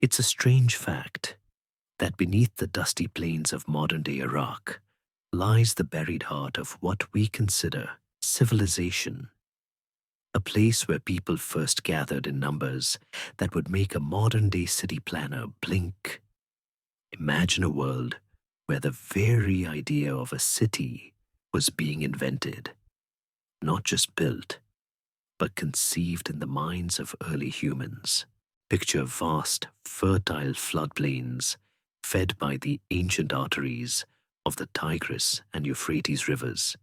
It's a strange fact that beneath the dusty plains of modern-day Iraq lies the buried heart of what we consider civilization, a place where people first gathered in numbers that would make a modern-day city planner blink. Imagine a world where the very idea of a city was being invented, not just built, but conceived in the minds of early humans. Picture vast, fertile floodplains fed by the ancient arteries of the Tigris and Euphrates rivers,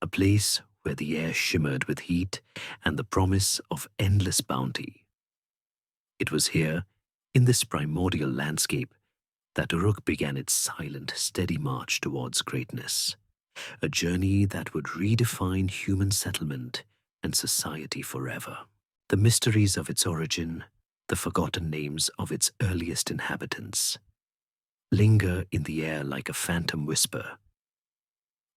a place where the air shimmered with heat and the promise of endless bounty. It was here, in this primordial landscape, that Uruk began its silent, steady march towards greatness, a journey that would redefine human settlement and society forever. The mysteries of its origin, the forgotten names of its earliest inhabitants, linger in the air like a phantom whisper,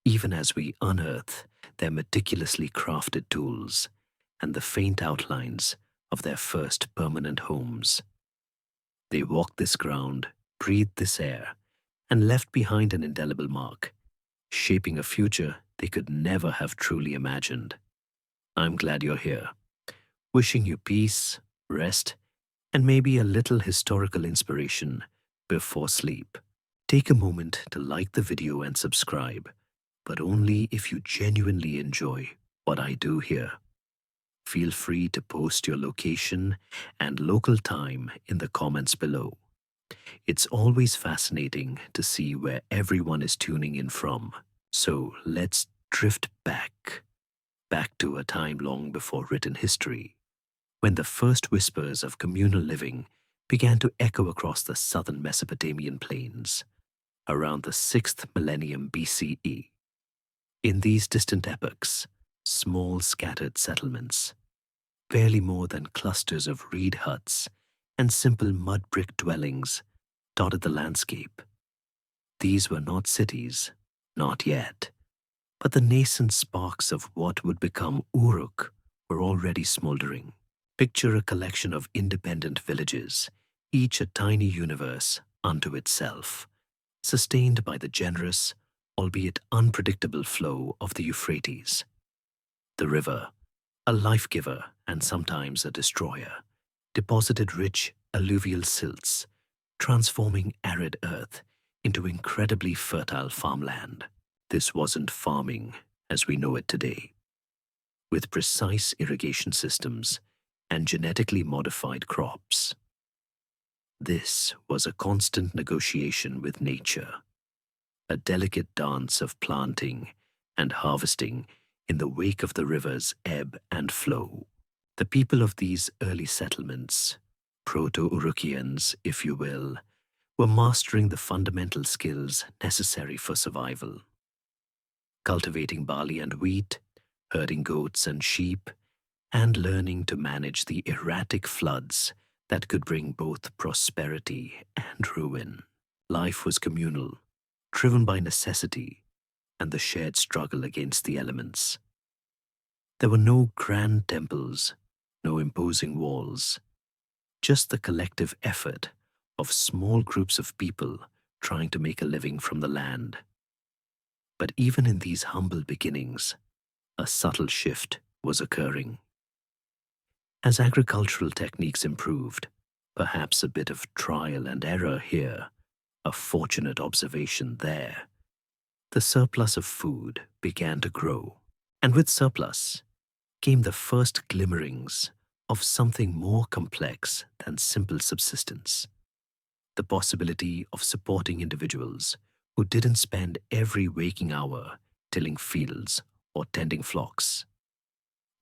even as we unearth their meticulously crafted tools and the faint outlines of their first permanent homes. They walked this ground, breathed this air, and left behind an indelible mark, shaping a future they could never have truly imagined. I'm glad you're here, wishing you peace, rest, and maybe a little historical inspiration before sleep. Take a moment to like the video and subscribe, but only if you genuinely enjoy what I do here. Feel free to post your location and local time in the comments below. It's always fascinating to see where everyone is tuning in from. So let's drift back to a time long before written history, when the first whispers of communal living began to echo across the southern Mesopotamian plains, around the 6th millennium BCE. In these distant epochs, small scattered settlements, barely more than clusters of reed huts and simple mud brick dwellings, dotted the landscape. These were not cities, not yet, but the nascent sparks of what would become Uruk were already smoldering. Picture a collection of independent villages, each a tiny universe unto itself, sustained by the generous, albeit unpredictable flow of the Euphrates. The river, a life-giver and sometimes a destroyer, deposited rich alluvial silts, transforming arid earth into incredibly fertile farmland. This wasn't farming as we know it today, with precise irrigation systems and genetically modified crops. This was a constant negotiation with nature, a delicate dance of planting and harvesting in the wake of the river's ebb and flow. The people of these early settlements, proto-Urukians if you will, were mastering the fundamental skills necessary for survival. Cultivating barley and wheat, herding goats and sheep, and learning to manage the erratic floods that could bring both prosperity and ruin. Life was communal, driven by necessity and the shared struggle against the elements. There were no grand temples, no imposing walls, just the collective effort of small groups of people trying to make a living from the land. But even in these humble beginnings, a subtle shift was occurring. As agricultural techniques improved, perhaps a bit of trial and error here, a fortunate observation there, the surplus of food began to grow. And with surplus came the first glimmerings of something more complex than simple subsistence. The possibility of supporting individuals who didn't spend every waking hour tilling fields or tending flocks.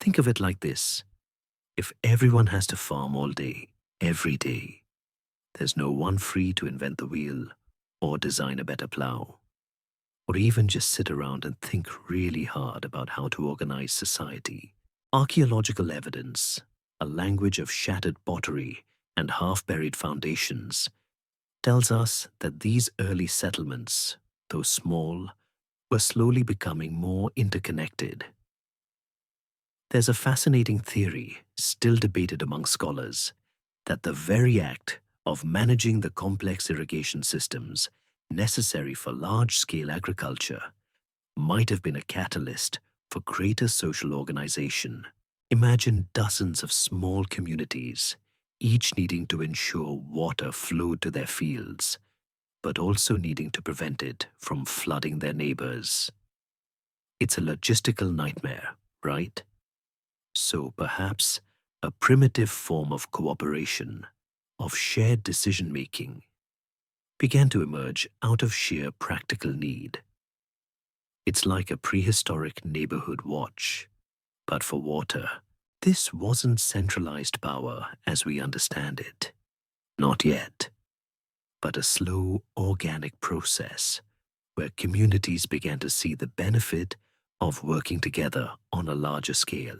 Think of it like this. If everyone has to farm all day, every day, there's no one free to invent the wheel or design a better plow, or even just sit around and think really hard about how to organize society. Archaeological evidence, a language of shattered pottery and half-buried foundations, tells us that these early settlements, though small, were slowly becoming more interconnected. There's a fascinating theory, still debated among scholars, that the very act of managing the complex irrigation systems necessary for large-scale agriculture might have been a catalyst for greater social organization. Imagine dozens of small communities, each needing to ensure water flowed to their fields, but also needing to prevent it from flooding their neighbors. It's a logistical nightmare, right? So perhaps a primitive form of cooperation, of shared decision-making, began to emerge out of sheer practical need. It's like a prehistoric neighborhood watch. But for water, this wasn't centralized power as we understand it. Not yet. But a slow, organic process where communities began to see the benefit of working together on a larger scale.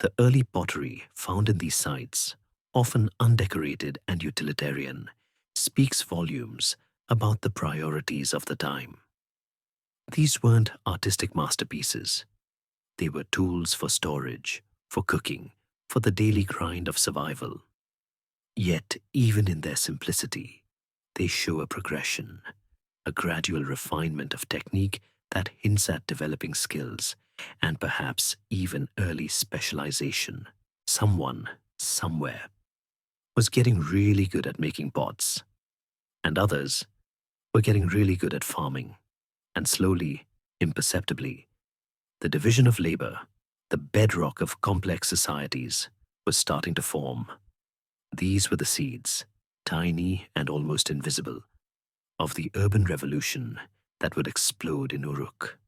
The early pottery found in these sites, often undecorated and utilitarian, speaks volumes about the priorities of the time. These weren't artistic masterpieces. They were tools for storage, for cooking, for the daily grind of survival. Yet, even in their simplicity, they show a progression, a gradual refinement of technique that hints at developing skills and perhaps even early specialization. Someone, somewhere, was getting really good at making pots, and others were getting really good at farming. And slowly, imperceptibly, the division of labor, the bedrock of complex societies, was starting to form. These were the seeds, tiny and almost invisible, of the urban revolution that would explode in Uruk.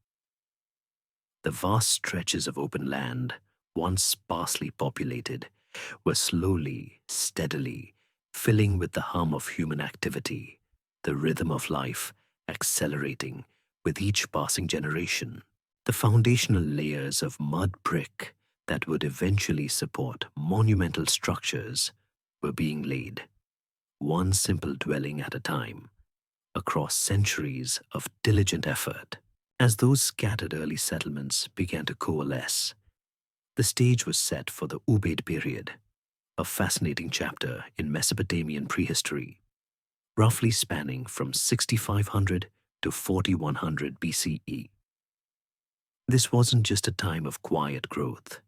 The vast stretches of open land, once sparsely populated, were slowly, steadily filling with the hum of human activity, the rhythm of life accelerating with each passing generation. The foundational layers of mud brick that would eventually support monumental structures were being laid, one simple dwelling at a time, across centuries of diligent effort. As those scattered early settlements began to coalesce, the stage was set for the Ubaid period, a fascinating chapter in Mesopotamian prehistory, roughly spanning from 6500 to 4100 BCE. This wasn't just a time of quiet growth.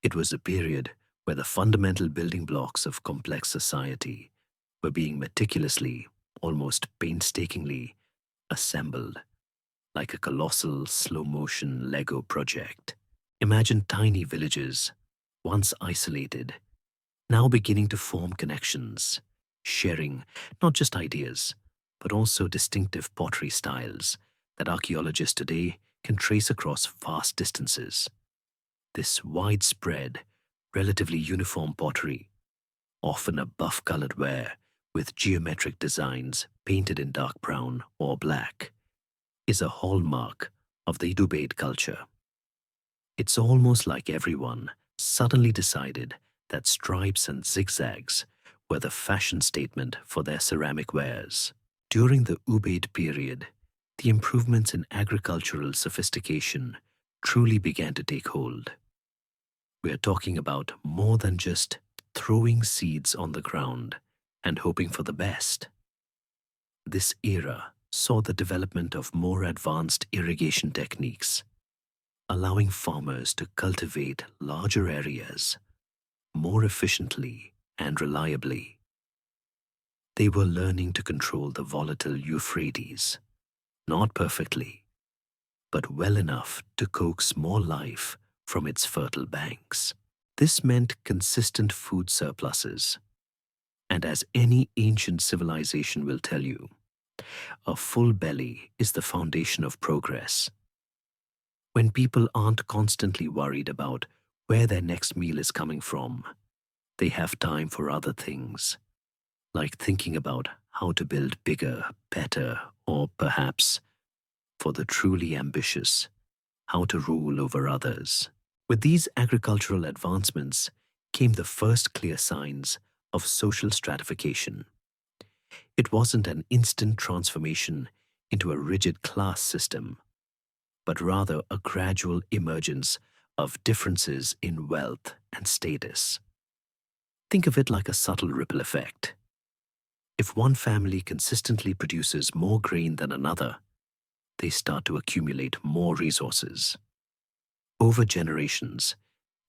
It was a period where the fundamental building blocks of complex society were being meticulously, almost painstakingly, assembled, like a colossal slow-motion Lego project. Imagine tiny villages, once isolated, now beginning to form connections, sharing not just ideas, but also distinctive pottery styles that archaeologists today can trace across vast distances. This widespread, relatively uniform pottery, often a buff-colored ware with geometric designs painted in dark brown or black, is a hallmark of the Ubaid culture. It's almost like everyone suddenly decided that stripes and zigzags were the fashion statement for their ceramic wares. During the Ubaid period, the improvements in agricultural sophistication truly began to take hold. We are talking about more than just throwing seeds on the ground and hoping for the best. This era saw the development of more advanced irrigation techniques, allowing farmers to cultivate larger areas more efficiently and reliably. They were learning to control the volatile Euphrates, not perfectly, but well enough to coax more life from its fertile banks. This meant consistent food surpluses. And as any ancient civilization will tell you, a full belly is the foundation of progress. When people aren't constantly worried about where their next meal is coming from, they have time for other things, like thinking about how to build bigger, better, or perhaps, for the truly ambitious, how to rule over others. With these agricultural advancements came the first clear signs of social stratification. It wasn't an instant transformation into a rigid class system, but rather a gradual emergence of differences in wealth and status. Think of it like a subtle ripple effect. If one family consistently produces more grain than another, they start to accumulate more resources. Over generations,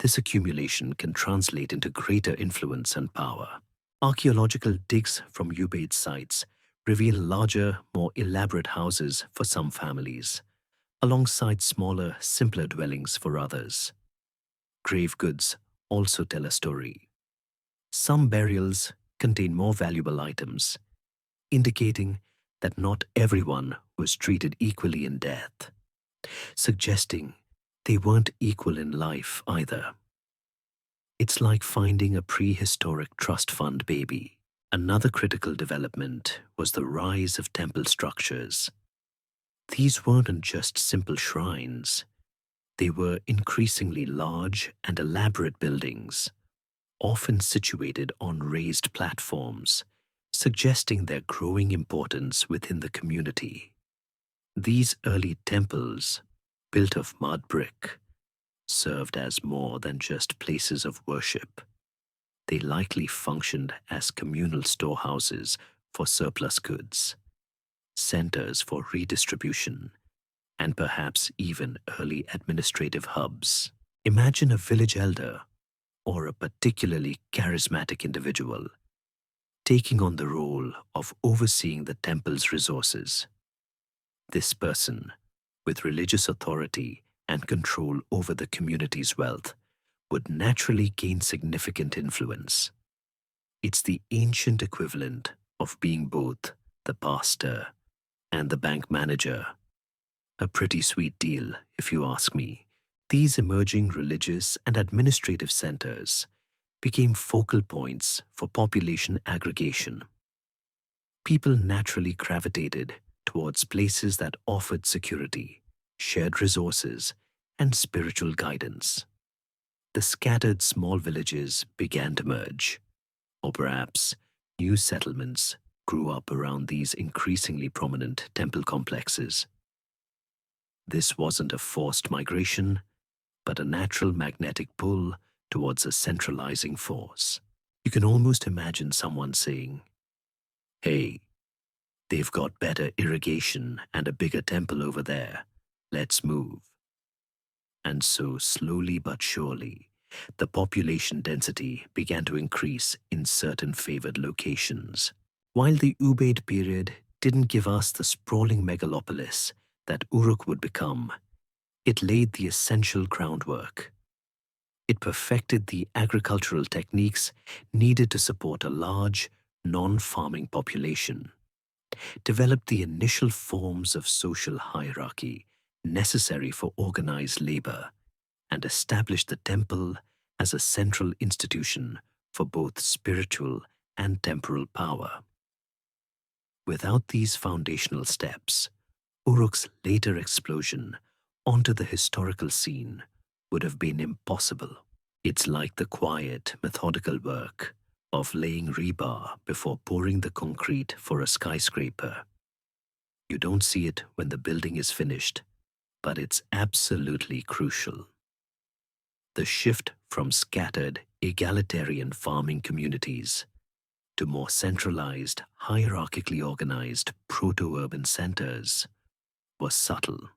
this accumulation can translate into greater influence and power. Archaeological digs from Ubaid sites reveal larger, more elaborate houses for some families, alongside smaller, simpler dwellings for others. Grave goods also tell a story. Some burials contain more valuable items, indicating that not everyone was treated equally in death, suggesting they weren't equal in life either. It's like finding a prehistoric trust fund baby. Another critical development was the rise of temple structures. These weren't just simple shrines. They were increasingly large and elaborate buildings, often situated on raised platforms, suggesting their growing importance within the community. These early temples, built of mud brick, served as more than just places of worship. They likely functioned as communal storehouses for surplus goods, centers for redistribution, and perhaps even early administrative hubs. Imagine a village elder or a particularly charismatic individual taking on the role of overseeing the temple's resources. This person, with religious authority and control over the community's wealth, would naturally gain significant influence. It's the ancient equivalent of being both the pastor and the bank manager. A pretty sweet deal, if you ask me. These emerging religious and administrative centers became focal points for population aggregation. People naturally gravitated towards places that offered security, shared resources, and spiritual guidance. The scattered small villages began to merge, or perhaps new settlements grew up around these increasingly prominent temple complexes. This wasn't a forced migration, but a natural magnetic pull towards a centralizing force. You can almost imagine someone saying, "Hey, they've got better irrigation and a bigger temple over there. Let's move." And so, slowly but surely, the population density began to increase in certain favored locations. While the Ubaid period didn't give us the sprawling megalopolis that Uruk would become, it laid the essential groundwork. It perfected the agricultural techniques needed to support a large, non-farming population, developed the initial forms of social hierarchy necessary for organized labor, and established the temple as a central institution for both spiritual and temporal power. Without these foundational steps, Uruk's later explosion onto the historical scene would have been impossible. It's like the quiet, methodical work of laying rebar before pouring the concrete for a skyscraper. You don't see it when the building is finished, but it's absolutely crucial. The shift from scattered, egalitarian farming communities to more centralized, hierarchically organized proto-urban centers was subtle,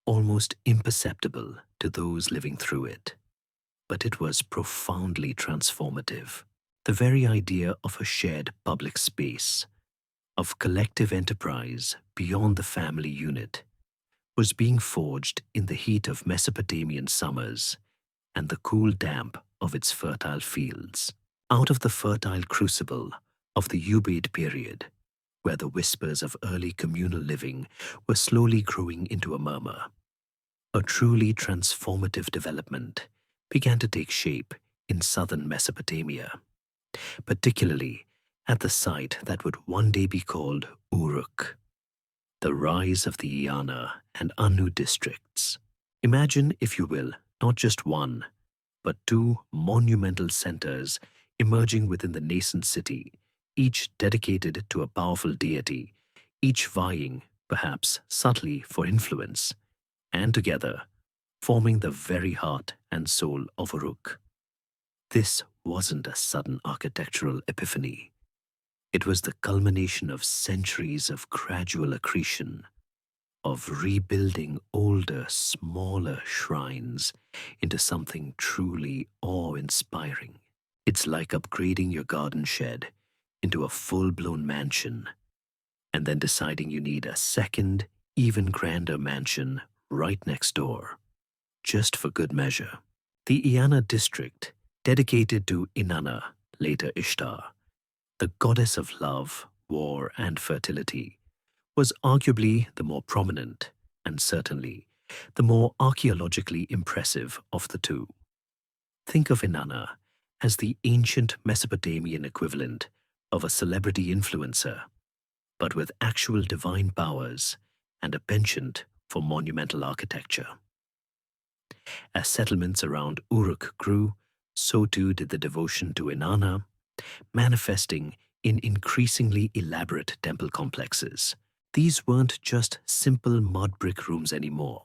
almost imperceptible to those living through it. But it was profoundly transformative. The very idea of a shared public space, of collective enterprise beyond the family unit, was being forged in the heat of Mesopotamian summers and the cool damp of its fertile fields. Out of the fertile crucible of the Ubaid period, where the whispers of early communal living were slowly growing into a murmur, a truly transformative development began to take shape in southern Mesopotamia, particularly at the site that would one day be called Uruk. The rise of the Iana and Anu districts. Imagine, if you will, not just one, but two monumental centers emerging within the nascent city, each dedicated to a powerful deity, each vying, perhaps subtly, for influence, and together forming the very heart and soul of Uruk. This wasn't a sudden architectural epiphany. It was the culmination of centuries of gradual accretion, of rebuilding older, smaller shrines into something truly awe-inspiring. It's like upgrading your garden shed into a full-blown mansion and then deciding you need a second, even grander mansion right next door, just for good measure. The Iana district, dedicated to Inanna, later Ishtar, the goddess of love, war, and fertility, was arguably the more prominent and certainly the more archaeologically impressive of the two. Think of Inanna as the ancient Mesopotamian equivalent of a celebrity influencer, but with actual divine powers and a penchant for monumental architecture. As settlements around Uruk grew, so too did the devotion to Inanna, manifesting in increasingly elaborate temple complexes. These weren't just simple mud brick rooms anymore.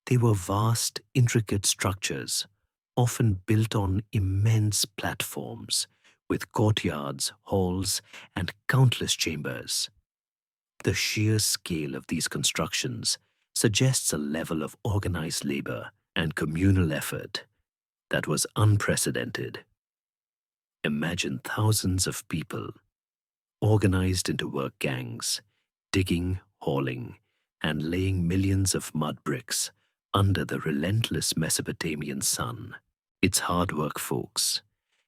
They were vast, intricate structures, often built on immense platforms, with courtyards, halls, and countless chambers. The sheer scale of these constructions suggests a level of organized labor and communal effort that was unprecedented. Imagine thousands of people, organized into work gangs, digging, hauling, and laying millions of mud bricks under the relentless Mesopotamian sun. It's hard work, folks,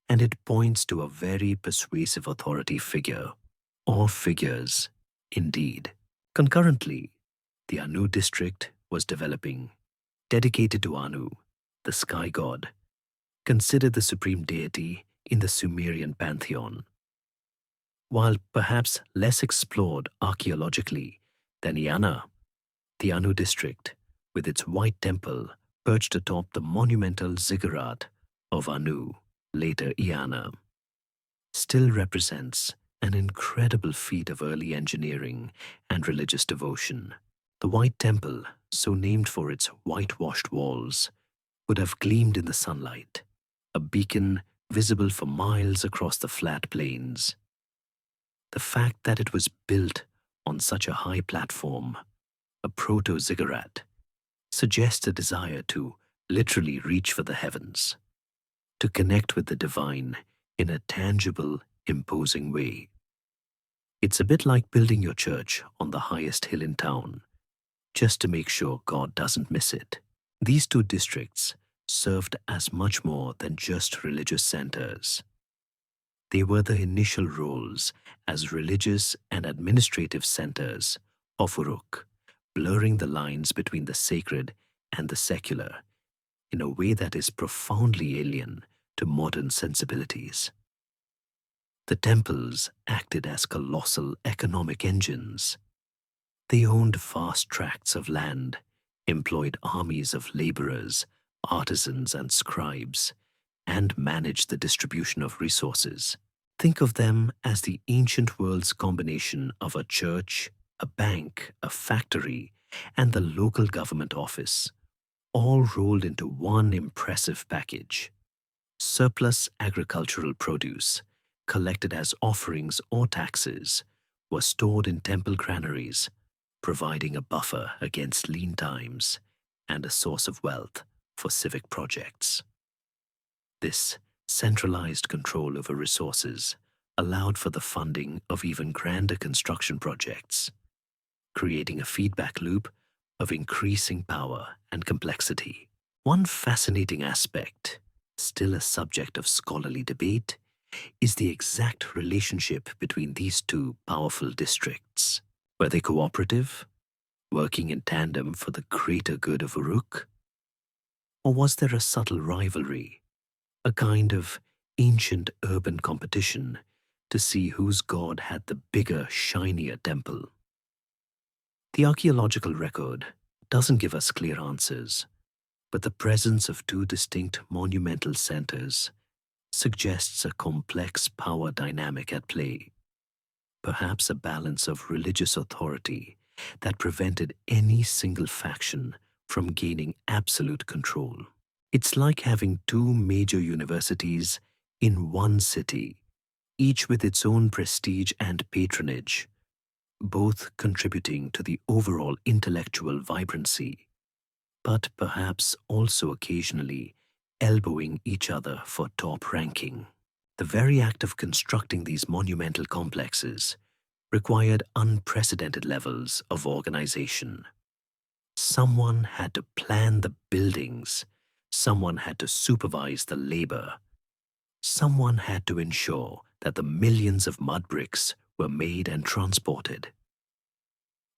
and it points to a very persuasive authority figure, or figures, indeed. Concurrently, the Anu district was developing, dedicated to Anu, the sky god, considered the supreme deity in the Sumerian pantheon. While perhaps less explored archaeologically than Iana, the Anu district, with its white temple perched atop the monumental ziggurat of Anu, later Iana, still represents an incredible feat of early engineering and religious devotion. The white temple, so named for its whitewashed walls, would have gleamed in the sunlight, a beacon visible for miles across the flat plains. The fact that it was built on such a high platform, a proto-ziggurat, suggests a desire to literally reach for the heavens, to connect with the divine in a tangible, imposing way. It's a bit like building your church on the highest hill in town, just to make sure God doesn't miss it. These two districts served as much more than just religious centers. They were the initial roles as religious and administrative centers of Uruk, blurring the lines between the sacred and the secular in a way that is profoundly alien to modern sensibilities. The temples acted as colossal economic engines. They owned vast tracts of land, employed armies of laborers, artisans, and scribes, and managed the distribution of resources. Think of them as the ancient world's combination of a church, a bank, a factory, and the local government office, all rolled into one impressive package. Surplus agricultural produce, collected as offerings or taxes, was stored in temple granaries, providing a buffer against lean times and a source of wealth for civic projects. This centralized control over resources allowed for the funding of even grander construction projects, creating a feedback loop of increasing power and complexity. One fascinating aspect, still a subject of scholarly debate, is the exact relationship between these two powerful districts. Were they cooperative, working in tandem for the greater good of Uruk? Or was there a subtle rivalry, a kind of ancient urban competition to see whose god had the bigger, shinier temple? The archaeological record doesn't give us clear answers, but the presence of two distinct monumental centers suggests a complex power dynamic at play, perhaps a balance of religious authority that prevented any single faction from gaining absolute control. It's like having two major universities in one city, each with its own prestige and patronage, both contributing to the overall intellectual vibrancy, but perhaps also occasionally elbowing each other for top ranking. The very act of constructing these monumental complexes required unprecedented levels of organization. Someone had to plan the buildings, someone had to supervise the labor, someone had to ensure that the millions of mud bricks were made and transported.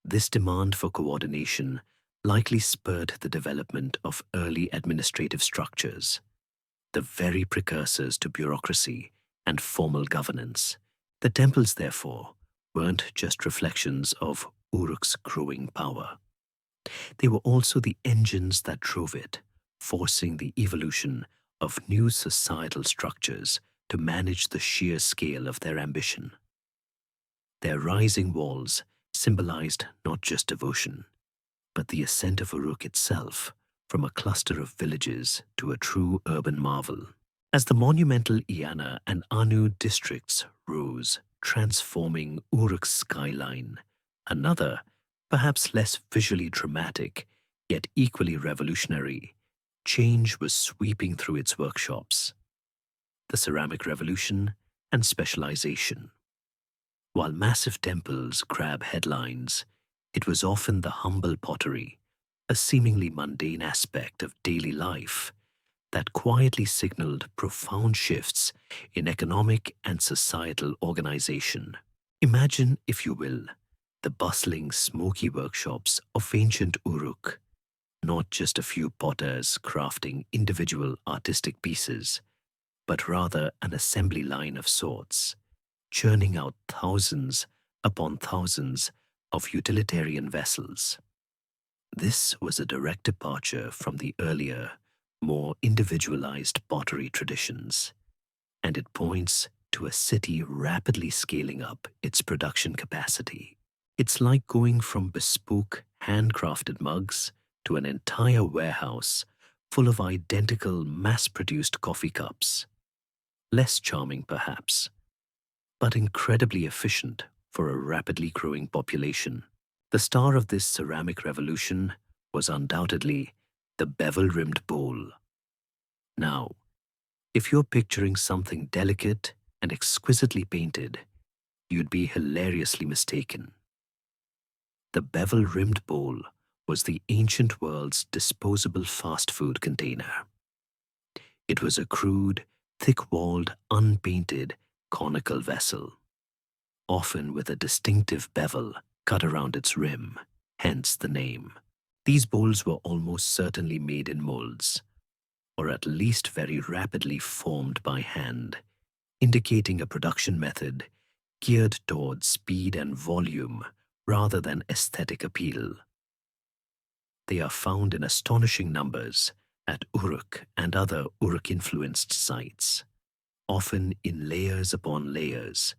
This demand for coordination likely spurred the development of early administrative structures, the very precursors to bureaucracy and formal governance. The temples, therefore, weren't just reflections of Uruk's growing power. They were also the engines that drove it, forcing the evolution of new societal structures to manage the sheer scale of their ambition. Their rising walls symbolized not just devotion, but the ascent of Uruk itself from a cluster of villages to a true urban marvel. As the monumental Iana and Anu districts rose, transforming Uruk's skyline, another, perhaps less visually dramatic, yet equally revolutionary, change was sweeping through its workshops: the ceramic revolution and specialization. While massive temples grab headlines, it was often the humble pottery, a seemingly mundane aspect of daily life, that quietly signaled profound shifts in economic and societal organization. Imagine, if you will, the bustling, smoky workshops of ancient Uruk, not just a few potters crafting individual artistic pieces, but rather an assembly line of sorts, churning out thousands upon thousands of utilitarian vessels. This was a direct departure from the earlier, more individualized pottery traditions, and it points to a city rapidly scaling up its production capacity. It's like going from bespoke, handcrafted mugs to an entire warehouse full of identical, mass-produced coffee cups. Less charming, perhaps, but incredibly efficient for a rapidly growing population. The star of this ceramic revolution was undoubtedly the bevel-rimmed bowl. Now, if you're picturing something delicate and exquisitely painted, you'd be hilariously mistaken. The bevel-rimmed bowl was the ancient world's disposable fast food container. It was a crude, thick-walled, unpainted, conical vessel, often with a distinctive bevel cut around its rim, hence the name. These bowls were almost certainly made in molds, or at least very rapidly formed by hand, indicating a production method geared towards speed and volume rather than aesthetic appeal. They are found in astonishing numbers at Uruk and other Uruk-influenced sites, often in layers upon layers,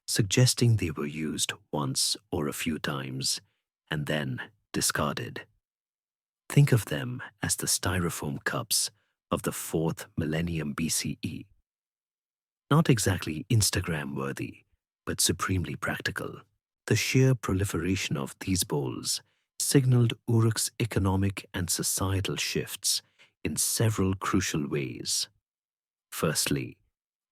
suggesting they were used once or a few times and then discarded. Think of them as the styrofoam cups of the 4th millennium BCE. Not exactly Instagram-worthy, but supremely practical. The sheer proliferation of these bowls signaled Uruk's economic and societal shifts in several crucial ways. Firstly,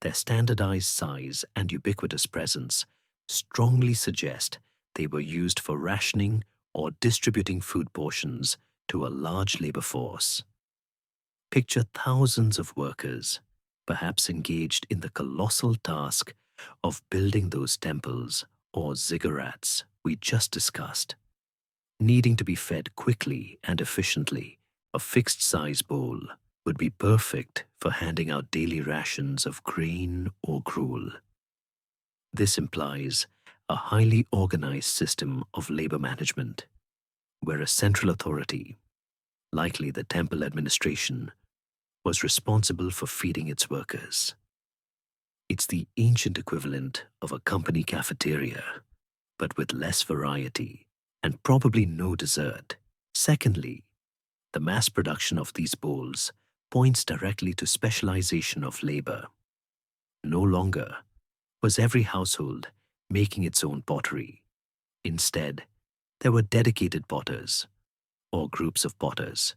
their standardized size and ubiquitous presence strongly suggest they were used for rationing or distributing food portions to a large labor force. Picture thousands of workers, perhaps engaged in the colossal task of building those temples or ziggurats we just discussed, needing to be fed quickly and efficiently. A fixed-size bowl would be perfect for handing out daily rations of grain or gruel. This implies a highly organized system of labor management, where a central authority, likely the temple administration, was responsible for feeding its workers. It's the ancient equivalent of a company cafeteria, but with less variety and probably no dessert. Secondly, the mass production of these bowls points directly to specialization of labor. No longer was every household making its own pottery. Instead, there were dedicated potters, or groups of potters,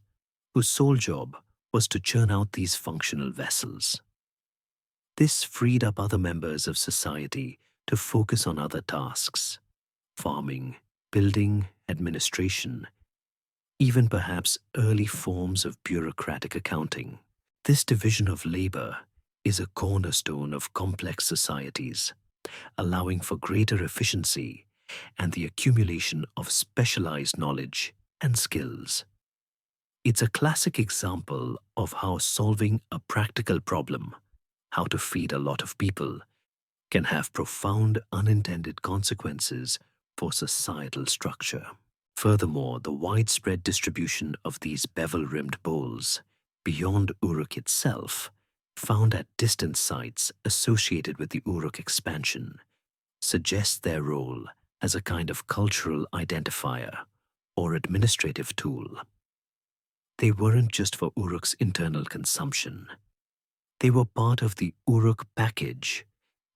whose sole job was to churn out these functional vessels. This freed up other members of society to focus on other tasks: farming, building, administration, even perhaps early forms of bureaucratic accounting. This division of labor is a cornerstone of complex societies, allowing for greater efficiency and the accumulation of specialized knowledge and skills. It's a classic example of how solving a practical problem, how to feed a lot of people, can have profound unintended consequences for societal structure. Furthermore, the widespread distribution of these bevel-rimmed bowls beyond Uruk itself, found at distant sites associated with the Uruk expansion, suggests their role as a kind of cultural identifier or administrative tool. They weren't just for Uruk's internal consumption. They were part of the Uruk package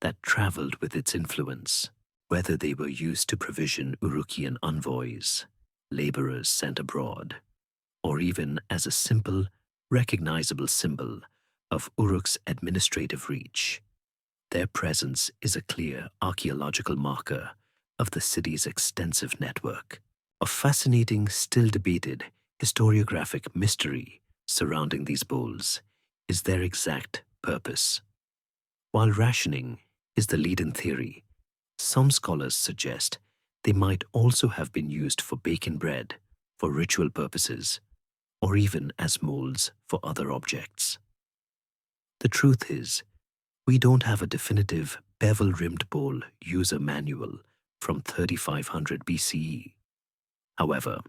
that traveled with its influence, whether they were used to provision Urukian envoys, laborers sent abroad, or even as a simple, recognizable symbol of Uruk's administrative reach. Their presence is a clear archaeological marker of the city's extensive network. A fascinating, still debated, historiographic mystery surrounding these bowls is their exact purpose. While rationing is the lead-in theory, some scholars suggest they might also have been used for baking bread, for ritual purposes, or even as molds for other objects. The truth is, we don't have a definitive bevel-rimmed bowl user manual from 3500 BCE. However,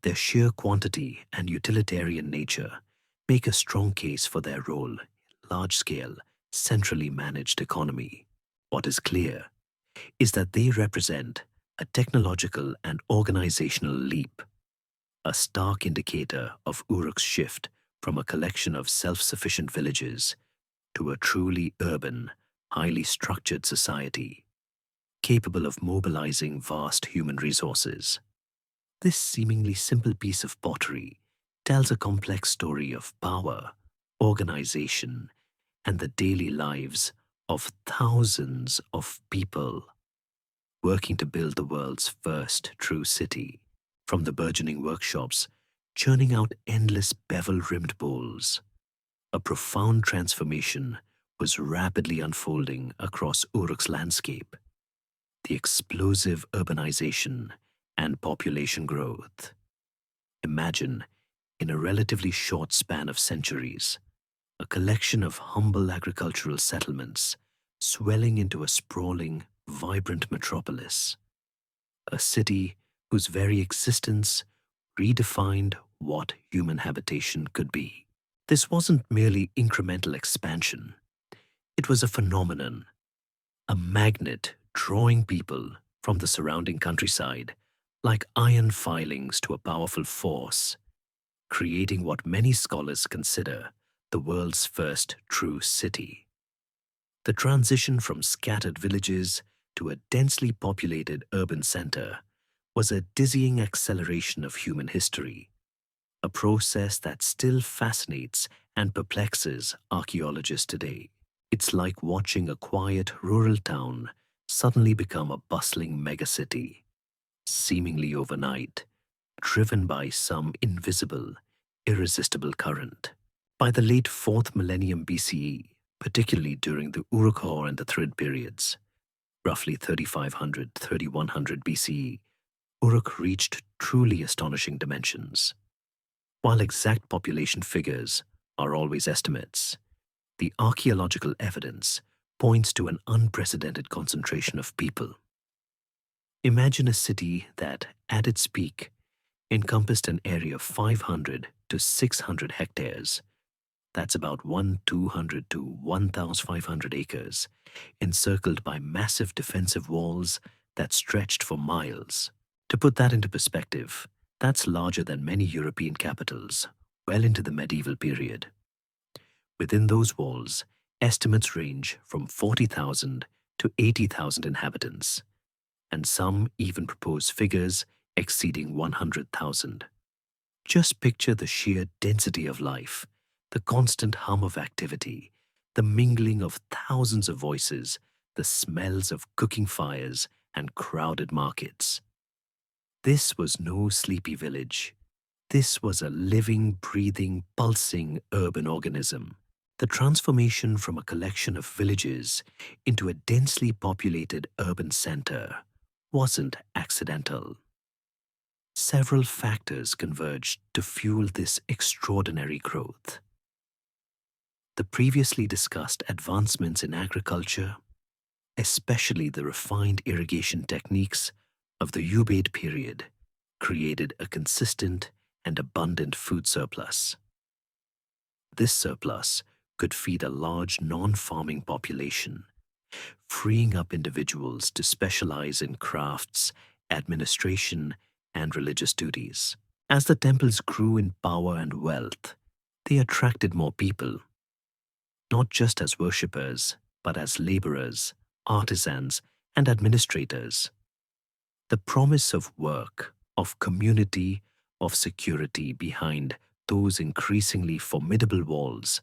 their sheer quantity and utilitarian nature make a strong case for their role in large-scale, centrally managed economy. What is clear is that they represent a technological and organizational leap, a stark indicator of Uruk's shift from a collection of self-sufficient villages to a truly urban, highly structured society, capable of mobilizing vast human resources. This seemingly simple piece of pottery tells a complex story of power, organization, and the daily lives of thousands of people working to build the world's first true city, from the burgeoning workshops churning out endless bevel-rimmed bowls. A profound transformation was rapidly unfolding across Uruk's landscape. The explosive urbanization and population growth. Imagine, in a relatively short span of centuries, a collection of humble agricultural settlements swelling into a sprawling, vibrant metropolis. A city whose very existence redefined what human habitation could be. This wasn't merely incremental expansion. It was a phenomenon, a magnet drawing people from the surrounding countryside like iron filings to a powerful force, creating what many scholars consider the world's first true city. The transition from scattered villages to a densely populated urban center was a dizzying acceleration of human history, a process that still fascinates and perplexes archaeologists today. It's like watching a quiet rural town suddenly become a bustling megacity, seemingly overnight, driven by some invisible, irresistible current. By the late 4th millennium BCE, particularly during the Uruk and the Thrid periods, roughly 3500–3100 BCE, Uruk reached truly astonishing dimensions. While exact population figures are always estimates, the archaeological evidence points to an unprecedented concentration of people. Imagine a city that, at its peak, encompassed an area of 500 to 600 hectares. That's about 1,200 to 1,500 acres, encircled by massive defensive walls that stretched for miles. To put that into perspective, that's larger than many European capitals, well into the medieval period. Within those walls, estimates range from 40,000 to 80,000 inhabitants, and some even propose figures exceeding 100,000. Just picture the sheer density of life, the constant hum of activity, the mingling of thousands of voices, the smells of cooking fires and crowded markets. This was no sleepy village. This was a living, breathing, pulsing urban organism. The transformation from a collection of villages into a densely populated urban center wasn't accidental. Several factors converged to fuel this extraordinary growth. The previously discussed advancements in agriculture, especially the refined irrigation techniques of the Ubaid period, created a consistent and abundant food surplus. This surplus could feed a large non-farming population, freeing up individuals to specialize in crafts, administration, and religious duties. As the temples grew in power and wealth, they attracted more people, not just as worshippers, but as laborers, artisans, and administrators. The promise of work, of community, of security behind those increasingly formidable walls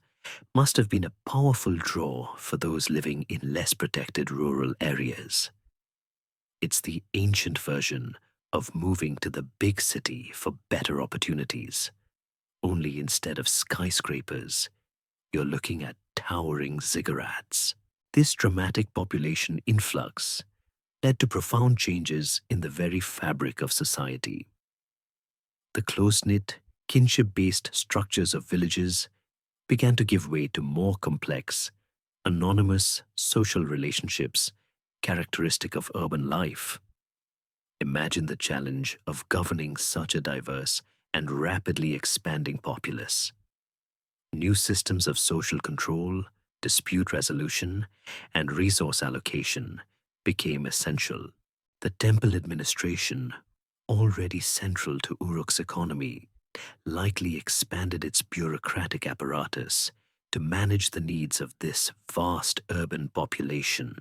must have been a powerful draw for those living in less protected rural areas. It's the ancient version of moving to the big city for better opportunities. Only instead of skyscrapers, you're looking at towering ziggurats. This dramatic population influx led to profound changes in the very fabric of society. The close-knit, kinship-based structures of villages began to give way to more complex, anonymous social relationships characteristic of urban life. Imagine the challenge of governing such a diverse and rapidly expanding populace. New systems of social control, dispute resolution, and resource allocation became essential. The temple administration, already central to Uruk's economy, likely expanded its bureaucratic apparatus to manage the needs of this vast urban population.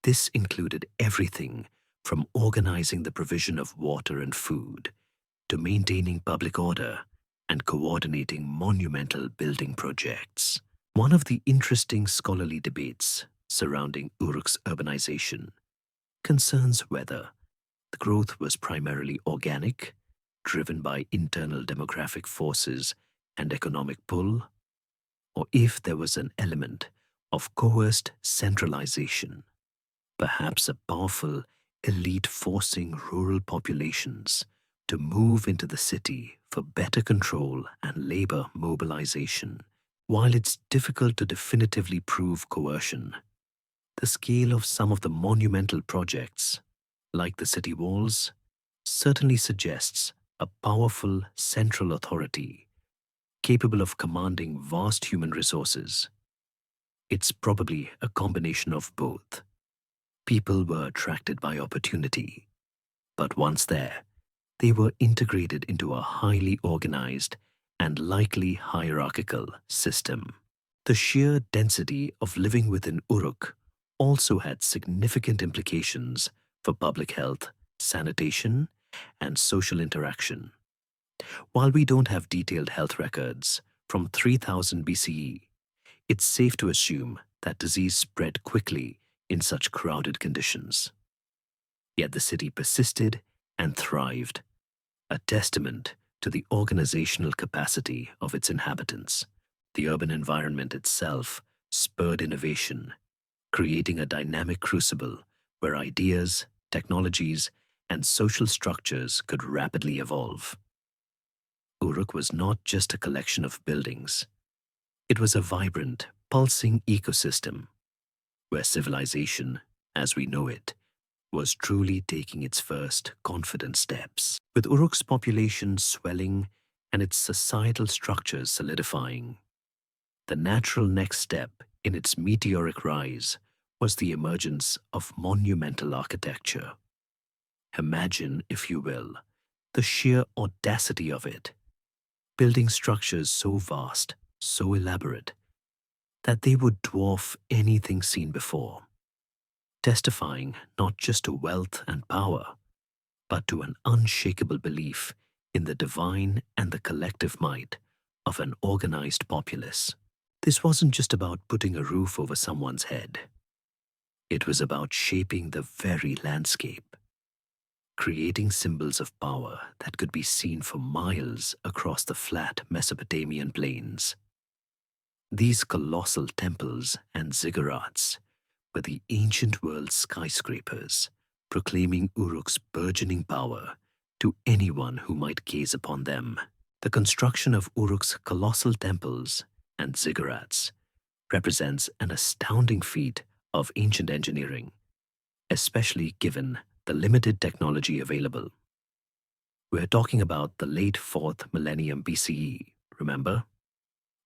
This included everything from organizing the provision of water and food to maintaining public order and coordinating monumental building projects. One of the interesting scholarly debates surrounding Uruk's urbanization concerns whether the growth was primarily organic, driven by internal demographic forces and economic pull, or if there was an element of coerced centralization, perhaps a powerful elite forcing rural populations to move into the city for better control and labor mobilization. While it's difficult to definitively prove coercion, the scale of some of the monumental projects, like the city walls, certainly suggests a powerful central authority capable of commanding vast human resources. It's probably a combination of both. People were attracted by opportunity, but once there, they were integrated into a highly organized and likely hierarchical system. The sheer density of living within Uruk also had significant implications for public health, sanitation, and social interaction. While we don't have detailed health records from 3000 BCE, it's safe to assume that disease spread quickly in such crowded conditions. Yet the city persisted and thrived, a testament to the organizational capacity of its inhabitants. The urban environment itself spurred innovation, creating a dynamic crucible where ideas, technologies, and social structures could rapidly evolve. Uruk was not just a collection of buildings. It was a vibrant, pulsing ecosystem where civilization, as we know it, was truly taking its first confident steps. With Uruk's population swelling and its societal structures solidifying, the natural next step in its meteoric rise was the emergence of monumental architecture. Imagine, if you will, the sheer audacity of it, building structures so vast, so elaborate, that they would dwarf anything seen before. testifying not just to wealth and power, but to an unshakable belief in the divine and the collective might of an organized populace. This wasn't just about putting a roof over someone's head. It was about shaping the very landscape, creating symbols of power that could be seen for miles across the flat Mesopotamian plains. These colossal temples and ziggurats were the ancient world's skyscrapers, proclaiming Uruk's burgeoning power to anyone who might gaze upon them. The construction of Uruk's colossal temples and ziggurats represents an astounding feat of ancient engineering, especially given the limited technology available. We're talking about the late 4th millennium BCE, remember?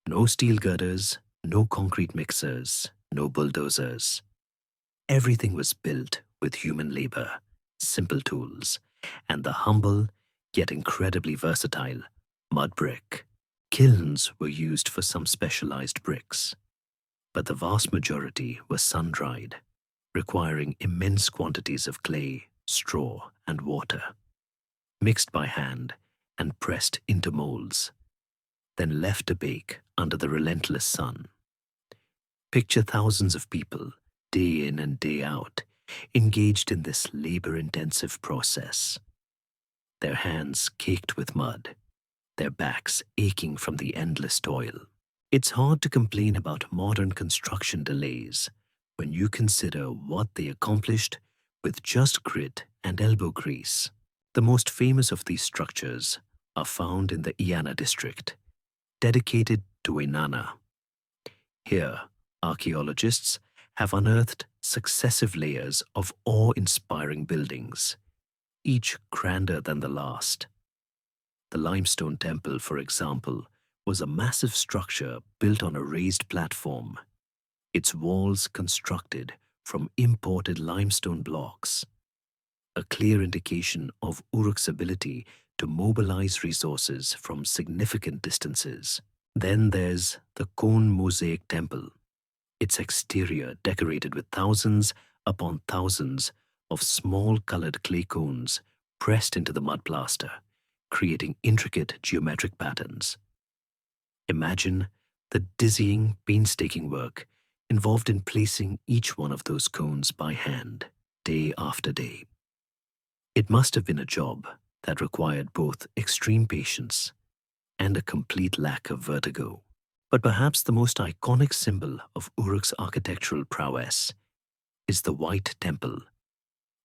No steel girders, no concrete mixers, no bulldozers. Everything was built with human labor, simple tools, and the humble, yet incredibly versatile, mud brick. Kilns were used for some specialized bricks, but the vast majority were sun-dried, requiring immense quantities of clay, straw, and water, mixed by hand and pressed into molds, then left to bake under the relentless sun. Picture thousands of people, day in and day out, engaged in this labor-intensive process. Their hands caked with mud, their backs aching from the endless toil. It's hard to complain about modern construction delays when you consider what they accomplished with just grit and elbow grease. The most famous of these structures are found in the Iana district, dedicated to Inanna. Here, archaeologists have unearthed successive layers of awe-inspiring buildings, each grander than the last. The limestone temple, for example, was a massive structure built on a raised platform, its walls constructed from imported limestone blocks, a clear indication of Uruk's ability to mobilize resources from significant distances. Then there's the cone mosaic temple, its exterior decorated with thousands upon thousands of small colored clay cones pressed into the mud plaster, creating intricate geometric patterns. Imagine the dizzying, painstaking work involved in placing each one of those cones by hand, day after day. It must have been a job that required both extreme patience and a complete lack of vertigo. But perhaps the most iconic symbol of Uruk's architectural prowess is the White Temple,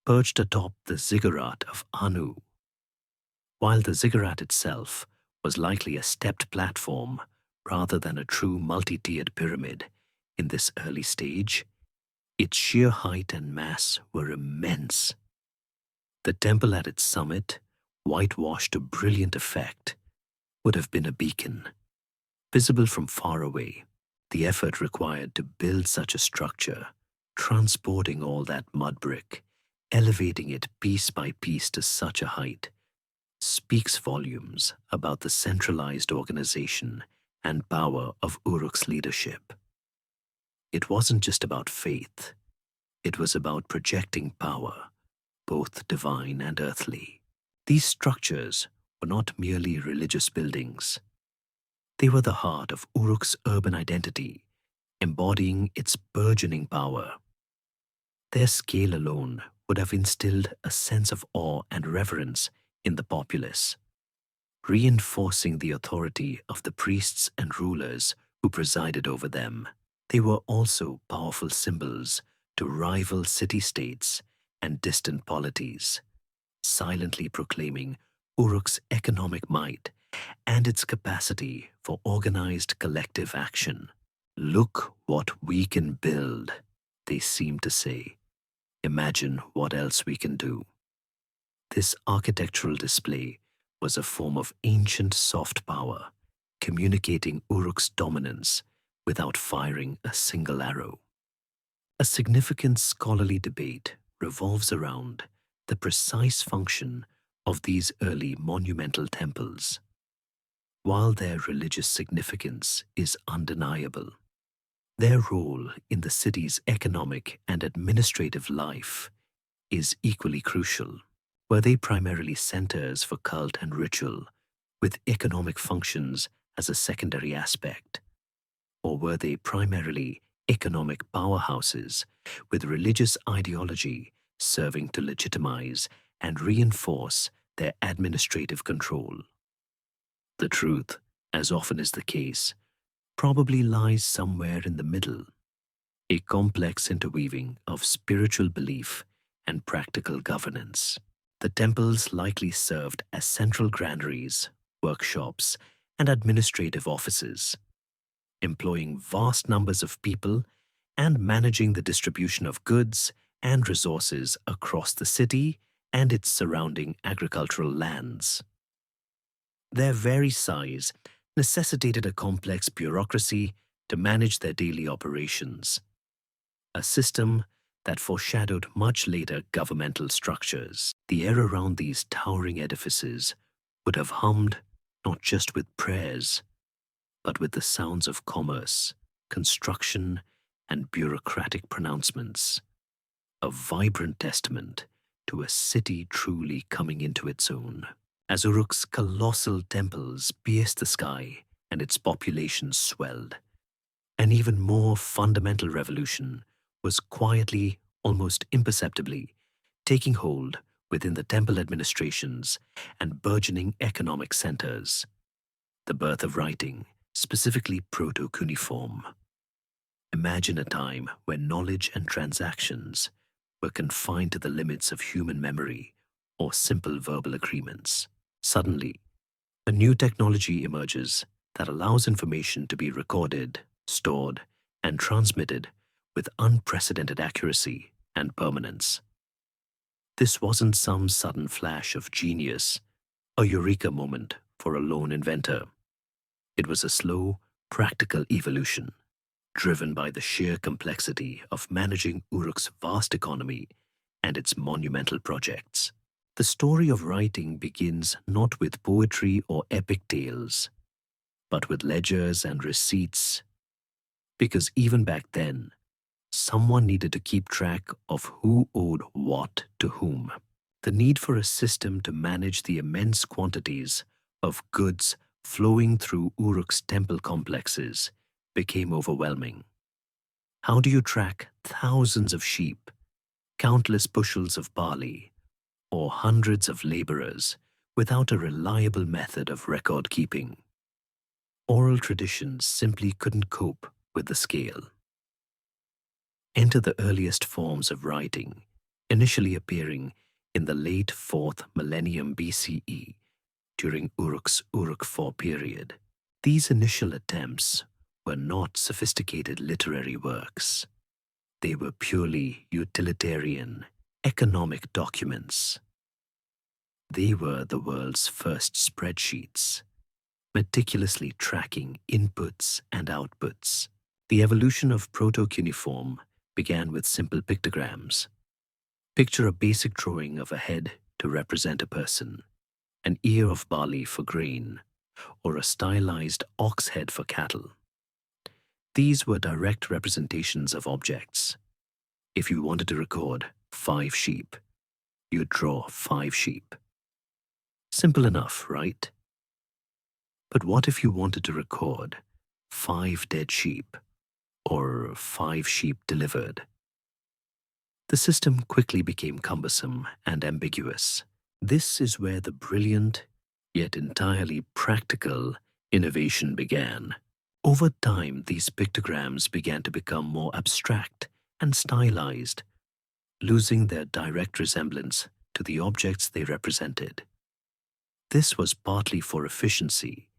perched atop the ziggurat of Anu. While the ziggurat itself was likely a stepped platform rather than a true multi-tiered pyramid in this early stage, its sheer height and mass were immense. The temple at its summit, whitewashed to brilliant effect, would have been a beacon. Visible from far away, the effort required to build such a structure, transporting all that mud brick, elevating it piece by piece to such a height, speaks volumes about the centralized organization and power of Uruk's leadership. It wasn't just about faith, it was about projecting power, both divine and earthly. These structures were not merely religious buildings. They were the heart of Uruk's urban identity, embodying its burgeoning power. Their scale alone would have instilled a sense of awe and reverence in the populace, reinforcing the authority of the priests and rulers who presided over them. They were also powerful symbols to rival city-states and distant polities, silently proclaiming Uruk's economic might and its capacity for organized collective action. "Look what we can build," they seem to say. "Imagine what else we can do." This architectural display was a form of ancient soft power, communicating Uruk's dominance without firing a single arrow. A significant scholarly debate revolves around the precise function of these early monumental temples. While their religious significance is undeniable, Their role in the city's economic and administrative life is equally crucial. Were they primarily centers for cult and ritual, with economic functions as a secondary aspect? Or were they primarily economic powerhouses, with religious ideology serving to legitimize and reinforce their administrative control? The truth, as often is the case, probably lies somewhere in the middle, a complex interweaving of spiritual belief and practical governance. The temples likely served as central granaries, workshops, and administrative offices, employing vast numbers of people and managing the distribution of goods and resources across the city and its surrounding agricultural lands. Their very size necessitated a complex bureaucracy to manage their daily operations, a system that foreshadowed much later governmental structures. The air around these towering edifices would have hummed not just with prayers, but with the sounds of commerce, construction, and bureaucratic pronouncements, a vibrant testament to a city truly coming into its own. As Uruk's colossal temples pierced the sky and its population swelled, an even more fundamental revolution was quietly, almost imperceptibly, taking hold within the temple administrations and burgeoning economic centers. The birth of writing, specifically proto-cuneiform. Imagine a time when knowledge and transactions were confined to the limits of human memory or simple verbal agreements. Suddenly, a new technology emerges that allows information to be recorded, stored, and transmitted with unprecedented accuracy and permanence. This wasn't some sudden flash of genius, a eureka moment for a lone inventor. It was a slow, practical evolution, driven by the sheer complexity of managing Uruk's vast economy and its monumental projects. The story of writing begins not with poetry or epic tales, but with ledgers and receipts, because even back then, someone needed to keep track of who owed what to whom. The need for a system to manage the immense quantities of goods flowing through Uruk's temple complexes became overwhelming. How do you track thousands of sheep, countless bushels of barley, or hundreds of laborers without a reliable method of record keeping? Oral traditions simply couldn't cope with the scale. Enter the earliest forms of writing, initially appearing in the late 4th millennium BCE during Uruk's Uruk IV period. These initial attempts were not sophisticated literary works. They were purely utilitarian, economic documents. They were the world's first spreadsheets, meticulously tracking inputs and outputs. The evolution of proto-cuneiform began with simple pictograms. Picture a basic drawing of a head to represent a person, an ear of barley for grain, or a stylized ox head for cattle. These were direct representations of objects. If you wanted to record 5 sheep, you'd draw 5 sheep. Simple enough, right? But what if you wanted to record 5 dead sheep, or 5 sheep delivered? The system quickly became cumbersome and ambiguous. This is where the brilliant, yet entirely practical, innovation began. Over time, these pictograms began to become more abstract and stylized, losing their direct resemblance to the objects they represented. This was partly for efficiency.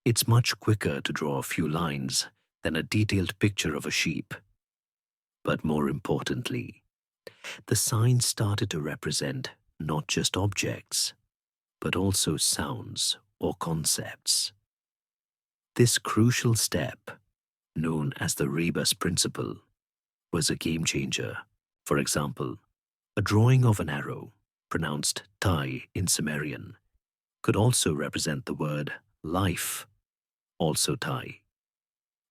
It's much quicker to draw a few lines than a detailed picture of a sheep. But more importantly, the signs started to represent not just objects, but also sounds or concepts. This crucial step, known as the rebus principle, was a game changer. For example, a drawing of an arrow, pronounced tai in Sumerian, could also represent the word life, also tai.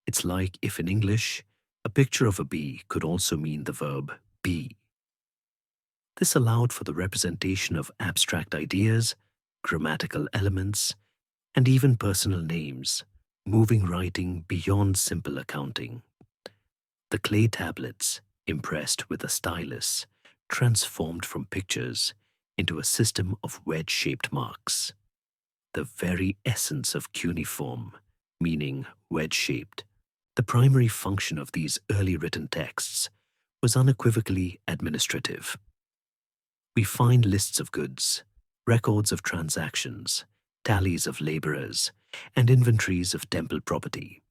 It's like if in English A picture of a bee could also mean the verb be. This allowed for the representation of abstract ideas, grammatical elements, and even personal names, moving writing beyond simple accounting. The clay tablets, impressed with a stylus, transformed from pictures into a system of wedge-shaped marks. The very essence of cuneiform, meaning wedge-shaped. The primary function of these early written texts was unequivocally administrative. We find lists of goods, records of transactions, tallies of laborers, and inventories of temple property.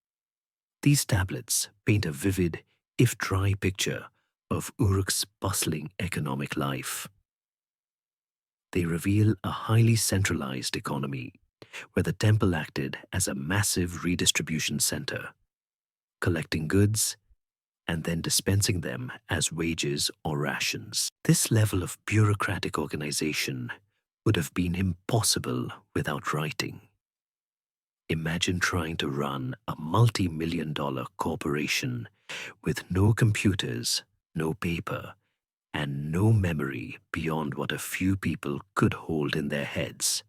These tablets paint a vivid, if dry, picture of Uruk's bustling economic life. They reveal a highly centralized economy where the temple acted as a massive redistribution center, collecting goods and then dispensing them as wages or rations. This level of bureaucratic organization would have been impossible without writing. Imagine trying to run a multi-million-dollar corporation with no computers, no paper, and no memory beyond what a few people could hold in their heads.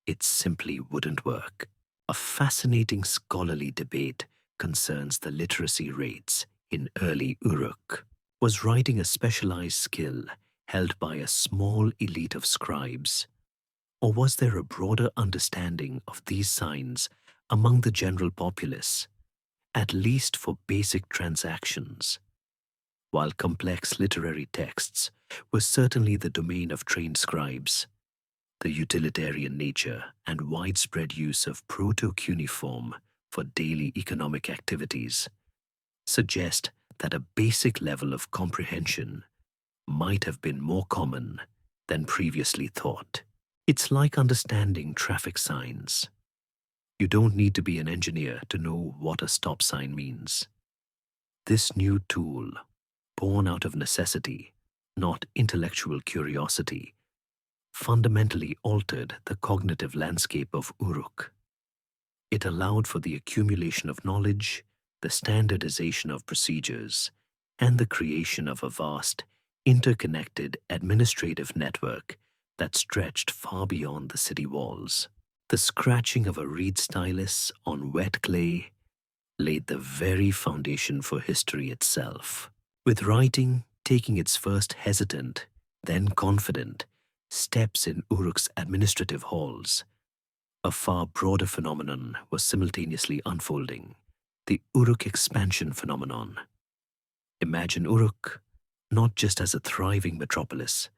It simply wouldn't work. A fascinating scholarly debate concerns the literacy rates in early Uruk. Was writing a specialized skill held by a small elite of scribes? Or was there a broader understanding of these signs among the general populace, at least for basic transactions? While complex literary texts were certainly the domain of trained scribes, the utilitarian nature and widespread use of proto-cuneiform for daily economic activities suggest that a basic level of comprehension might have been more common than previously thought. It's like understanding traffic signs. You don't need to be an engineer to know what a stop sign means. This new tool, born out of necessity, not intellectual curiosity, fundamentally altered the cognitive landscape of Uruk. It allowed for the accumulation of knowledge, the standardization of procedures, and the creation of a vast, interconnected administrative network that stretched far beyond the city walls. The scratching of a reed stylus on wet clay laid the very foundation for history itself, with writing taking its first hesitant, then confident, steps in Uruk's administrative halls. A far broader phenomenon was simultaneously unfolding, the Uruk expansion phenomenon. Imagine Uruk not just as a thriving metropolis,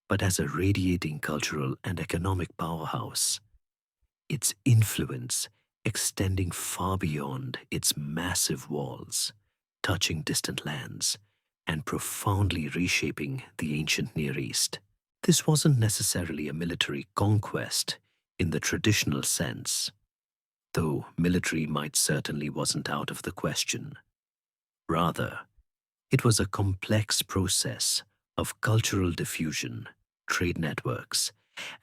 but as a radiating cultural and economic powerhouse, its influence extending far beyond its massive walls, touching distant lands, and profoundly reshaping the ancient Near East. This wasn't necessarily a military conquest in the traditional sense, though military might certainly wasn't out of the question. Rather, it was a complex process of cultural diffusion, trade networks,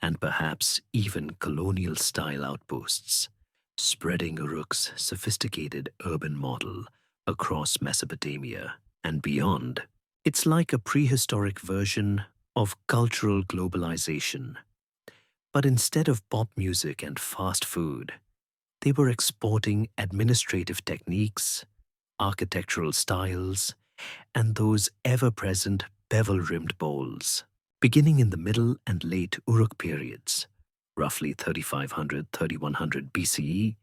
and perhaps even colonial-style outposts, spreading Uruk's sophisticated urban model across Mesopotamia and beyond. It's like a prehistoric version of cultural globalization. But instead of pop music and fast food, they were exporting administrative techniques, architectural styles, and those ever-present bevel-rimmed bowls. Beginning in the Middle and Late Uruk periods, roughly 3500–3100 BCE,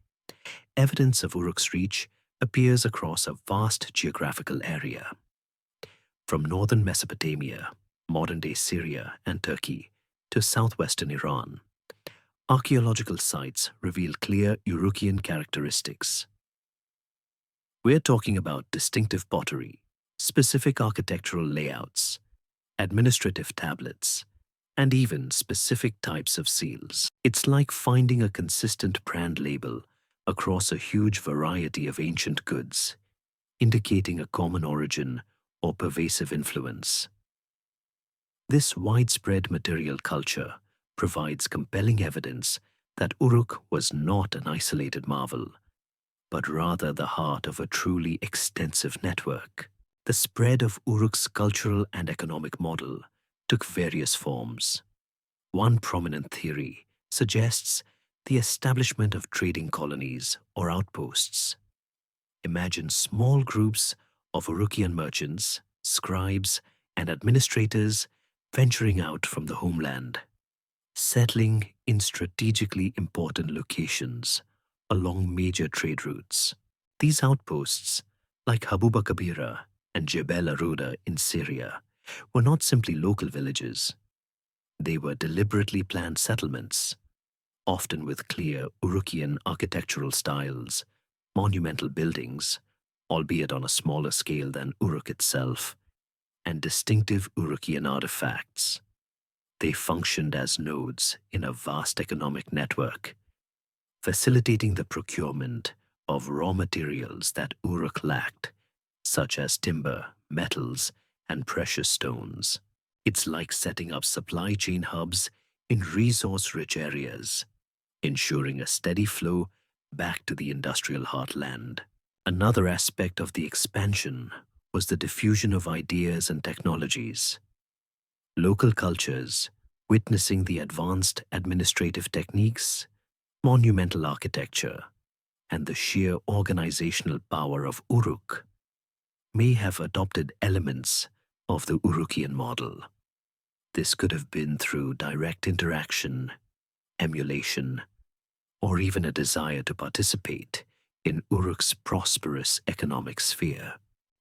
evidence of Uruk's reach appears across a vast geographical area. From northern Mesopotamia, modern-day Syria and Turkey, to southwestern Iran, archaeological sites reveal clear Urukian characteristics. We're talking about distinctive pottery, specific architectural layouts, administrative tablets, and even specific types of seals. It's like finding a consistent brand label across a huge variety of ancient goods, indicating a common origin or pervasive influence. This widespread material culture provides compelling evidence that Uruk was not an isolated marvel, but rather the heart of a truly extensive network. The spread of Uruk's cultural and economic model took various forms. One prominent theory suggests the establishment of trading colonies or outposts. Imagine small groups of Urukian merchants, scribes, and administrators venturing out from the homeland, settling in strategically important locations along major trade routes. These outposts, like Habuba Kabira and Jebel Aruda in Syria, were not simply local villages. They were deliberately planned settlements, often with clear Urukian architectural styles, monumental buildings, albeit on a smaller scale than Uruk itself, and distinctive Urukian artifacts. They functioned as nodes in a vast economic network, facilitating the procurement of raw materials that Uruk lacked, such as timber, metals, and precious stones. It's like setting up supply chain hubs in resource-rich areas, ensuring a steady flow back to the industrial heartland. Another aspect of the expansion was the diffusion of ideas and technologies. Local cultures, witnessing the advanced administrative techniques, monumental architecture, and the sheer organizational power of Uruk, may have adopted elements of the Urukian model. This could have been through direct interaction, emulation, or even a desire to participate in Uruk's prosperous economic sphere.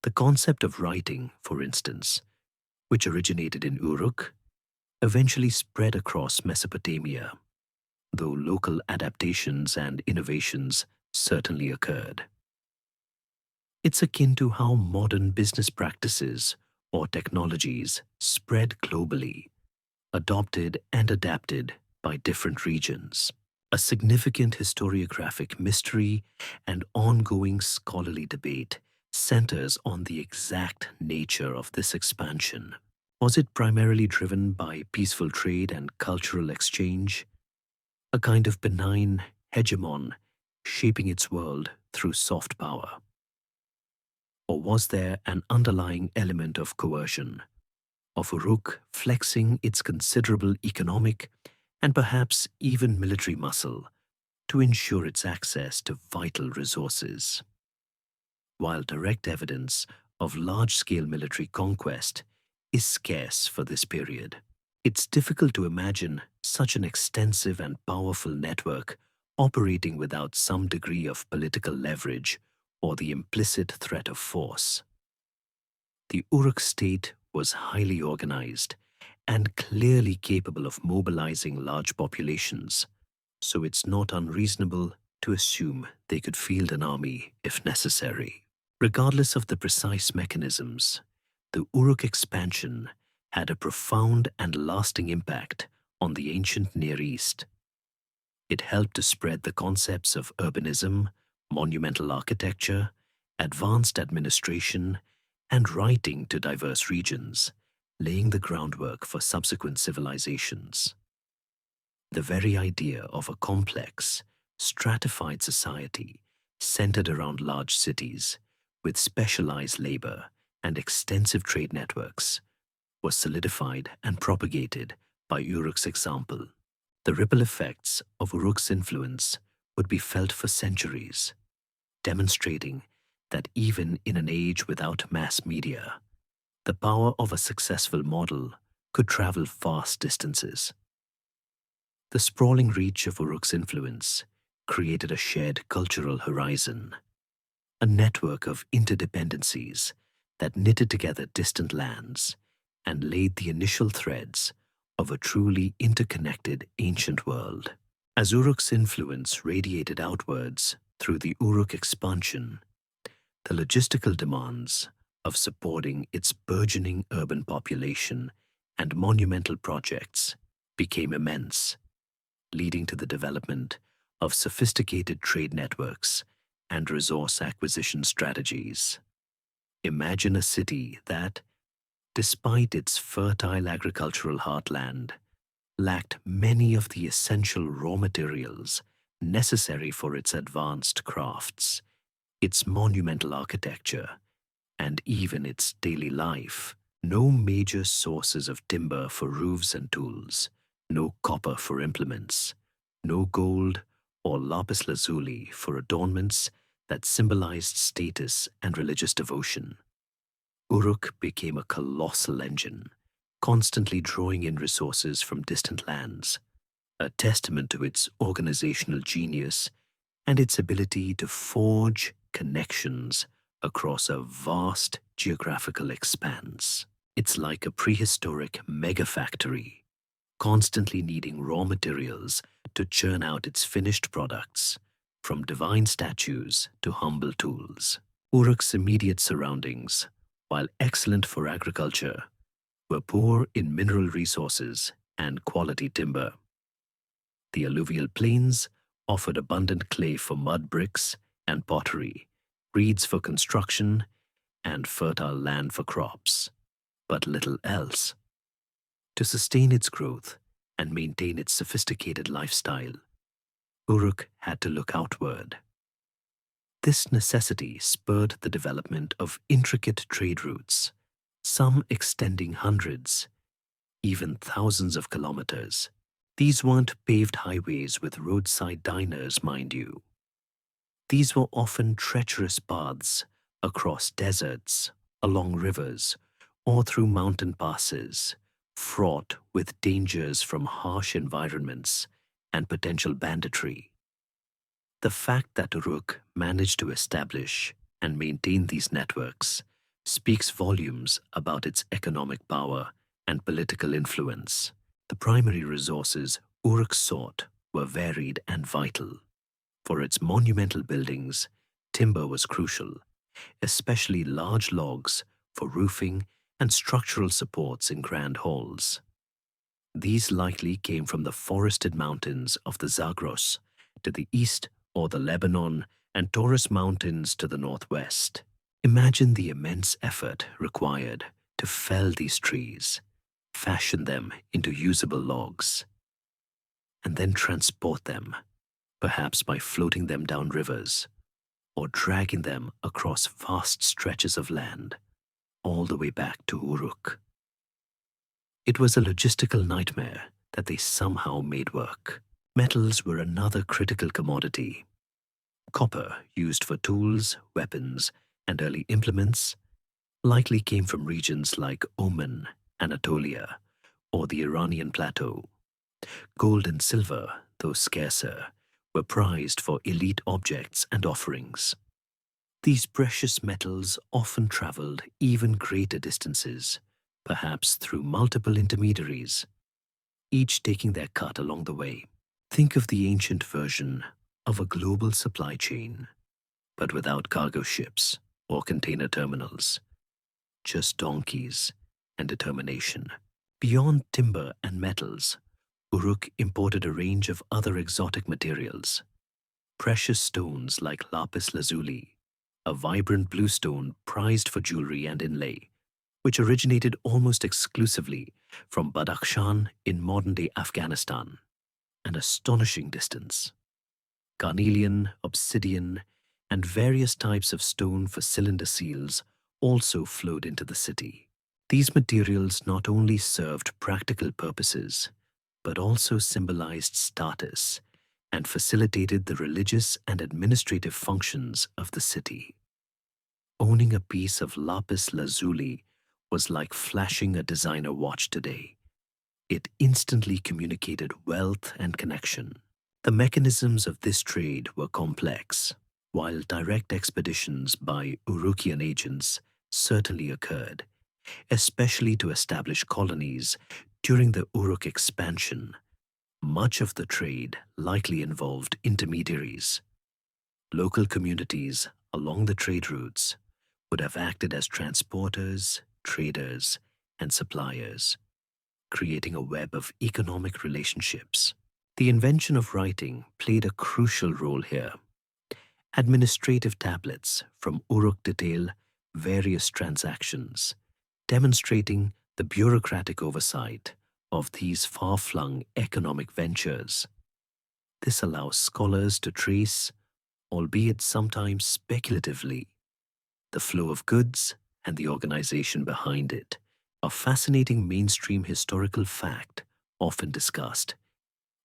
The concept of writing, for instance, which originated in Uruk, eventually spread across Mesopotamia, though local adaptations and innovations certainly occurred. It's akin to how modern business practices or technologies spread globally, adopted and adapted by different regions. A significant historiographic mystery and ongoing scholarly debate centers on the exact nature of this expansion. Was it primarily driven by peaceful trade and cultural exchange, a kind of benign hegemon shaping its world through soft power? Or was there an underlying element of coercion, of Uruk flexing its considerable economic and perhaps even military muscle to ensure its access to vital resources? While direct evidence of large-scale military conquest is scarce for this period, it's difficult to imagine such an extensive and powerful network operating without some degree of political leverage or the implicit threat of force. The Uruk state was highly organized and clearly capable of mobilizing large populations, so it's not unreasonable to assume they could field an army if necessary. Regardless of the precise mechanisms, the Uruk expansion had a profound and lasting impact on the ancient Near East. It helped to spread the concepts of urbanism, monumental architecture, advanced administration, and writing to diverse regions, laying the groundwork for subsequent civilizations. The very idea of a complex, stratified society centered around large cities with specialized labor and extensive trade networks was solidified and propagated by Uruk's example. The ripple effects of Uruk's influence would be felt for centuries, demonstrating that even in an age without mass media, the power of a successful model could travel vast distances. The sprawling reach of Uruk's influence created a shared cultural horizon, a network of interdependencies that knitted together distant lands and laid the initial threads of a truly interconnected ancient world. As Uruk's influence radiated outwards through the Uruk expansion, the logistical demands of supporting its burgeoning urban population and monumental projects became immense, leading to the development of sophisticated trade networks and resource acquisition strategies. Imagine a city that, despite its fertile agricultural heartland, lacked many of the essential raw materials necessary for its advanced crafts, its monumental architecture, and even its daily life. No major sources of timber for roofs and tools, no copper for implements, no gold or lapis lazuli for adornments that symbolized status and religious devotion. Uruk became a colossal engine, constantly drawing in resources from distant lands, a testament to its organizational genius and its ability to forge connections across a vast geographical expanse. It's like a prehistoric megafactory, constantly needing raw materials to churn out its finished products, from divine statues to humble tools. Uruk's immediate surroundings, while excellent for agriculture, were poor in mineral resources and quality timber. The alluvial plains offered abundant clay for mud bricks and pottery, reeds for construction, and fertile land for crops, but little else. To sustain its growth and maintain its sophisticated lifestyle, Uruk had to look outward. This necessity spurred the development of intricate trade routes, some extending hundreds, even thousands of kilometers. These weren't paved highways with roadside diners, mind you. These were often treacherous paths across deserts, along rivers, or through mountain passes, fraught with dangers from harsh environments and potential banditry. The fact that Uruk managed to establish and maintain these networks speaks volumes about its economic power and political influence. The primary resources Uruk sought were varied and vital. For its monumental buildings, timber was crucial, especially large logs for roofing and structural supports in grand halls. These likely came from the forested mountains of the Zagros to the east, or the Lebanon and Taurus Mountains to the northwest. Imagine the immense effort required to fell these trees, fashion them into usable logs, and then transport them, perhaps by floating them down rivers or dragging them across vast stretches of land, all the way back to Uruk. It was a logistical nightmare that they somehow made work. Metals were another critical commodity. Copper, used for tools, weapons, and early implements, likely came from regions like Oman, Anatolia, or the Iranian plateau. Gold and silver, though scarcer, were prized for elite objects and offerings. These precious metals often traveled even greater distances, perhaps through multiple intermediaries, each taking their cut along the way. Think of the ancient version of a global supply chain, but without cargo ships or container terminals, just donkeys and determination. Beyond timber and metals, Uruk imported a range of other exotic materials. Precious stones like lapis lazuli, a vibrant blue stone prized for jewelry and inlay, which originated almost exclusively from Badakhshan in modern-day Afghanistan, an astonishing distance. Carnelian, obsidian, and various types of stone for cylinder seals also flowed into the city. These materials not only served practical purposes, but also symbolized status and facilitated the religious and administrative functions of the city. Owning a piece of lapis lazuli was like flashing a designer watch today. It instantly communicated wealth and connection. The mechanisms of this trade were complex, while direct expeditions by Urukian agents certainly occurred, especially to establish colonies during the Uruk expansion. Much of the trade likely involved intermediaries. Local communities along the trade routes would have acted as transporters, traders, and suppliers, creating a web of economic relationships. The invention of writing played a crucial role here. Administrative tablets from Uruk detail various transactions, demonstrating the bureaucratic oversight of these far-flung economic ventures. This allows scholars to trace albeit sometimes speculatively. The flow of goods and the organization behind it, a fascinating mainstream historical fact often discussed,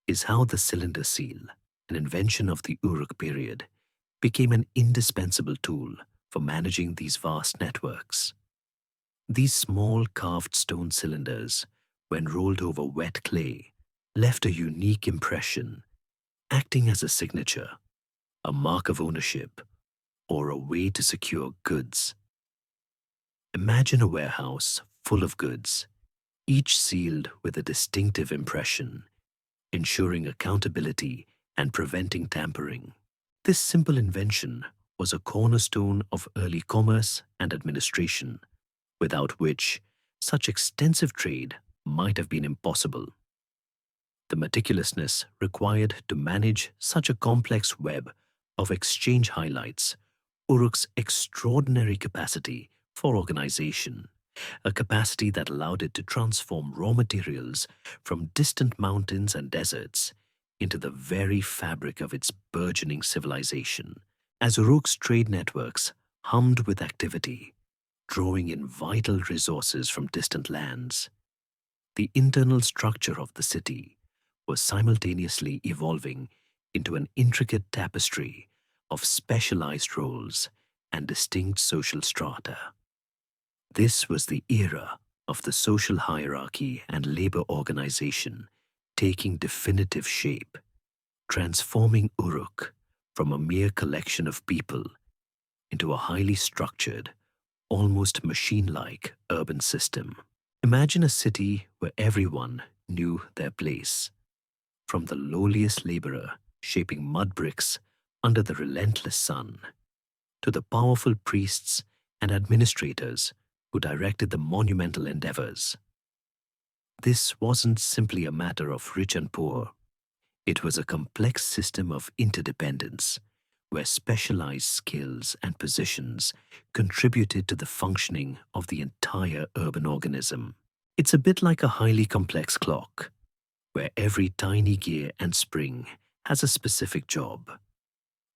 is how the cylinder seal, an invention of the Uruk period, became an indispensable tool for managing these vast networks. These small carved stone cylinders, when rolled over wet clay, left a unique impression, acting as a signature, a mark of ownership, or a way to secure goods. Imagine a warehouse full of goods, each sealed with a distinctive impression, ensuring accountability and preventing tampering. This simple invention was a cornerstone of early commerce and administration, without which such extensive trade might have been impossible. The meticulousness required to manage such a complex web of exchange highlights Uruk's extraordinary capacity for organization, a capacity that allowed it to transform raw materials from distant mountains and deserts into the very fabric of its burgeoning civilization. As Uruk's trade networks hummed with activity, drawing in vital resources from distant lands, the internal structure of the city was simultaneously evolving into an intricate tapestry of specialized roles and distinct social strata. This was the era of the social hierarchy and labor organization taking definitive shape, transforming Uruk from a mere collection of people into a highly structured, almost machine-like urban system. Imagine a city where everyone knew their place, from the lowliest laborer shaping mud bricks under the relentless sun, to the powerful priests and administrators who directed the monumental endeavors. This wasn't simply a matter of rich and poor. It was a complex system of interdependence, where specialized skills and positions contributed to the functioning of the entire urban organism. It's a bit like a highly complex clock, where every tiny gear and spring has a specific job,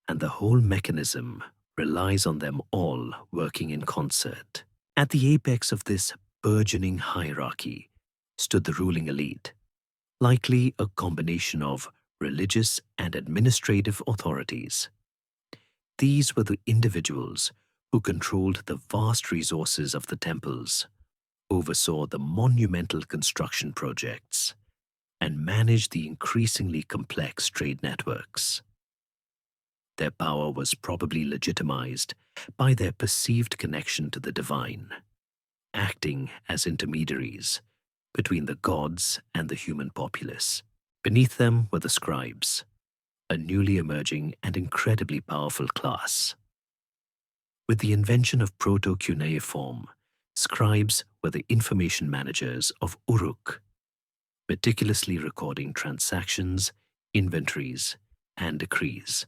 and the whole mechanism relies on them all working in concert. At the apex of this burgeoning hierarchy stood the ruling elite, likely a combination of religious and administrative authorities. These were the individuals who controlled the vast resources of the temples, oversaw the monumental construction projects, and managed the increasingly complex trade networks. Their power was probably legitimized by their perceived connection to the divine, acting as intermediaries between the gods and the human populace. Beneath them were the scribes, a newly emerging and incredibly powerful class. With the invention of proto-cuneiform, scribes were the information managers of Uruk, meticulously recording transactions, inventories, and decrees.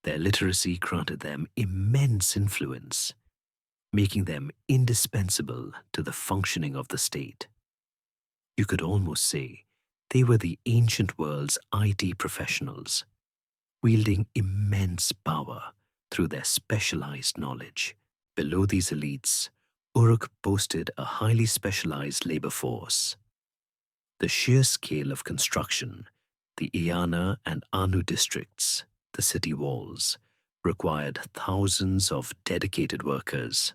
Their literacy granted them immense influence, making them indispensable to the functioning of the state. You could almost say they were the ancient world's IT professionals, wielding immense power through their specialized knowledge. Below these elites, Uruk boasted a highly specialized labor force. The sheer scale of construction, the Iana and Anu districts, the city walls, required thousands of dedicated workers.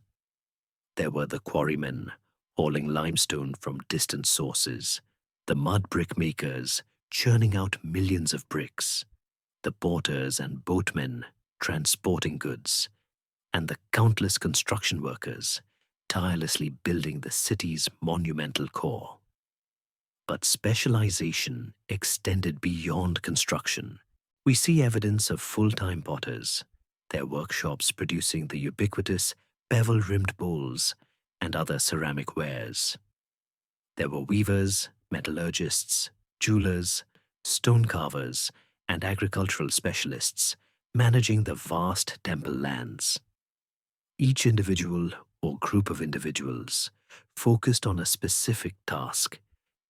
There were the quarrymen hauling limestone from distant sources, the mud brick makers churning out millions of bricks, the porters and boatmen transporting goods, and the countless construction workers tirelessly building the city's monumental core. But specialization extended beyond construction. We see evidence of full-time potters, their workshops producing the ubiquitous bevel-rimmed bowls and other ceramic wares. There were weavers, metallurgists, jewelers, stone carvers, and agricultural specialists managing the vast temple lands. Each individual or group of individuals focused on a specific task,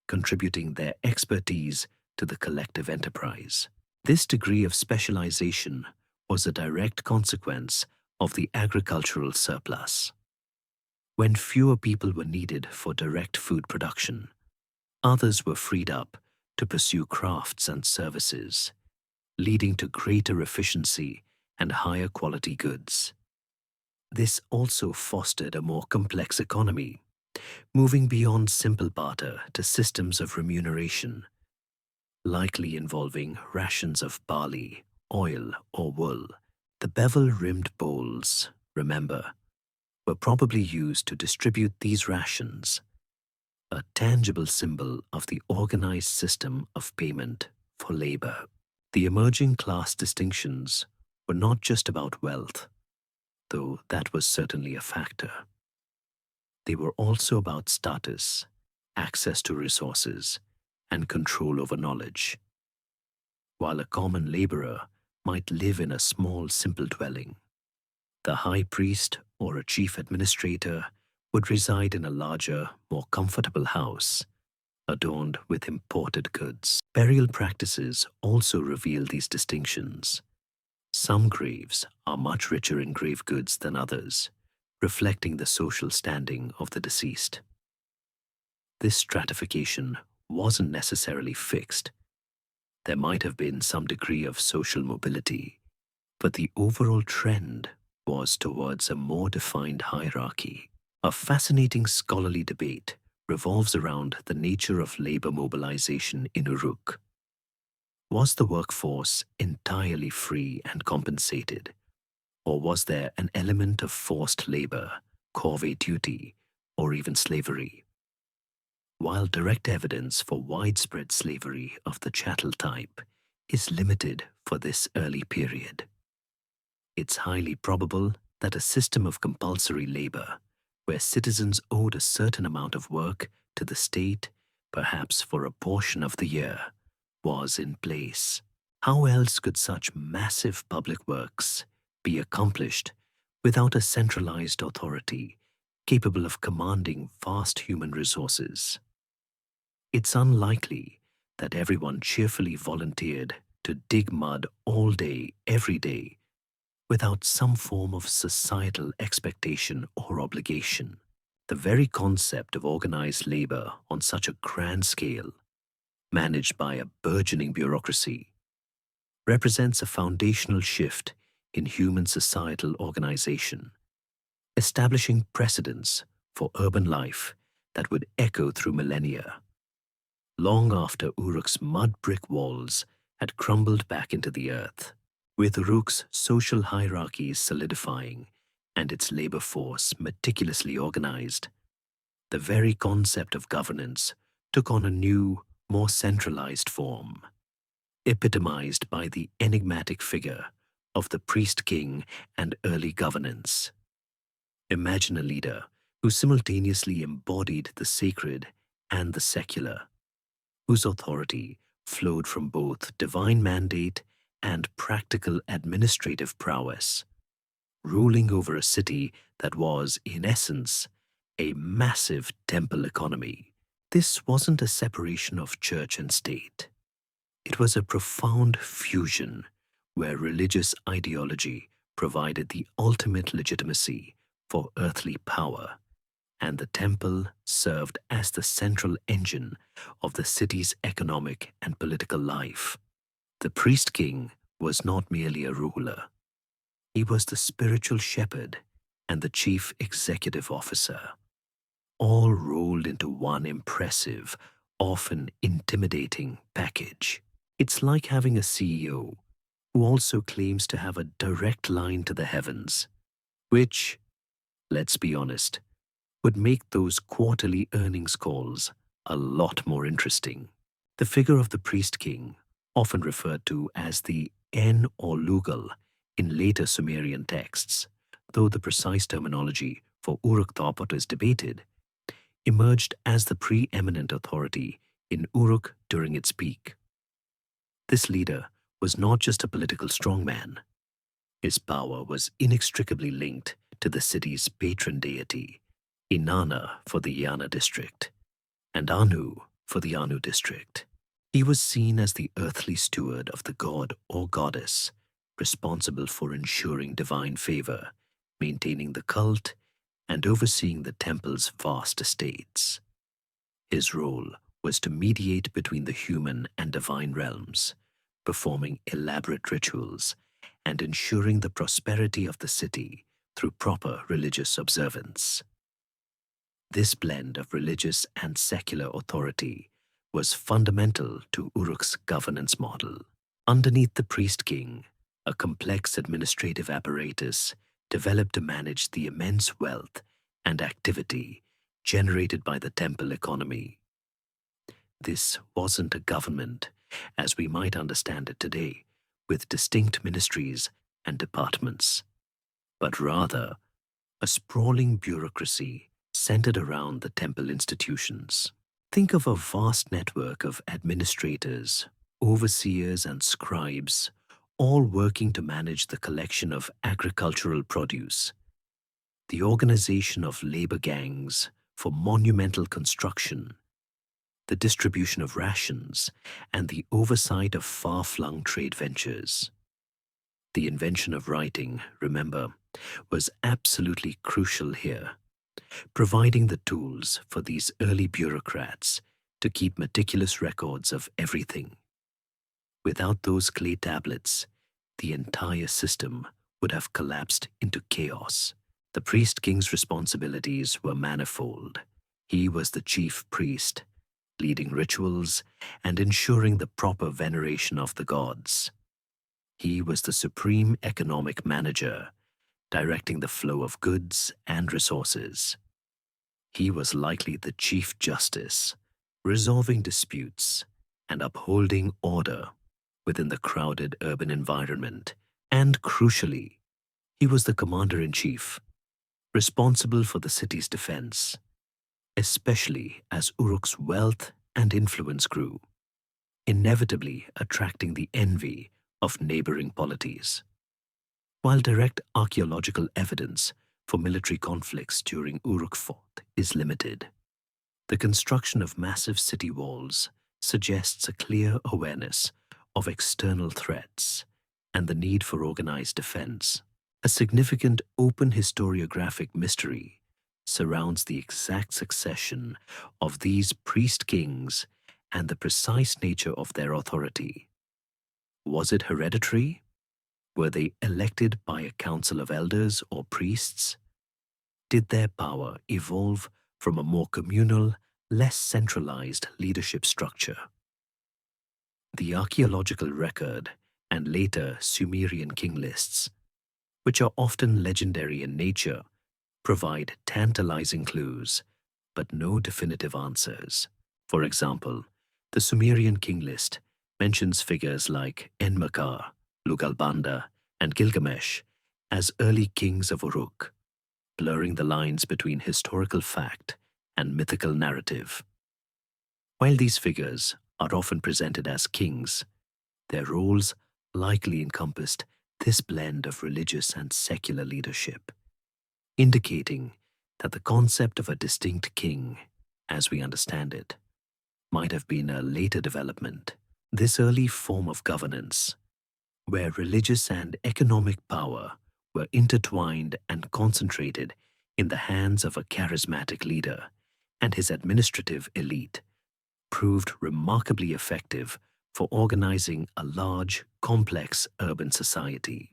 contributing their expertise to the collective enterprise. This degree of specialization was a direct consequence of the agricultural surplus. When fewer people were needed for direct food production, others were freed up to pursue crafts and services, leading to greater efficiency and higher quality goods. This also fostered a more complex economy, moving beyond simple barter to systems of remuneration, likely involving rations of barley, oil, or wool. The bevel-rimmed bowls, remember, were probably used to distribute these rations, a tangible symbol of the organized system of payment for labor. The emerging class distinctions were not just about wealth, though that was certainly a factor. They were also about status, access to resources, and control over knowledge. While a common laborer might live in a small, simple dwelling, the high priest or a chief administrator would reside in a larger, more comfortable house, adorned with imported goods. Burial practices also reveal these distinctions. Some graves are much richer in grave goods than others, reflecting the social standing of the deceased. This stratification wasn't necessarily fixed. There might have been some degree of social mobility, but the overall trend was towards a more defined hierarchy. A fascinating scholarly debate revolves around the nature of labor mobilization in Uruk. Was the workforce entirely free and compensated, or was there an element of forced labor, corvée duty, or even slavery? While direct evidence for widespread slavery of the chattel type is limited for this early period, it's highly probable that a system of compulsory labor, where citizens owed a certain amount of work to the state, perhaps for a portion of the year, was in place. How else could such massive public works be accomplished without a centralized authority capable of commanding vast human resources? It's unlikely that everyone cheerfully volunteered to dig mud all day, every day, without some form of societal expectation or obligation. The very concept of organized labor on such a grand scale, managed by a burgeoning bureaucracy, represents a foundational shift in human societal organization, establishing precedents for urban life that would echo through millennia, long after Uruk's mud brick walls had crumbled back into the earth. With Uruk's social hierarchies solidifying and its labor force meticulously organized, the very concept of governance took on a new, more centralized form, epitomized by the enigmatic figure of the priest-king and early governance. Imagine a leader who simultaneously embodied the sacred and the secular, whose authority flowed from both divine mandate and practical administrative prowess, ruling over a city that was, in essence, a massive temple economy. This wasn't a separation of church and state. It was a profound fusion where religious ideology provided the ultimate legitimacy for earthly power, and the temple served as the central engine of the city's economic and political life. The priest-king was not merely a ruler. He was the spiritual shepherd and the chief executive officer, all rolled into one impressive, often intimidating package. It's like having a CEO who also claims to have a direct line to the heavens, which, let's be honest, would make those quarterly earnings calls a lot more interesting. The figure of the priest-king, often referred to as the En or Lugal in later Sumerian texts, though the precise terminology for Uruk Thopot is debated, emerged as the preeminent authority in Uruk during its peak. This leader was not just a political strongman. His power was inextricably linked to the city's patron deity, Inanna for the Yana district, and Anu for the Anu district. He was seen as the earthly steward of the god or goddess, responsible for ensuring divine favor, maintaining the cult, and overseeing the temple's vast estates. His role was to mediate between the human and divine realms, performing elaborate rituals and ensuring the prosperity of the city through proper religious observance. This blend of religious and secular authority was fundamental to Uruk's governance model. Underneath the priest-king, a complex administrative apparatus developed to manage the immense wealth and activity generated by the temple economy. This wasn't a government, as we might understand it today, with distinct ministries and departments, but rather a sprawling bureaucracy centered around the temple institutions. Think of a vast network of administrators, overseers, and scribes, all working to manage the collection of agricultural produce, the organization of labor gangs for monumental construction, the distribution of rations, and the oversight of far-flung trade ventures. The invention of writing, remember, was absolutely crucial here, providing the tools for these early bureaucrats to keep meticulous records of everything. Without those clay tablets, the entire system would have collapsed into chaos. The priest-king's responsibilities were manifold. He was the chief priest, leading rituals and ensuring the proper veneration of the gods. He was the supreme economic manager, directing the flow of goods and resources. He was likely the chief justice, resolving disputes and upholding order within the crowded urban environment. And crucially, he was the commander-in-chief, responsible for the city's defense, especially as Uruk's wealth and influence grew, inevitably attracting the envy of neighboring polities. While direct archaeological evidence for military conflicts during Uruk IV is limited, the construction of massive city walls suggests a clear awareness of external threats and the need for organized defense. A significant open historiographic mystery surrounds the exact succession of these priest-kings and the precise nature of their authority. Was it hereditary? Were they elected by a council of elders or priests? Did their power evolve from a more communal, less centralized leadership structure? The archaeological record and later Sumerian king lists, which are often legendary in nature, provide tantalizing clues, but no definitive answers. For example, the Sumerian king list mentions figures like Enmerkar, Lugalbanda, and Gilgamesh as early kings of Uruk, blurring the lines between historical fact and mythical narrative. While these figures are often presented as kings, their roles likely encompassed this blend of religious and secular leadership, indicating that the concept of a distinct king, as we understand it, might have been a later development. This early form of governance, where religious and economic power were intertwined and concentrated in the hands of a charismatic leader and his administrative elite, proved remarkably effective for organizing a large, complex urban society.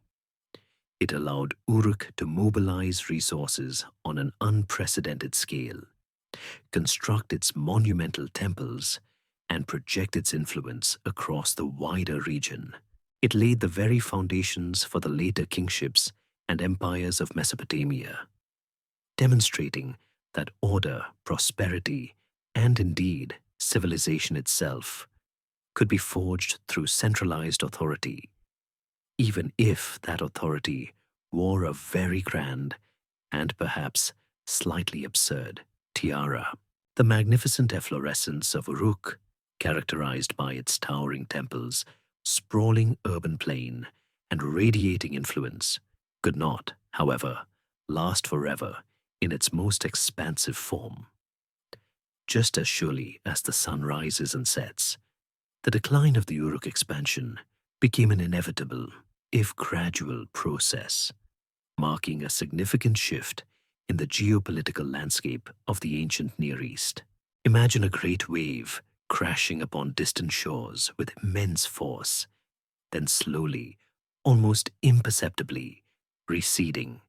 It allowed Uruk to mobilize resources on an unprecedented scale, construct its monumental temples, and project its influence across the wider region. It laid the very foundations for the later kingships and empires of Mesopotamia, demonstrating that order, prosperity, and indeed civilization itself could be forged through centralized authority, even if that authority wore a very grand and perhaps slightly absurd tiara. The magnificent efflorescence of Uruk, characterized by its towering temples, sprawling urban plain, and radiating influence, could not, however, last forever in its most expansive form. Just as surely as the sun rises and sets, the decline of the Uruk expansion became an inevitable if gradual, process, marking a significant shift in the geopolitical landscape of the ancient Near East. Imagine a great wave crashing upon distant shores with immense force, then slowly, almost imperceptibly, receding,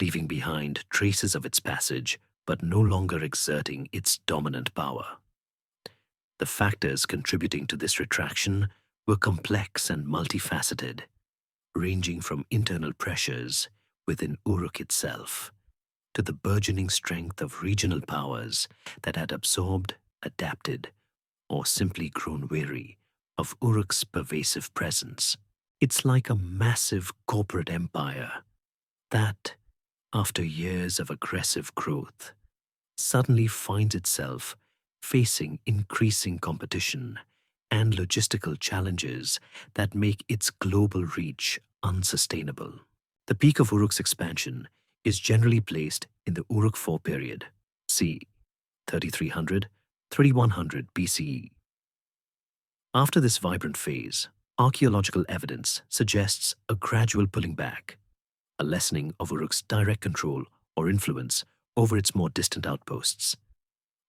leaving behind traces of its passage but no longer exerting its dominant power. The factors contributing to this retraction were complex and multifaceted, ranging from internal pressures within Uruk itself to the burgeoning strength of regional powers that had absorbed, adapted, or simply grown weary of Uruk's pervasive presence. It's like a massive corporate empire that, after years of aggressive growth, suddenly finds itself facing increasing competition and logistical challenges that make its global reach unsustainable. The peak of Uruk's expansion is generally placed in the Uruk IV period, c. 3300–3100 BCE. After this vibrant phase, archaeological evidence suggests a gradual pulling back, a lessening of Uruk's direct control or influence over its more distant outposts.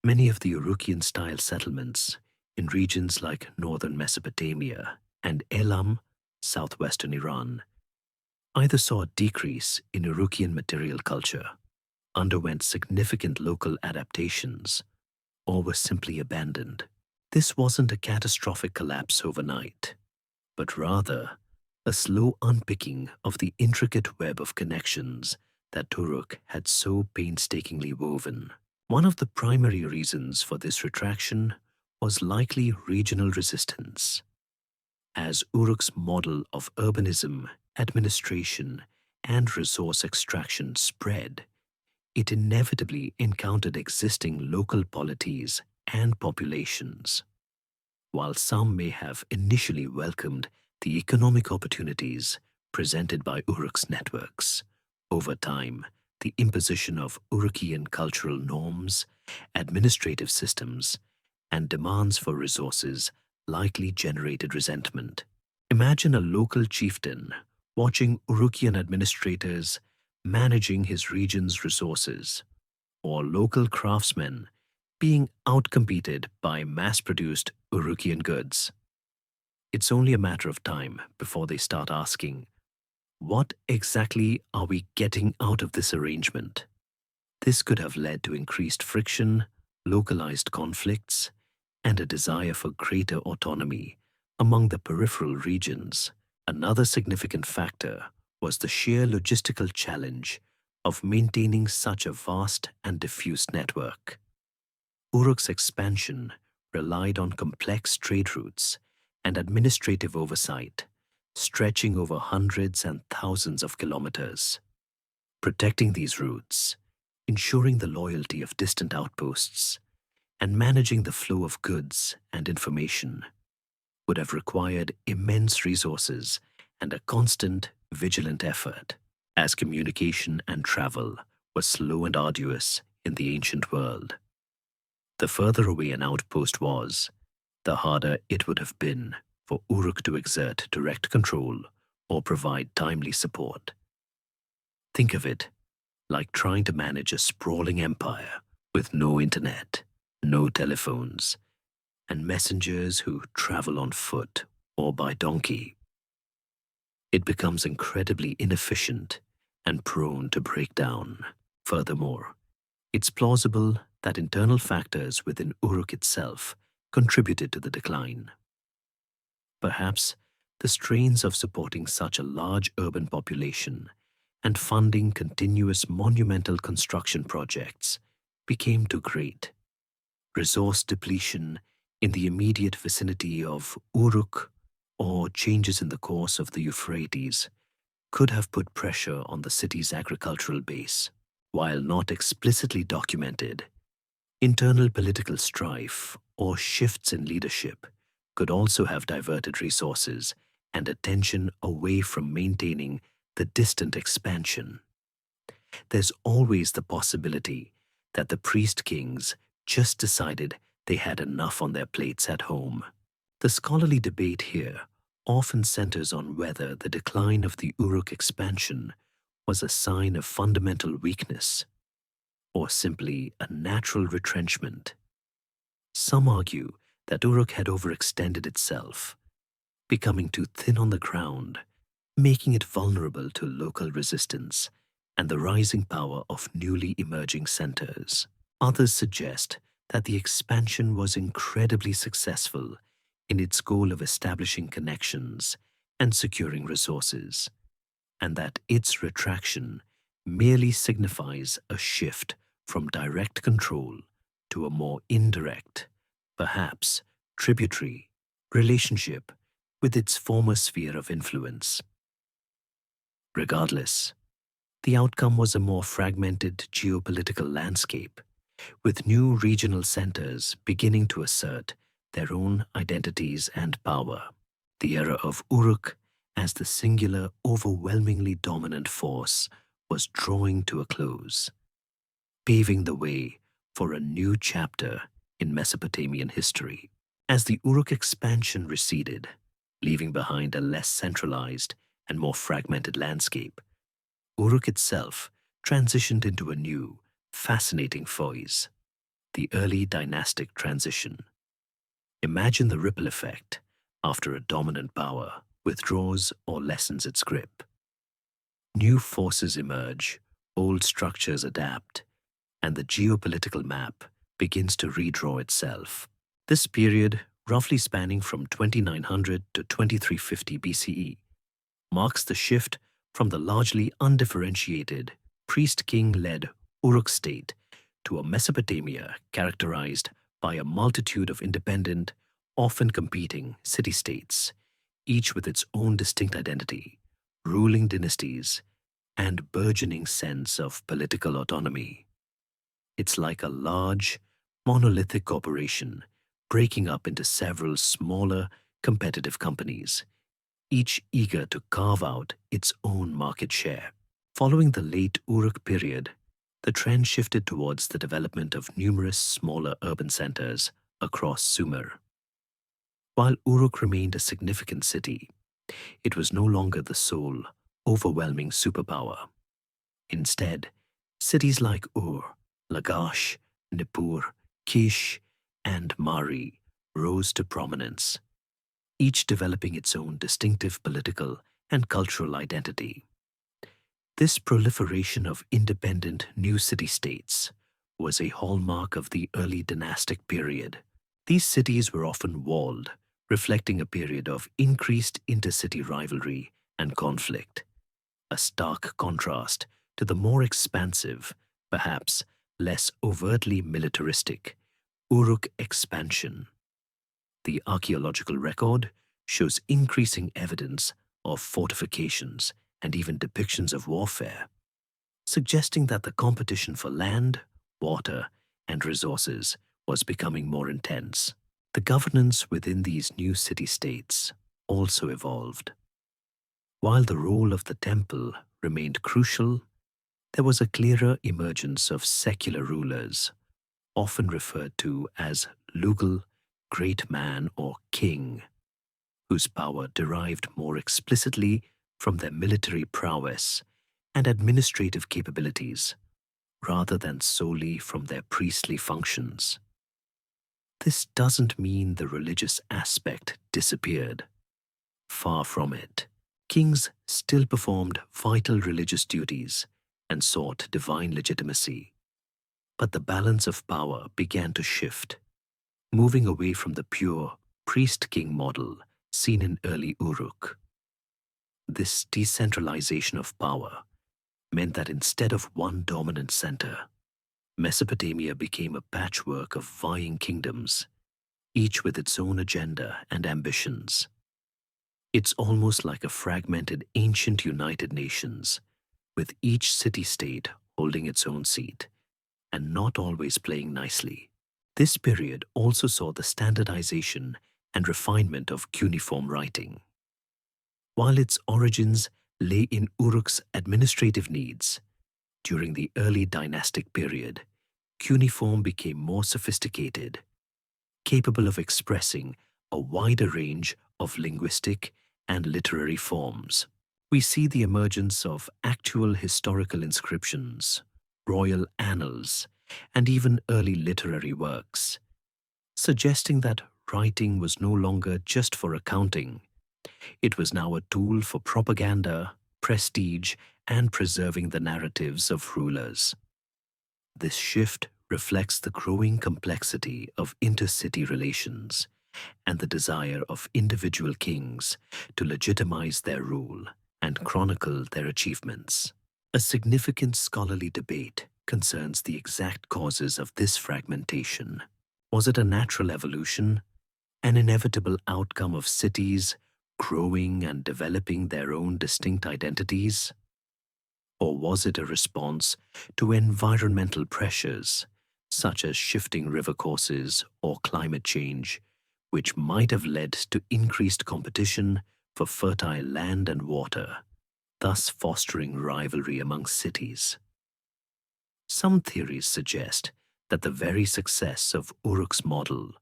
Many of the Urukian-style settlements in regions like northern Mesopotamia and Elam, southwestern Iran, either saw a decrease in Urukian material culture, underwent significant local adaptations, or were simply abandoned. This wasn't a catastrophic collapse overnight, but rather a slow unpicking of the intricate web of connections that Uruk had so painstakingly woven. One of the primary reasons for this retraction was likely regional resistance. As Uruk's model of urbanism, administration, and resource extraction spread, it inevitably encountered existing local polities and populations. While some may have initially welcomed the economic opportunities presented by Uruk's networks, over time, the imposition of Urukian cultural norms, administrative systems, and demands for resources likely generated resentment. Imagine a local chieftain watching Urukian administrators managing his region's resources, or local craftsmen being outcompeted by mass-produced Urukian goods. It's only a matter of time before they start asking, what exactly are we getting out of this arrangement? This could have led to increased friction, localized conflicts, and a desire for greater autonomy among the peripheral regions. Another significant factor was the sheer logistical challenge of maintaining such a vast and diffuse network. Uruk's expansion relied on complex trade routes and administrative oversight, stretching over hundreds and thousands of kilometers. Protecting these routes, ensuring the loyalty of distant outposts, and managing the flow of goods and information would have required immense resources and a constant, vigilant effort, as communication and travel were slow and arduous in the ancient world. The further away an outpost was, the harder it would have been for Uruk to exert direct control or provide timely support. Think of it like trying to manage a sprawling empire with no internet, no telephones, and messengers who travel on foot or by donkey. It becomes incredibly inefficient and prone to break down. Furthermore, it's plausible that internal factors within Uruk itself contributed to the decline. Perhaps the strains of supporting such a large urban population and funding continuous monumental construction projects became too great. Resource depletion in the immediate vicinity of Uruk or changes in the course of the Euphrates could have put pressure on the city's agricultural base. While not explicitly documented, internal political strife or shifts in leadership could also have diverted resources and attention away from maintaining the distant expansion. There's always the possibility that the priest kings just decided they had enough on their plates at home. The scholarly debate here often centers on whether the decline of the Uruk expansion was a sign of fundamental weakness or simply a natural retrenchment. Some argue that Uruk had overextended itself, becoming too thin on the ground, making it vulnerable to local resistance and the rising power of newly emerging centers. Others suggest that the expansion was incredibly successful in its goal of establishing connections and securing resources, and that its retraction merely signifies a shift from direct control to a more indirect, perhaps tributary, relationship with its former sphere of influence. Regardless, the outcome was a more fragmented geopolitical landscape, with new regional centers beginning to assert their own identities and power. The era of Uruk as the singular, overwhelmingly dominant force was drawing to a close, paving the way for a new chapter in Mesopotamian history. As the Uruk expansion receded, leaving behind a less centralized and more fragmented landscape, Uruk itself transitioned into a new, fascinating phase, the early dynastic transition. Imagine the ripple effect after a dominant power withdraws or lessens its grip. New forces emerge, old structures adapt, and the geopolitical map begins to redraw itself. This period, roughly spanning from 2900 to 2350 BCE, marks the shift from the largely undifferentiated priest-king-led Uruk state to a Mesopotamia characterized by a multitude of independent, often competing city-states, each with its own distinct identity, ruling dynasties, and burgeoning sense of political autonomy. It's like a large, monolithic corporation breaking up into several smaller, competitive companies, each eager to carve out its own market share. Following the late Uruk period, the trend shifted towards the development of numerous smaller urban centers across Sumer. While Uruk remained a significant city, it was no longer the sole, overwhelming superpower. Instead, cities like Ur, Lagash, Nippur, Kish, and Mari rose to prominence, each developing its own distinctive political and cultural identity. This proliferation of independent new city-states was a hallmark of the early dynastic period. These cities were often walled, reflecting a period of increased intercity rivalry and conflict, a stark contrast to the more expansive, perhaps less overtly militaristic, Uruk expansion. The archaeological record shows increasing evidence of fortifications and even depictions of warfare, suggesting that the competition for land, water, and resources was becoming more intense. The governance within these new city-states also evolved. While the role of the temple remained crucial, there was a clearer emergence of secular rulers, often referred to as Lugal, great man or king, whose power derived more explicitly from their military prowess and administrative capabilities, rather than solely from their priestly functions. This doesn't mean the religious aspect disappeared. Far from it. Kings still performed vital religious duties and sought divine legitimacy. But the balance of power began to shift, moving away from the pure priest-king model seen in early Uruk. This decentralization of power meant that instead of one dominant center, Mesopotamia became a patchwork of vying kingdoms, each with its own agenda and ambitions. It's almost like a fragmented ancient United Nations, with each city-state holding its own seat, and not always playing nicely. This period also saw the standardization and refinement of cuneiform writing. While its origins lay in Uruk's administrative needs, during the early dynastic period, cuneiform became more sophisticated, capable of expressing a wider range of linguistic and literary forms. We see the emergence of actual historical inscriptions, royal annals, and even early literary works, suggesting that writing was no longer just for accounting. It was now a tool for propaganda, prestige, and preserving the narratives of rulers. This shift reflects the growing complexity of intercity relations and the desire of individual kings to legitimize their rule and chronicle their achievements. A significant scholarly debate concerns the exact causes of this fragmentation. Was it a natural evolution, an inevitable outcome of cities growing and developing their own distinct identities? Or was it a response to environmental pressures, such as shifting river courses or climate change, which might have led to increased competition for fertile land and water, thus fostering rivalry among cities? Some theories suggest that the very success of Uruk's model,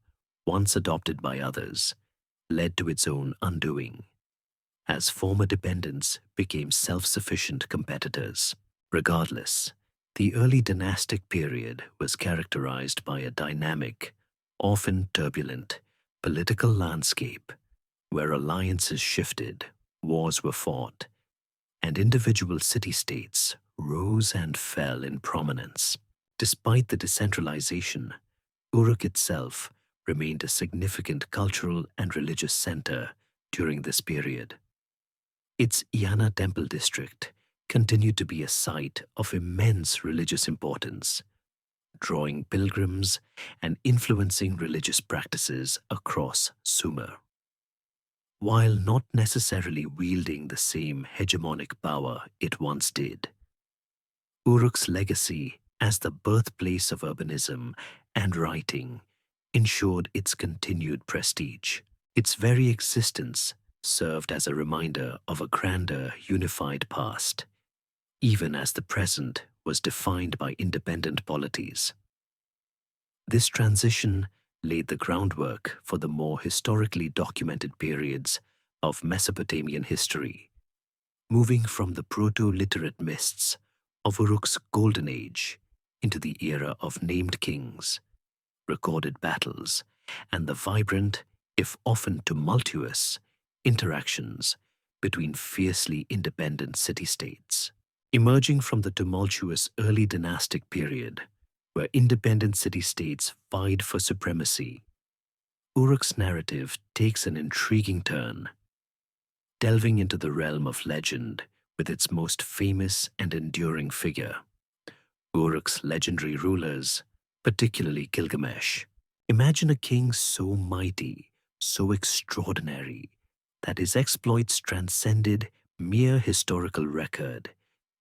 once adopted by others, led to its own undoing, as former dependents became self-sufficient competitors. Regardless, the early dynastic period was characterized by a dynamic, often turbulent, political landscape where alliances shifted, wars were fought, and individual city-states rose and fell in prominence. Despite the decentralization, Uruk itself remained a significant cultural and religious center during this period. Its Iana temple district continued to be a site of immense religious importance, drawing pilgrims and influencing religious practices across Sumer. While not necessarily wielding the same hegemonic power it once did, Uruk's legacy as the birthplace of urbanism and writing ensured its continued prestige. Its very existence served as a reminder of a grander, unified past, even as the present was defined by independent polities. This transition laid the groundwork for the more historically documented periods of Mesopotamian history, moving from the proto-literate mists of Uruk's golden age into the era of named kings, recorded battles, and the vibrant, if often tumultuous, interactions between fiercely independent city-states. Emerging from the tumultuous early dynastic period, where independent city-states vied for supremacy, Uruk's narrative takes an intriguing turn, delving into the realm of legend with its most famous and enduring figure, Uruk's legendary rulers, particularly Gilgamesh. Imagine a king so mighty, so extraordinary, that his exploits transcended mere historical record,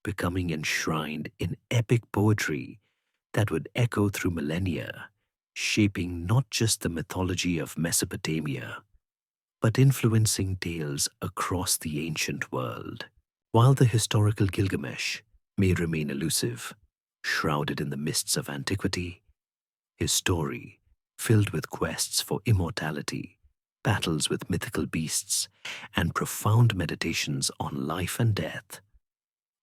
becoming enshrined in epic poetry that would echo through millennia, shaping not just the mythology of Mesopotamia, but influencing tales across the ancient world. While the historical Gilgamesh may remain elusive, shrouded in the mists of antiquity, his story, filled with quests for immortality, battles with mythical beasts, and profound meditations on life and death,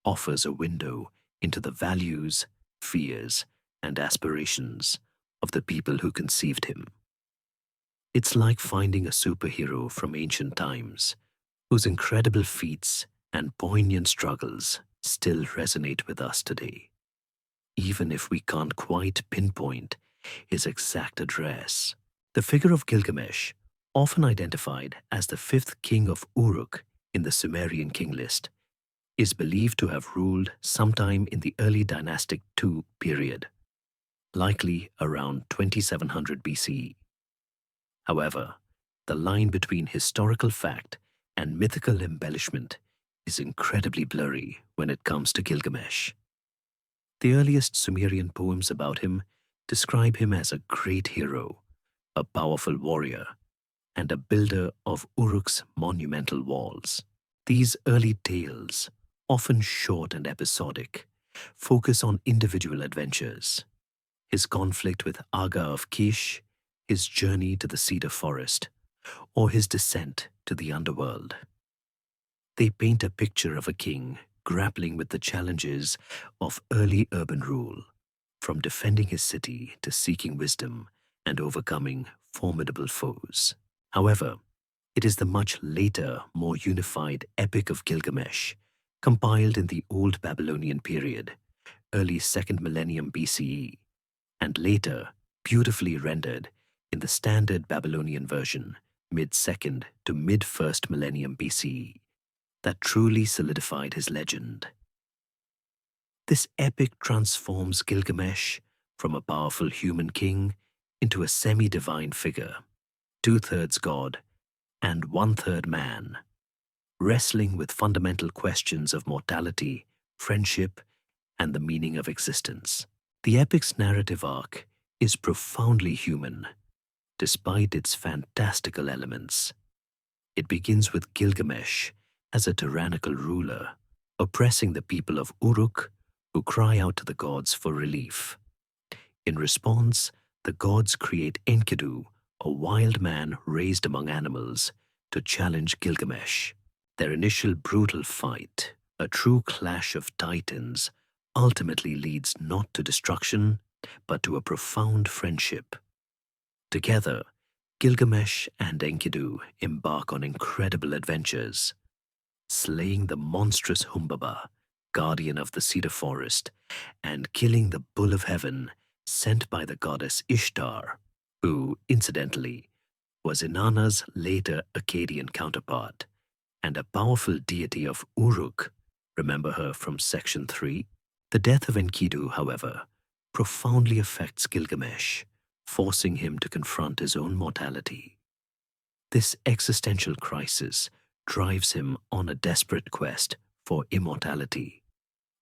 offers a window into the values, fears, and aspirations of the people who conceived him. It's like finding a superhero from ancient times, whose incredible feats and poignant struggles still resonate with us today, even if we can't quite pinpoint his exact address. The figure of Gilgamesh, often identified as the fifth king of Uruk in the Sumerian king list, is believed to have ruled sometime in the early dynastic II period, likely around 2700 BCE. However, the line between historical fact and mythical embellishment is incredibly blurry when it comes to Gilgamesh. The earliest Sumerian poems about him describe him as a great hero, a powerful warrior, and a builder of Uruk's monumental walls. These early tales, often short and episodic, focus on individual adventures: his conflict with Aga of Kish, his journey to the cedar forest, or his descent to the underworld. They paint a picture of a king grappling with the challenges of early urban rule, from defending his city to seeking wisdom and overcoming formidable foes. However, it is the much later, more unified Epic of Gilgamesh, compiled in the Old Babylonian period, early 2nd millennium BCE, and later beautifully rendered in the standard Babylonian version, mid-2nd to mid-1st millennium BCE, that truly solidified his legend. This epic transforms Gilgamesh from a powerful human king into a semi-divine figure, 2/3 god and 1/3 man, wrestling with fundamental questions of mortality, friendship, and the meaning of existence. The epic's narrative arc is profoundly human, despite its fantastical elements. It begins with Gilgamesh as a tyrannical ruler, oppressing the people of Uruk, who cry out to the gods for relief. In response, the gods create Enkidu, a wild man raised among animals, to challenge Gilgamesh. Their initial brutal fight, a true clash of titans, ultimately leads not to destruction, but to a profound friendship. Together, Gilgamesh and Enkidu embark on incredible adventures, slaying the monstrous Humbaba, guardian of the cedar forest, and killing the bull of heaven sent by the goddess Ishtar, who, incidentally, was Inanna's later Akkadian counterpart, and a powerful deity of Uruk. Remember her from section 3? The death of Enkidu, however, profoundly affects Gilgamesh, forcing him to confront his own mortality. This existential crisis drives him on a desperate quest for immortality,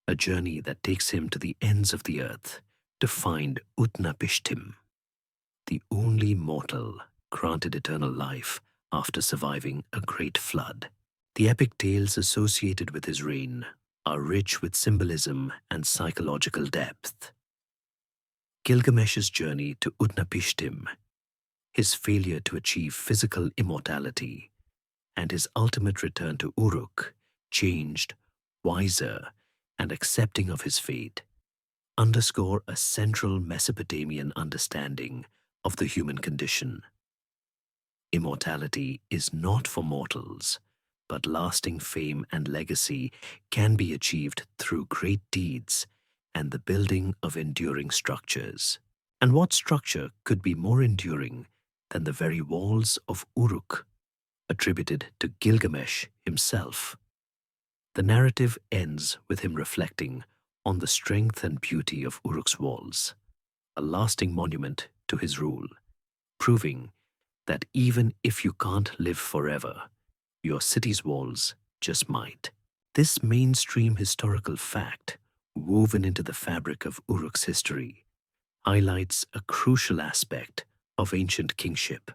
a journey that takes him to the ends of the earth to find Utnapishtim, the only mortal granted eternal life after surviving a great flood. The epic tales associated with his reign are rich with symbolism and psychological depth. Gilgamesh's journey to Utnapishtim, his failure to achieve physical immortality, and his ultimate return to Uruk, changed, wiser, and accepting of his fate, underscore a central Mesopotamian understanding of the human condition. Immortality is not for mortals, but lasting fame and legacy can be achieved through great deeds and the building of enduring structures. And what structure could be more enduring than the very walls of Uruk, attributed to Gilgamesh himself? The narrative ends with him reflecting on the strength and beauty of Uruk's walls, a lasting monument to his rule, proving that even if you can't live forever, your city's walls just might. This mainstream historical fact, woven into the fabric of Uruk's history, highlights a crucial aspect of ancient kingship: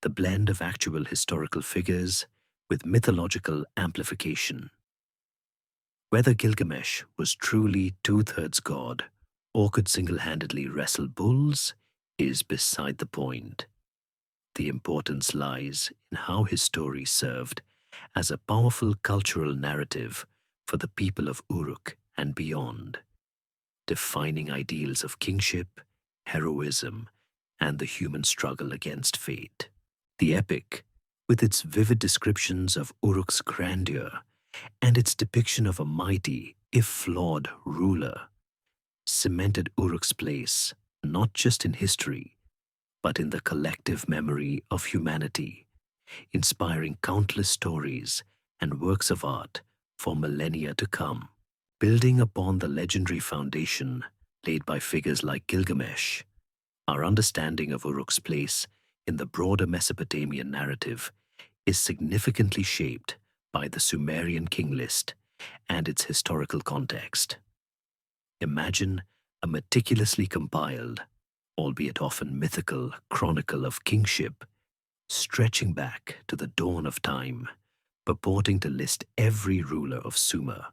the blend of actual historical figures with mythological amplification. Whether Gilgamesh was truly 2/3 god or could single-handedly wrestle bulls is beside the point. The importance lies in how his story served as a powerful cultural narrative for the people of Uruk and beyond, defining ideals of kingship, heroism, and the human struggle against fate. The epic, with its vivid descriptions of Uruk's grandeur and its depiction of a mighty, if flawed, ruler, cemented Uruk's place not just in history, but in the collective memory of humanity, inspiring countless stories and works of art for millennia to come. Building upon the legendary foundation laid by figures like Gilgamesh, our understanding of Uruk's place in the broader Mesopotamian narrative is significantly shaped by the Sumerian king list and its historical context. Imagine a meticulously compiled, albeit often mythical, chronicle of kingship, stretching back to the dawn of time, purporting to list every ruler of Sumer,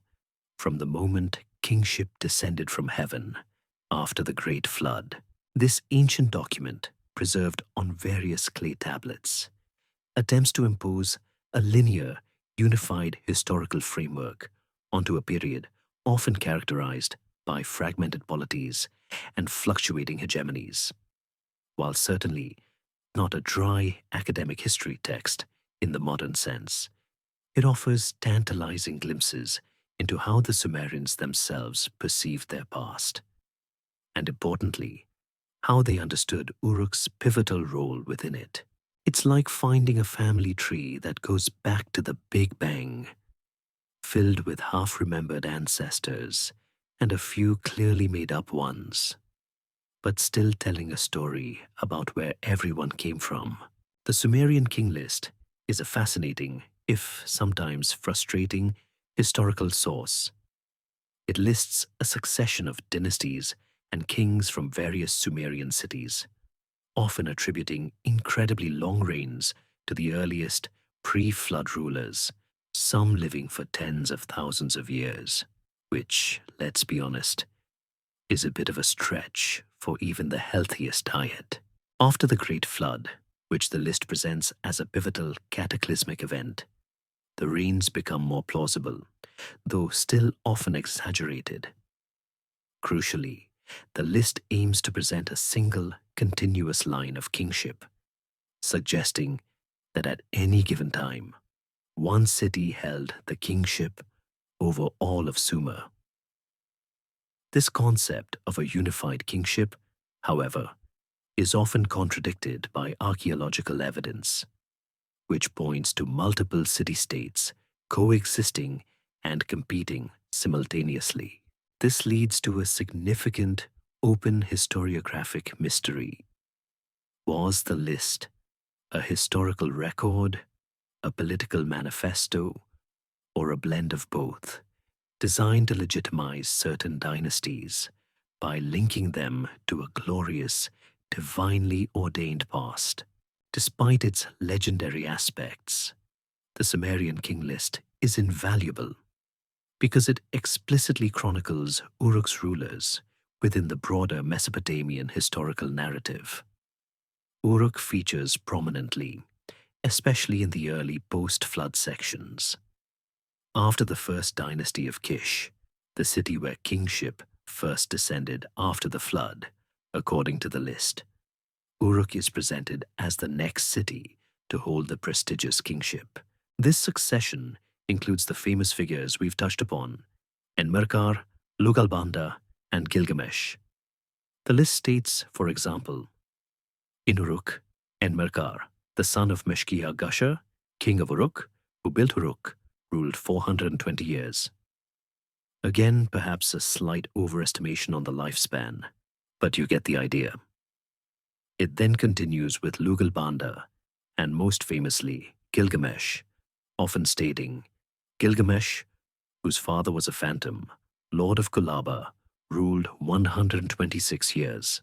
from the moment kingship descended from heaven after the Great Flood. This ancient document, preserved on various clay tablets, attempts to impose a linear unified historical framework onto a period often characterized by fragmented polities and fluctuating hegemonies. While certainly not a dry academic history text in the modern sense, it offers tantalizing glimpses into how the Sumerians themselves perceived their past, and importantly, how they understood Uruk's pivotal role within it. It's like finding a family tree that goes back to the Big Bang, filled with half-remembered ancestors and a few clearly made-up ones, but still telling a story about where everyone came from. The Sumerian king list is a fascinating, if sometimes frustrating, historical source. It lists a succession of dynasties and kings from various Sumerian cities, often attributing incredibly long reigns to the earliest pre-flood rulers, some living for tens of thousands of years, which, let's be honest, is a bit of a stretch for even the healthiest diet. After the Great Flood, which the list presents as a pivotal cataclysmic event, the reigns become more plausible, though still often exaggerated. Crucially, the list aims to present a single, continuous line of kingship, suggesting that at any given time, one city held the kingship over all of Sumer. This concept of a unified kingship, however, is often contradicted by archaeological evidence, which points to multiple city-states coexisting and competing simultaneously. This leads to a significant open historiographic mystery. Was the list a historical record, a political manifesto, or a blend of both, designed to legitimize certain dynasties by linking them to a glorious, divinely ordained past? Despite its legendary aspects, the Sumerian king list is invaluable because it explicitly chronicles Uruk's rulers within the broader Mesopotamian historical narrative. Uruk features prominently, especially in the early post-flood sections. After the first dynasty of Kish, the city where kingship first descended after the flood, according to the list, Uruk is presented as the next city to hold the prestigious kingship. This succession includes the famous figures we've touched upon, Enmerkar, Lugalbanda, and Gilgamesh. The list states, for example, in Uruk, Enmerkar, the son of Meshki-Gusher, king of Uruk, who built Uruk, ruled 420 years. Again, perhaps a slight overestimation on the lifespan, but you get the idea. It then continues with Lugalbanda, and most famously, Gilgamesh, often stating, Gilgamesh, whose father was a phantom, lord of Kulaba, ruled 126 years.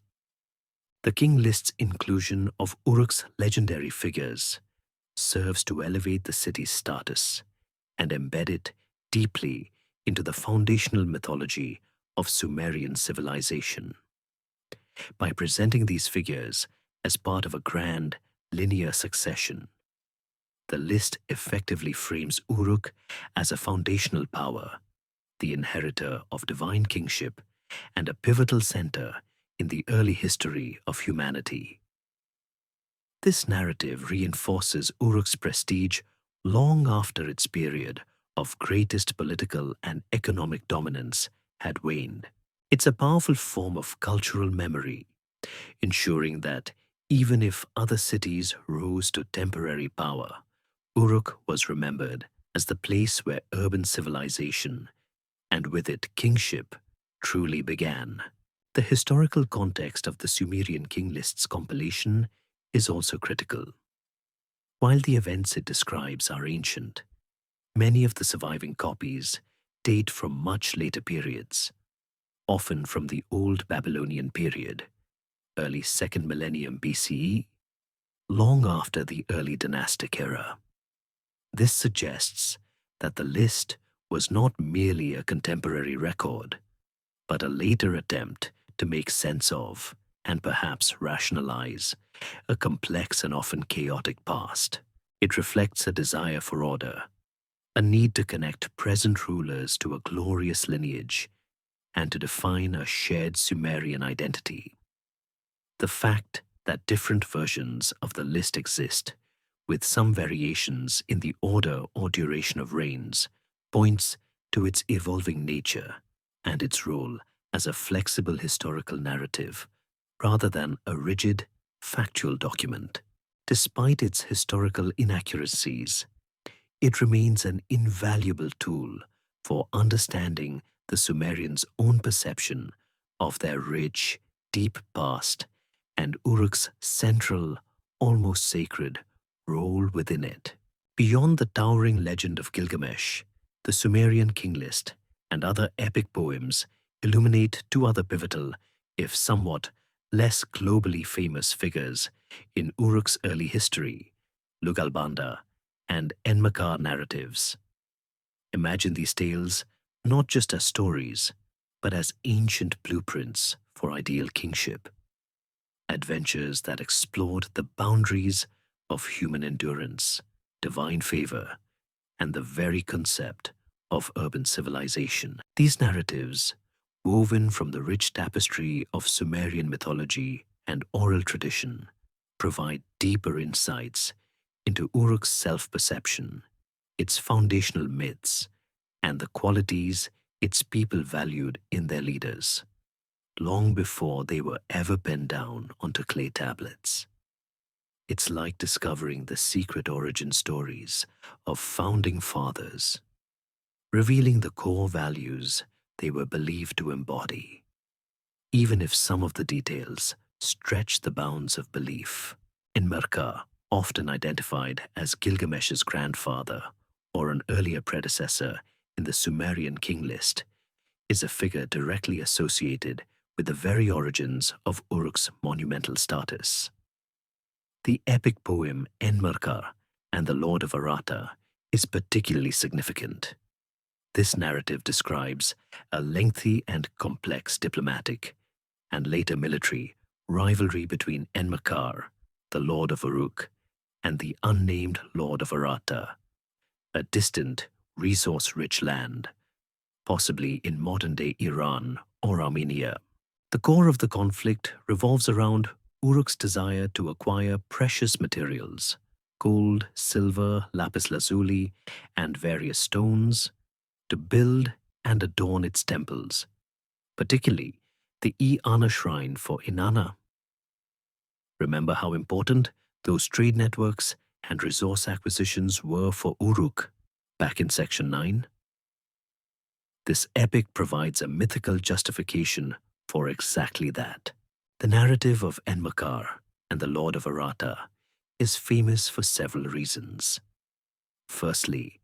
The king list's inclusion of Uruk's legendary figures serves to elevate the city's status and embed it deeply into the foundational mythology of Sumerian civilization. By presenting these figures as part of a grand, linear succession, the list effectively frames Uruk as a foundational power, the inheritor of divine kingship, and a pivotal center in the early history of humanity. This narrative reinforces Uruk's prestige long after its period of greatest political and economic dominance had waned. It's a powerful form of cultural memory, ensuring that even if other cities rose to temporary power, Uruk was remembered as the place where urban civilization, and with it kingship, truly began. The historical context of the Sumerian king list's compilation is also critical. While the events it describes are ancient, many of the surviving copies date from much later periods, often from the Old Babylonian period, early 2nd millennium BCE, long after the early dynastic era. This suggests that the list was not merely a contemporary record, but a later attempt to make sense of, and perhaps rationalize, a complex and often chaotic past. It reflects a desire for order, a need to connect present rulers to a glorious lineage and to define a shared Sumerian identity. The fact that different versions of the list exist, with some variations in the order or duration of reigns, points to its evolving nature and its role as a flexible historical narrative rather than a rigid, factual document. Despite its historical inaccuracies, it remains an invaluable tool for understanding the Sumerians' own perception of their rich, deep past and Uruk's central, almost sacred, role within it. Beyond the towering legend of Gilgamesh, the Sumerian king list and other epic poems illuminate two other pivotal, if somewhat less globally famous figures in Uruk's early history, Lugalbanda and Enmerkar narratives. Imagine these tales not just as stories, but as ancient blueprints for ideal kingship. Adventures that explored the boundaries of human endurance, divine favor, and the very concept of urban civilization. These narratives, woven from the rich tapestry of Sumerian mythology and oral tradition, provide deeper insights into Uruk's self-perception, its foundational myths, and the qualities its people valued in their leaders, long before they were ever penned down onto clay tablets. It's like discovering the secret origin stories of founding fathers, revealing the core values they were believed to embody, even if some of the details stretch the bounds of belief. Enmerkar, often identified as Gilgamesh's grandfather or an earlier predecessor in the Sumerian king list, is a figure directly associated with the very origins of Uruk's monumental status. The epic poem Enmerkar and the Lord of Arata is particularly significant. This narrative describes a lengthy and complex diplomatic and later military rivalry between Enmerkar, the Lord of Uruk, and the unnamed Lord of Arata, a distant, resource-rich land, possibly in modern-day Iran or Armenia. The core of the conflict revolves around Uruk's desire to acquire precious materials, gold, silver, lapis lazuli, and various stones, to build and adorn its temples, particularly the Inanna shrine for Inanna. Remember how important those trade networks and resource acquisitions were for Uruk back in Section 9? This epic provides a mythical justification for exactly that. The narrative of Enmerkar and the Lord of Arata is famous for several reasons. Firstly,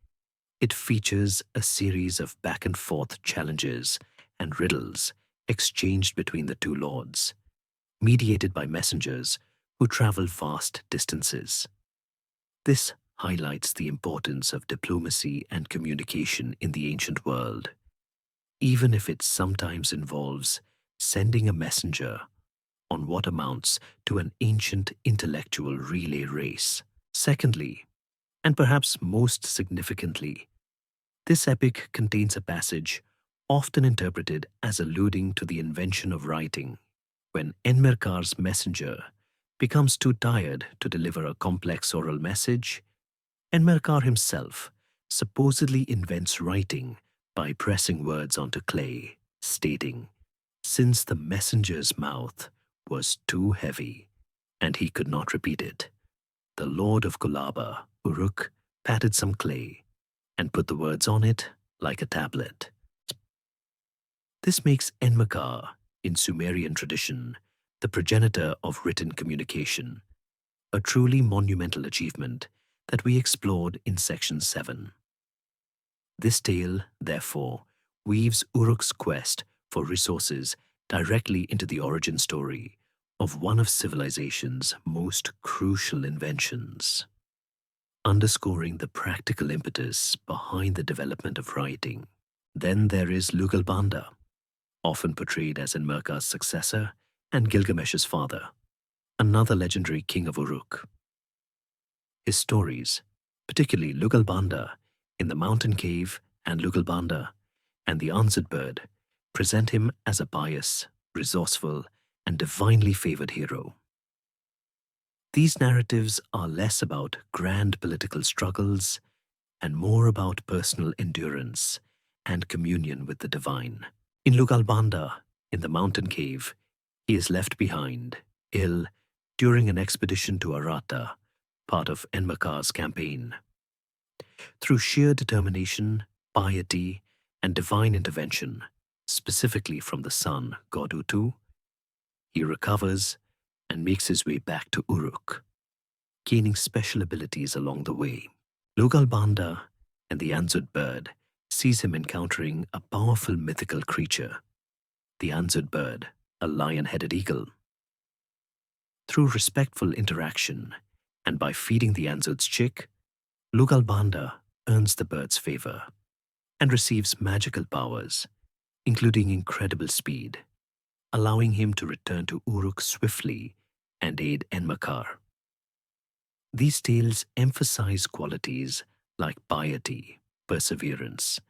it features a series of back-and-forth challenges and riddles exchanged between the two lords, mediated by messengers who travel vast distances. This highlights the importance of diplomacy and communication in the ancient world, even if it sometimes involves sending a messenger on what amounts to an ancient intellectual relay race. Secondly, and perhaps most significantly, this epic contains a passage often interpreted as alluding to the invention of writing. When Enmerkar's messenger becomes too tired to deliver a complex oral message, Enmerkar himself supposedly invents writing by pressing words onto clay, stating, since the messenger's mouth was too heavy and he could not repeat it, the Lord of Kulaba, Uruk, patted some clay and put the words on it like a tablet. This makes Enmerkar, in Sumerian tradition, the progenitor of written communication, a truly monumental achievement that we explored in Section 7. This tale, therefore, weaves Uruk's quest for resources directly into the origin story of one of civilization's most crucial inventions, underscoring the practical impetus behind the development of writing. Then there is Lugalbanda, often portrayed as Enmerkar's successor and Gilgamesh's father, another legendary king of Uruk. His stories, particularly Lugalbanda, in the mountain cave and Lugalbanda and the answered bird present him as a pious, resourceful, and divinely favored hero. These narratives are less about grand political struggles and more about personal endurance and communion with the divine. In Lugalbanda, in the mountain cave, he is left behind, ill, during an expedition to Arata, part of Enmerkar's campaign. Through sheer determination, piety, and divine intervention, specifically from the sun, god Utu, he recovers and makes his way back to Uruk, gaining special abilities along the way. Lugalbanda and the answered bird sees him encountering a powerful mythical creature, the answered bird, a lion-headed eagle. Through respectful interaction and by feeding the answered's chick, Lugalbanda earns the bird's favor and receives magical powers, including incredible speed, allowing him to return to Uruk swiftly and aid Enmerkar. These tales emphasize qualities like piety, perseverance,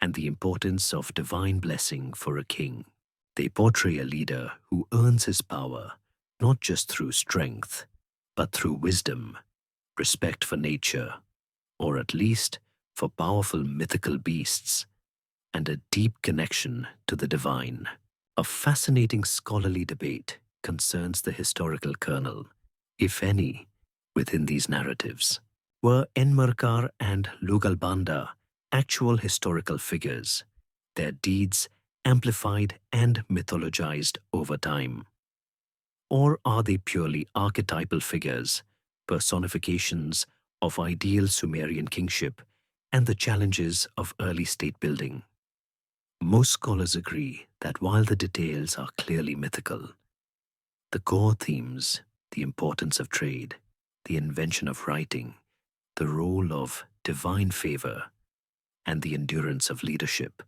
and the importance of divine blessing for a king. They portray a leader who earns his power not just through strength, but through wisdom, respect for nature, or at least for powerful mythical beasts, and a deep connection to the divine. A fascinating scholarly debate concerns the historical kernel, if any, within these narratives. Were Enmerkar and Lugalbanda actual historical figures, their deeds amplified and mythologized over time? Or are they purely archetypal figures, personifications of ideal Sumerian kingship and the challenges of early state building? Most scholars agree that while the details are clearly mythical, the core themes, the importance of trade, the invention of writing, the role of divine favor, and the endurance of leadership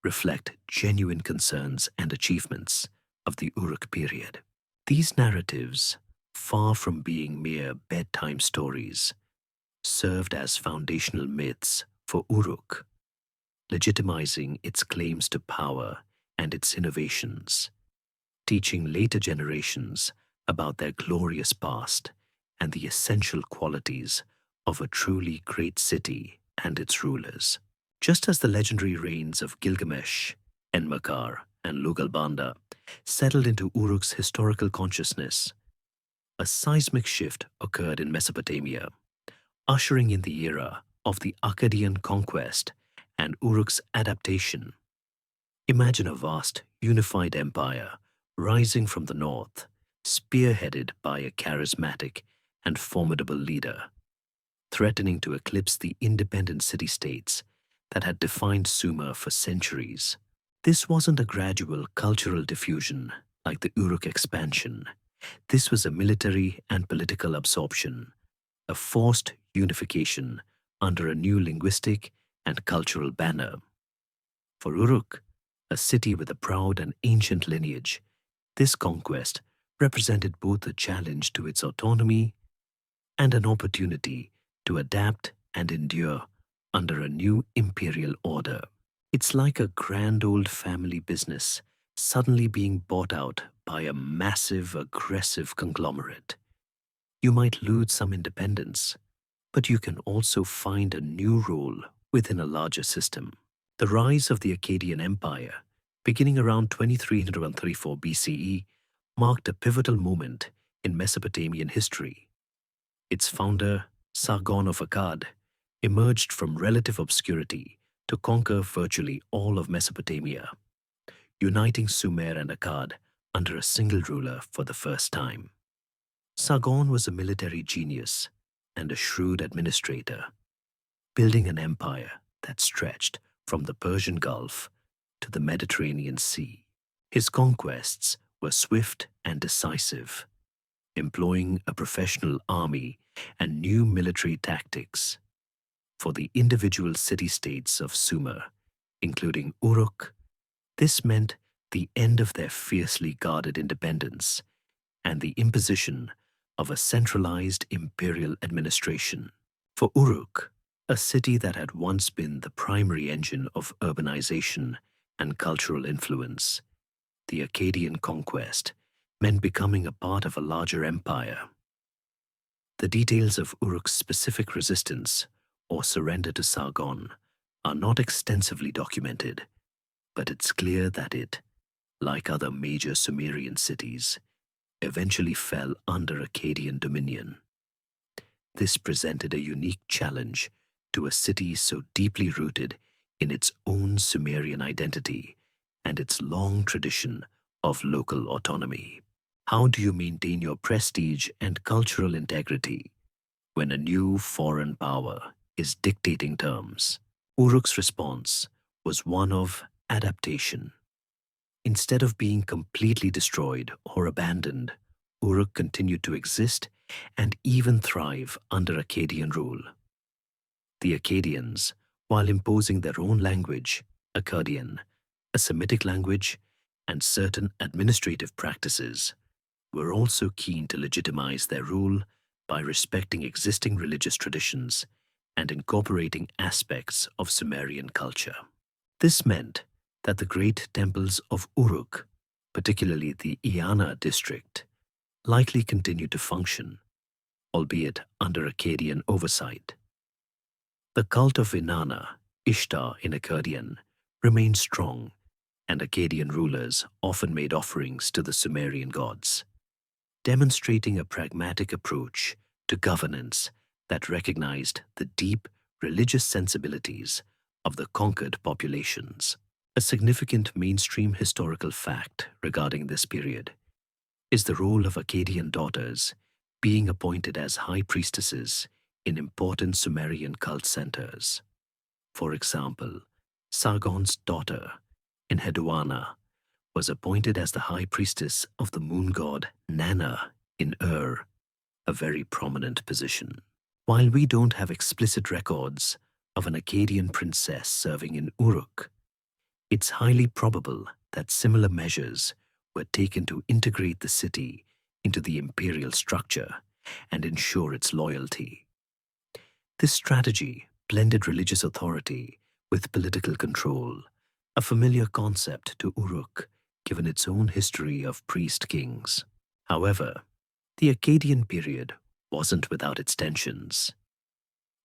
reflect genuine concerns and achievements of the Uruk period. These narratives, far from being mere bedtime stories, served as foundational myths for Uruk, legitimizing its claims to power and its innovations, teaching later generations about their glorious past and the essential qualities of a truly great city and its rulers. Just as the legendary reigns of Gilgamesh, Enmerkar, and Lugalbanda settled into Uruk's historical consciousness, a seismic shift occurred in Mesopotamia, ushering in the era of the Akkadian conquest and Uruk's adaptation. Imagine a vast, unified empire rising from the north, spearheaded by a charismatic and formidable leader, threatening to eclipse the independent city-states that had defined Sumer for centuries. This wasn't a gradual cultural diffusion like the Uruk expansion. This was a military and political absorption, a forced unification under a new linguistic and cultural banner. For Uruk, a city with a proud and ancient lineage, this conquest represented both a challenge to its autonomy and an opportunity to adapt and endure under a new imperial order. It's like a grand old family business suddenly being bought out by a massive, aggressive conglomerate. You might lose some independence, but you can also find a new role within a larger system. The rise of the Akkadian Empire, beginning around 2334 BCE, marked a pivotal moment in Mesopotamian history. Its founder, Sargon of Akkad, emerged from relative obscurity to conquer virtually all of Mesopotamia, uniting Sumer and Akkad under a single ruler for the first time. Sargon was a military genius and a shrewd administrator, building an empire that stretched from the Persian Gulf to the Mediterranean Sea. His conquests were swift and decisive, employing a professional army and new military tactics. For the individual city-states of Sumer, including Uruk, this meant the end of their fiercely guarded independence and the imposition of a centralized imperial administration. For Uruk, A city that had once been the primary engine of urbanization and cultural influence, the Akkadian conquest meant becoming a part of a larger empire. The details of Uruk's specific resistance or surrender to Sargon are not extensively documented, but it's clear that it, like other major Sumerian cities, eventually fell under Akkadian dominion. This presented a unique challenge to a city so deeply rooted in its own Sumerian identity and its long tradition of local autonomy. How do you maintain your prestige and cultural integrity when a new foreign power is dictating terms? Uruk's response was one of adaptation. Instead of being completely destroyed or abandoned, Uruk continued to exist and even thrive under Akkadian rule. The Akkadians, while imposing their own language, Akkadian, a Semitic language, and certain administrative practices, were also keen to legitimize their rule by respecting existing religious traditions and incorporating aspects of Sumerian culture. This meant that the great temples of Uruk, particularly the Iana district, likely continued to function, albeit under Akkadian oversight. The cult of Inanna, Ishtar in Akkadian, remained strong, and Akkadian rulers often made offerings to the Sumerian gods, demonstrating a pragmatic approach to governance that recognized the deep religious sensibilities of the conquered populations. A significant mainstream historical fact regarding this period is the role of Akkadian daughters being appointed as high priestesses in important Sumerian cult centers. For example, Sargon's daughter, Enheduanna, was appointed as the high priestess of the moon god Nanna in a very prominent position. While we don't have explicit records of an Akkadian princess serving in Uruk, it's highly probable that similar measures were taken to integrate the city into the imperial structure and ensure its loyalty. This strategy blended religious authority with political control, a familiar concept to Uruk given its own history of priest-kings. However, the Akkadian period wasn't without its tensions.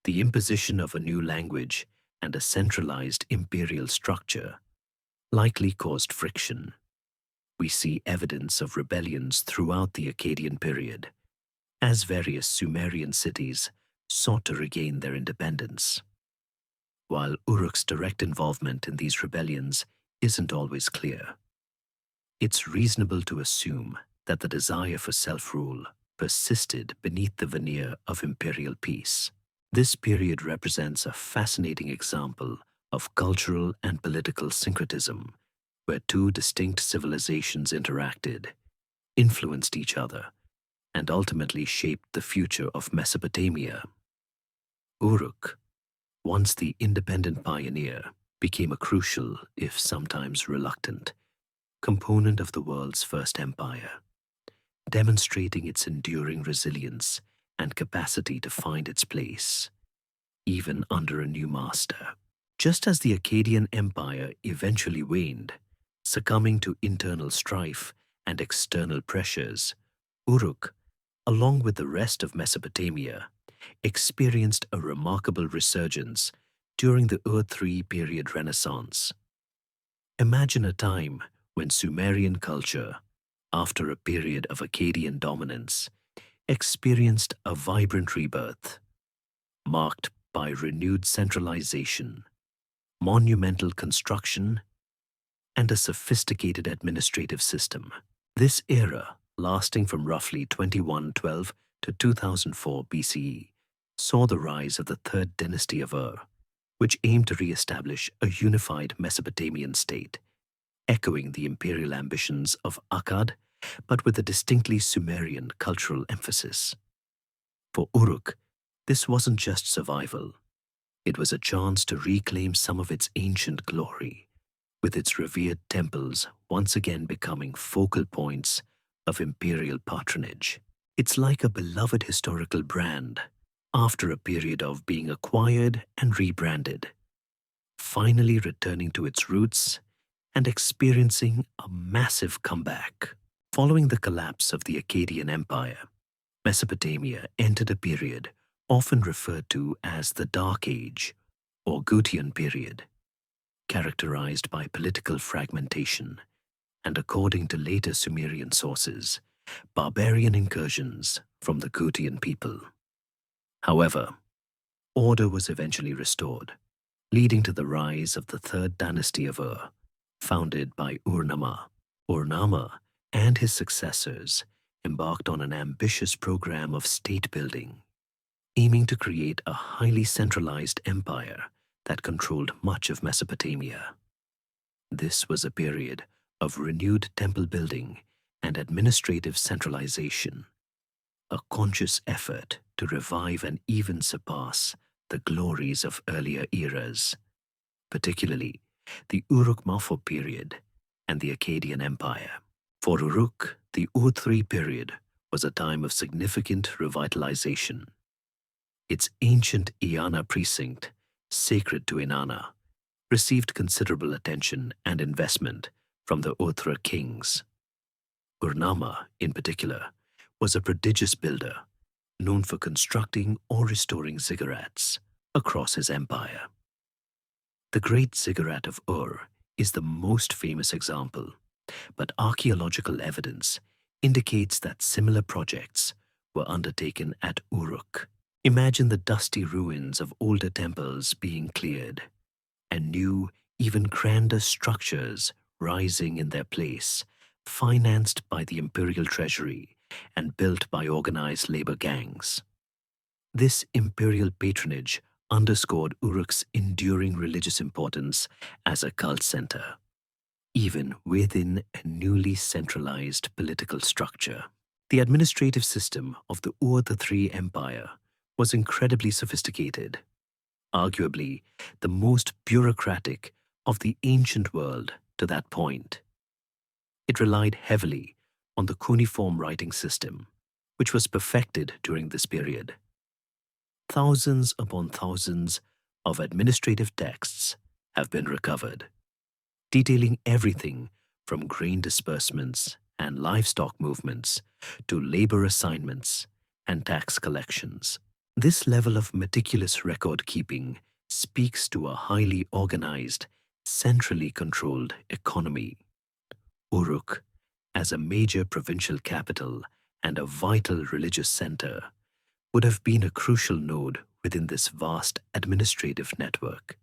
The imposition of a new language and a centralized imperial structure likely caused friction. We see evidence of rebellions throughout the Akkadian period, as various Sumerian cities sought to regain their independence. While Uruk's direct involvement in these rebellions isn't always clear, it's reasonable to assume that the desire for self-rule persisted beneath the veneer of imperial peace. This period represents a fascinating example of cultural and political syncretism, where two distinct civilizations interacted, influenced each other, and ultimately shaped the future of Mesopotamia. Uruk, once the independent pioneer, became a crucial, if sometimes reluctant, component of the world's first empire, demonstrating its enduring resilience and capacity to find its place, even under a new master. Just as the Akkadian Empire eventually waned, succumbing to internal strife and external pressures, Uruk, along with the rest of Mesopotamia, experienced a remarkable resurgence during the Ur-III period Renaissance. Imagine a time when Sumerian culture, after a period of Akkadian dominance, experienced a vibrant rebirth, marked by renewed centralization, monumental construction, and a sophisticated administrative system. This era, lasting from roughly 2112 to 2004 BCE, saw the rise of the third dynasty of Ur, which aimed to re-establish a unified Mesopotamian state, echoing the imperial ambitions of Akkad, but with a distinctly Sumerian cultural emphasis. For Uruk, this wasn't just survival. It was a chance to reclaim some of its ancient glory, with its revered temples once again becoming focal points of imperial patronage. It's like a beloved historical brand, after a period of being acquired and rebranded, finally returning to its roots and experiencing a massive comeback. Following the collapse of the Akkadian Empire, Mesopotamia entered a period often referred to as the Dark Age or Gutian period, characterized by political fragmentation and, according to later Sumerian sources, barbarian incursions from the Gutian people. However, order was eventually restored, leading to the rise of the third dynasty of Ur, founded by Ur-Nama. Ur-Nama and his successors embarked on an ambitious program of state building, aiming to create a highly centralized empire that controlled much of Mesopotamia. This was a period of renewed temple building and administrative centralization, a conscious effort to revive and even surpass the glories of earlier eras, particularly the Uruk-Mafo period and the Akkadian Empire. For Uruk, the Ur-3 period was a time of significant revitalization. Its ancient Eanna precinct, sacred to Inanna, received considerable attention and investment from the Ur-3 kings. Ur-Nama, in particular, was a prodigious builder, known for constructing or restoring ziggurats across his empire. The Great Ziggurat of Ur is the most famous example, but archaeological evidence indicates that similar projects were undertaken at Uruk. Imagine the dusty ruins of older temples being cleared, and new, even grander structures rising in their place, financed by the imperial treasury and built by organized labor gangs. This imperial patronage underscored Uruk's enduring religious importance as a cult center, even within a newly centralized political structure. The administrative system of the Ur-3 Empire was incredibly sophisticated, arguably the most bureaucratic of the ancient world to that point. It relied heavily on the cuneiform writing system, which was perfected during this period. Thousands upon thousands of administrative texts have been recovered, detailing everything from grain disbursements and livestock movements to labor assignments and tax collections. This level of meticulous record-keeping speaks to a highly organized, centrally controlled economy. Uruk, as a major provincial capital and a vital religious center, would have been a crucial node within this vast administrative network.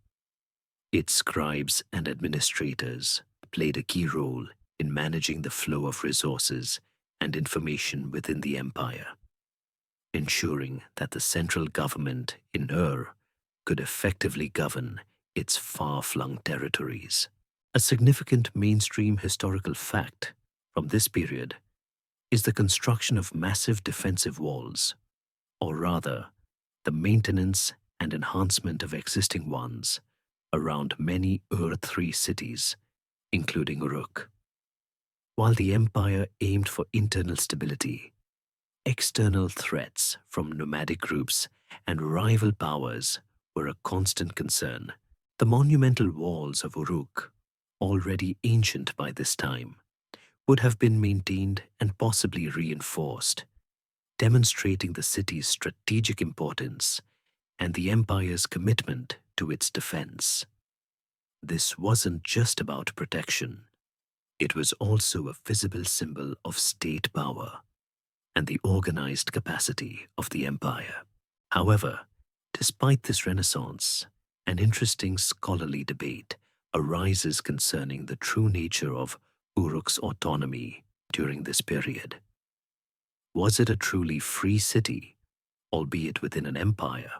Its scribes and administrators played a key role in managing the flow of resources and information within the empire, ensuring that the central government in Ur could effectively govern its far-flung territories. A significant mainstream historical fact from this period is the construction of massive defensive walls, or rather, the maintenance and enhancement of existing ones around many Ur-3 cities, including Uruk. While the empire aimed for internal stability, external threats from nomadic groups and rival powers were a constant concern. The monumental walls of Uruk, already ancient by this time, would have been maintained and possibly reinforced, demonstrating the city's strategic importance and the empire's commitment to its defense. This wasn't just about protection. It was also a visible symbol of state power and the organized capacity of the empire. However, despite this renaissance, an interesting scholarly debate arises concerning the true nature of Uruk's autonomy during this period. Was it a truly free city, albeit within an empire,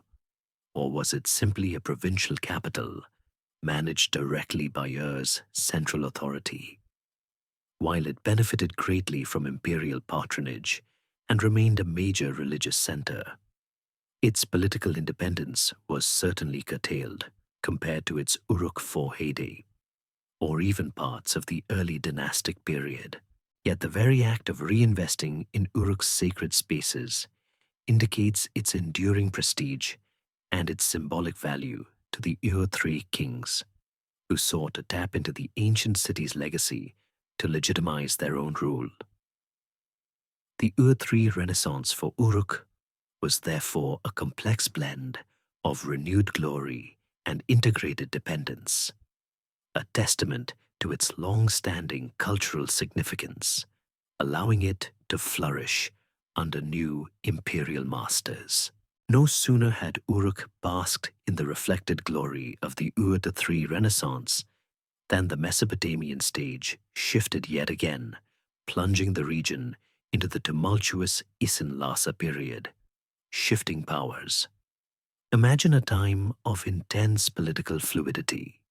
or was it simply a provincial capital managed directly by Ur's central authority? While it benefited greatly from imperial patronage and remained a major religious center, its political independence was certainly curtailed compared to its Uruk-4 heyday, or even parts of the early dynastic period. Yet the very act of reinvesting in Uruk's sacred spaces indicates its enduring prestige and its symbolic value to the Ur-3 kings, who sought to tap into the ancient city's legacy to legitimize their own rule. The Ur-3 Renaissance for Uruk was therefore a complex blend of renewed glory and integrated dependence, a testament to its long-standing cultural significance, allowing it to flourish under new imperial masters. No sooner had Uruk basked in the reflected glory of the Ur-3 Renaissance than the Mesopotamian stage shifted yet again, plunging the region into the tumultuous Isin-Larsa period, shifting powers. Imagine a time of intense political fluidity,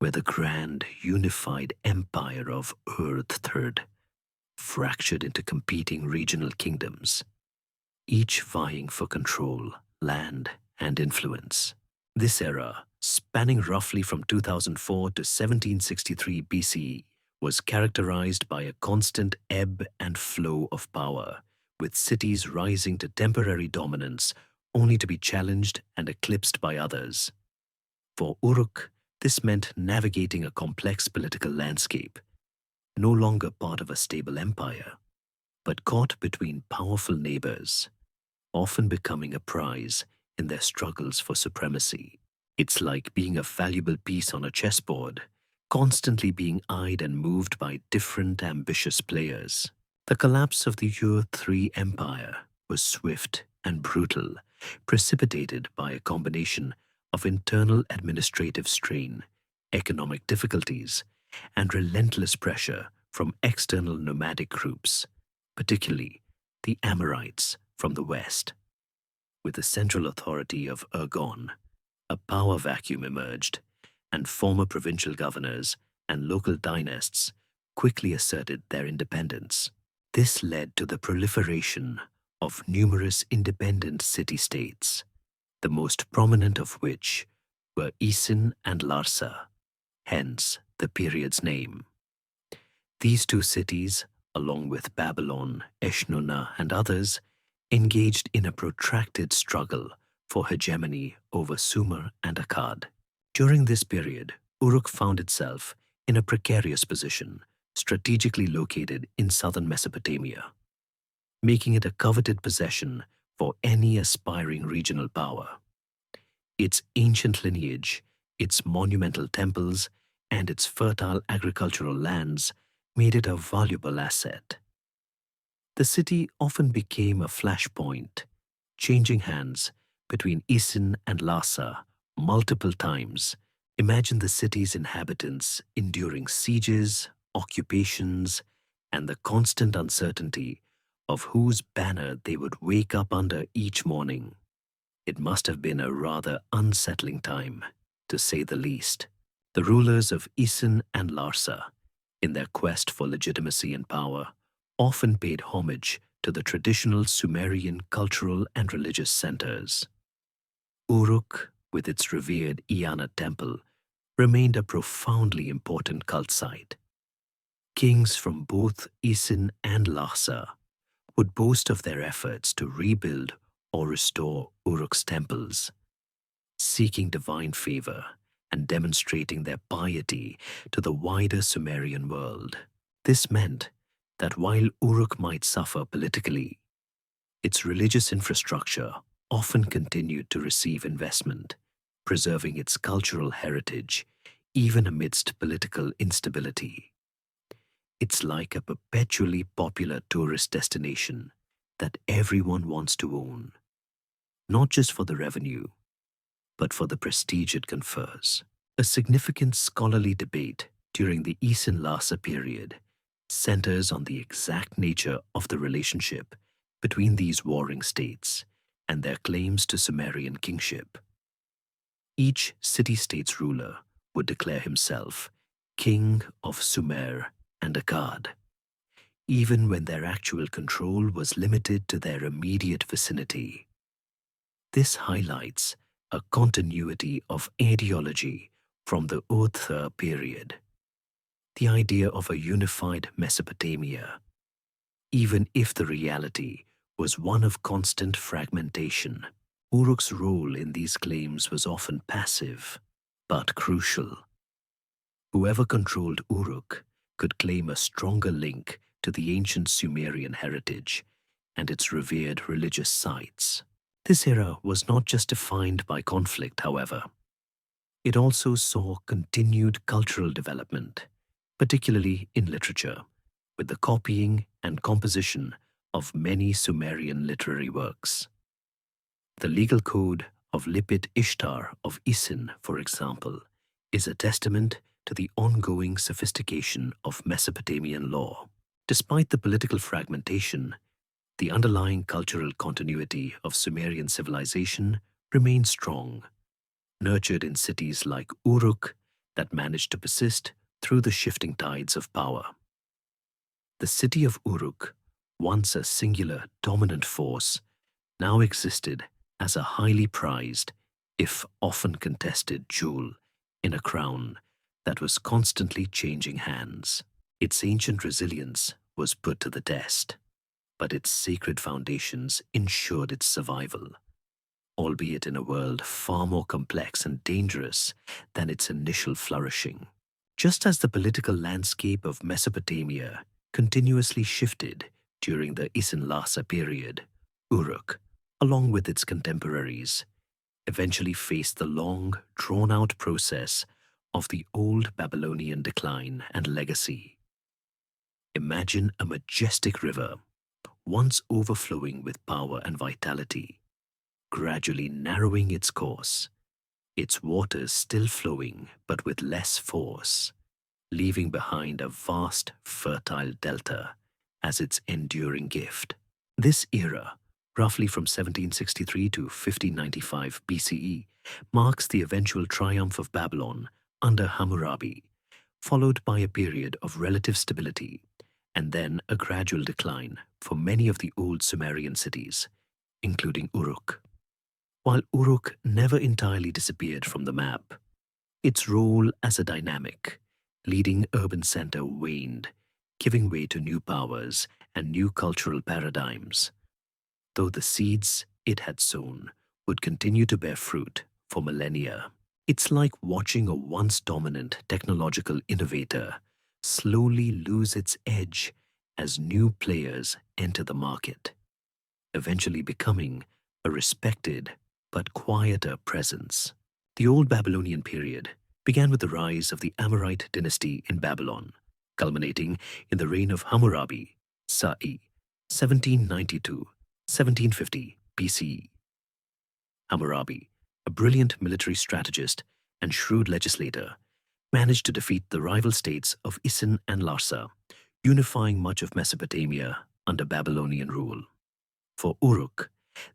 where the grand, unified empire of Ur-3 fractured into competing regional kingdoms, each vying for control, land, and influence. This era, spanning roughly from 2004 to 1763 BCE, was characterized by a constant ebb and flow of power, with cities rising to temporary dominance only to be challenged and eclipsed by others. For Uruk, this meant navigating a complex political landscape, no longer part of a stable empire, but caught between powerful neighbors, often becoming a prize in their struggles for supremacy. It's like being a valuable piece on a chessboard, constantly being eyed and moved by different ambitious players. The collapse of the Ur-3 Empire was swift and brutal, precipitated by a combination of internal administrative strain, economic difficulties, and relentless pressure from external nomadic groups, particularly the Amorites from the west. With the central authority of Urgon, a power vacuum emerged, and former provincial governors and local dynasts quickly asserted their independence. This led to the proliferation of numerous independent city-states, the most prominent of which were Isin and Larsa, hence the period's name. These two cities, along with Babylon, Eshnunna, and others, engaged in a protracted struggle for hegemony over Sumer and Akkad. During this period, Uruk found itself in a precarious position, strategically located in southern Mesopotamia, making it a coveted possession for any aspiring regional power. Its ancient lineage, its monumental temples, and its fertile agricultural lands made it a valuable asset. The city often became a flashpoint, changing hands between Isin and Larsa multiple times. Imagine the city's inhabitants enduring sieges, occupations, and the constant uncertainty of whose banner they would wake up under each morning. It must have been a rather unsettling time, to say the least. The rulers of Isin and Larsa, in their quest for legitimacy and power, often paid homage to the traditional Sumerian cultural and religious centers. Uruk, with its revered Iana temple, remained a profoundly important cult site. Kings from both Isin and Larsa would boast of their efforts to rebuild or restore Uruk's temples, seeking divine favor and demonstrating their piety to the wider Sumerian world. This meant that while Uruk might suffer politically, its religious infrastructure often continued to receive investment, preserving its cultural heritage even amidst political instability. It's like a perpetually popular tourist destination that everyone wants to own, not just for the revenue, but for the prestige it confers. A significant scholarly debate during the Isin-Larsa period centers on the exact nature of the relationship between these warring states and their claims to Sumerian kingship. Each city-state's ruler would declare himself king of Sumer and Akkad, even when their actual control was limited to their immediate vicinity. This highlights a continuity of ideology from the Ur-3 period, the idea of a unified Mesopotamia, even if the reality was one of constant fragmentation. Uruk's role in these claims was often passive, but crucial. Whoever controlled Uruk could claim a stronger link to the ancient Sumerian heritage and its revered religious sites. This era was not just defined by conflict, however. It also saw continued cultural development, particularly in literature, with the copying and composition of many Sumerian literary works. The legal code of Lipit Ishtar of Isin, for example, is a testament to the ongoing sophistication of Mesopotamian law. Despite the political fragmentation, the underlying cultural continuity of Sumerian civilization remained strong, nurtured in cities like Uruk that managed to persist through the shifting tides of power. The city of Uruk, once a singular dominant force, now existed as a highly prized, if often contested, jewel in a crown that was constantly changing hands. Its ancient resilience was put to the test, but its sacred foundations ensured its survival, albeit in a world far more complex and dangerous than its initial flourishing. Just as the political landscape of Mesopotamia continuously shifted during the Isin-Larsa period, Uruk, along with its contemporaries, eventually faced the long, drawn-out process of the old Babylonian decline and legacy. Imagine a majestic river, once overflowing with power and vitality, gradually narrowing its course, its waters still flowing but with less force, leaving behind a vast, fertile delta as its enduring gift. This era, roughly from 1763 to 1595 BCE, marks the eventual triumph of Babylon under Hammurabi, followed by a period of relative stability and then a gradual decline for many of the old Sumerian cities, including Uruk. While Uruk never entirely disappeared from the map, its role as a dynamic, leading urban center waned, giving way to new powers and new cultural paradigms, though the seeds it had sown would continue to bear fruit for millennia. It's like watching a once dominant technological innovator slowly lose its edge as new players enter the market, eventually becoming a respected but quieter presence. The Old Babylonian period began with the rise of the Amorite dynasty in Babylon, culminating in the reign of Hammurabi, Sa'i, 1790–1750 BCE. Hammurabi, a brilliant military strategist and shrewd legislator, managed to defeat the rival states of Isin and Larsa, unifying much of Mesopotamia under Babylonian rule. For Uruk,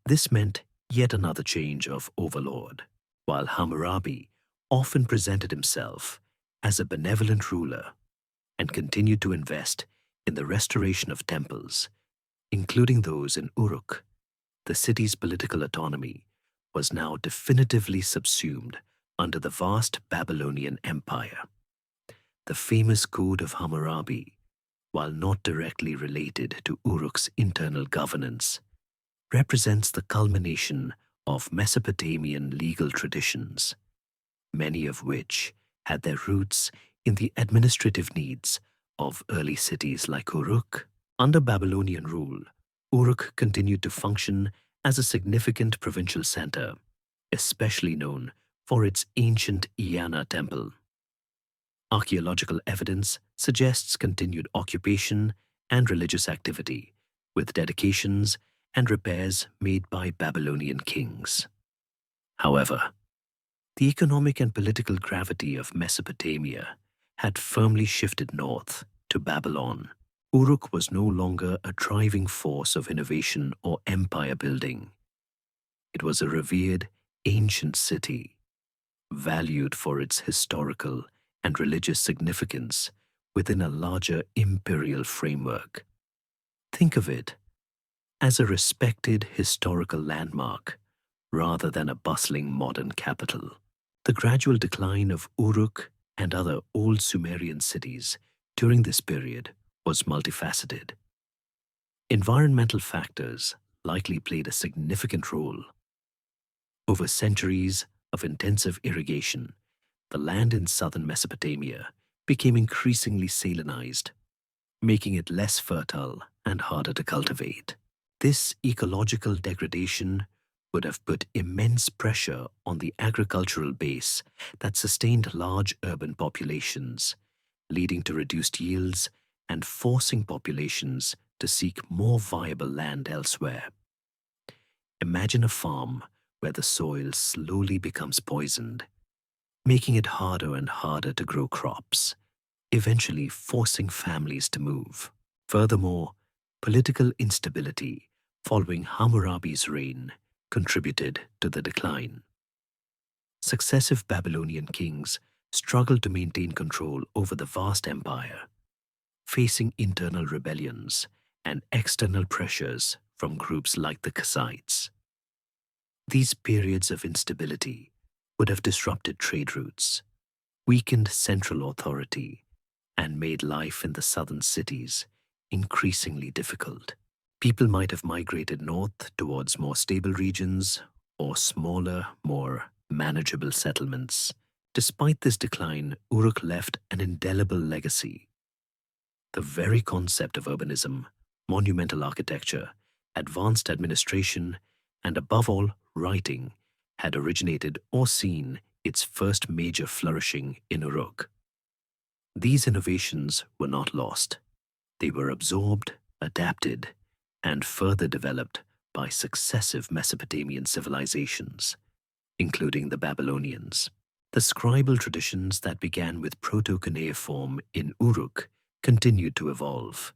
this meant yet another change of overlord, while Hammurabi often presented himself as a benevolent ruler and continued to invest in the restoration of temples, including those in Uruk. The city's political autonomy was now definitively subsumed under the vast Babylonian Empire. The famous Code of Hammurabi, while not directly related to Uruk's internal governance, represents the culmination of Mesopotamian legal traditions, many of which had their roots in the administrative needs of early cities like Uruk. Under Babylonian rule, Uruk continued to function as a significant provincial center, especially known for its ancient Iana temple. Archaeological evidence suggests continued occupation and religious activity, with dedications and repairs made by Babylonian kings. However, the economic and political gravity of Mesopotamia had firmly shifted north to Babylon. Uruk was no longer a driving force of innovation or empire building. It was a revered, ancient city, valued for its historical and religious significance within a larger imperial framework. Think of it as a respected historical landmark rather than a bustling modern capital. The gradual decline of Uruk and other old Sumerian cities during this period was multifaceted. Environmental factors likely played a significant role. Over centuries of intensive irrigation, the land in southern Mesopotamia became increasingly salinized, making it less fertile and harder to cultivate. This ecological degradation would have put immense pressure on the agricultural base that sustained large urban populations, leading to reduced yields and forcing populations to seek more viable land elsewhere. Imagine a farm where the soil slowly becomes poisoned, making it harder and harder to grow crops, eventually forcing families to move. Furthermore, political instability following Hammurabi's reign contributed to the decline. Successive Babylonian kings struggled to maintain control over the vast empire, facing internal rebellions and external pressures from groups like the Kassites. These periods of instability would have disrupted trade routes, weakened central authority, and made life in the southern cities increasingly difficult. People might have migrated north towards more stable regions or smaller, more manageable settlements. Despite this decline, Uruk left an indelible legacy. The very concept of urbanism, monumental architecture, advanced administration, and above all, writing, had originated or seen its first major flourishing in Uruk. These innovations were not lost. They were absorbed, adapted, and further developed by successive Mesopotamian civilizations, including the Babylonians. The scribal traditions that began with proto-cuneiform in Uruk continued to evolve,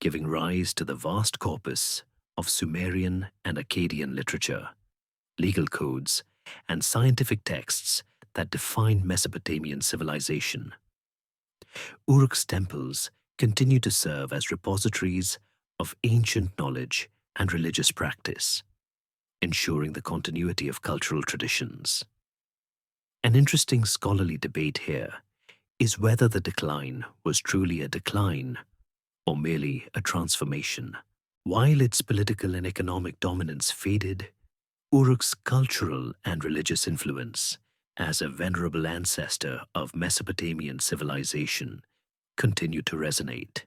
giving rise to the vast corpus of Sumerian and Akkadian literature, legal codes, and scientific texts that defined Mesopotamian civilization. Uruk's temples continue to serve as repositories of ancient knowledge and religious practice, ensuring the continuity of cultural traditions. An interesting scholarly debate here is whether the decline was truly a decline or merely a transformation. While its political and economic dominance faded, Uruk's cultural and religious influence as a venerable ancestor of Mesopotamian civilization continued to resonate.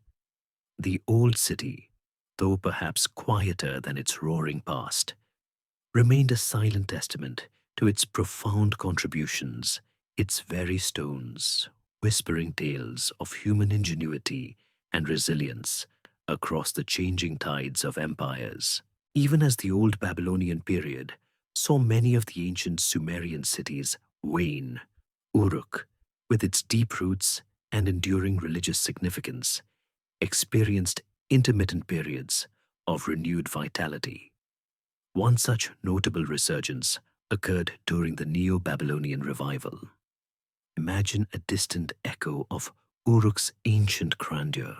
The old city, though perhaps quieter than its roaring past, remained a silent testament to its profound contributions, its very stones, whispering tales of human ingenuity and resilience across the changing tides of empires. Even as the Old Babylonian period saw many of the ancient Sumerian cities wane, Uruk, with its deep roots and enduring religious significance, experienced intermittent periods of renewed vitality. One such notable resurgence occurred during the Neo-Babylonian revival. Imagine a distant echo of Uruk's ancient grandeur,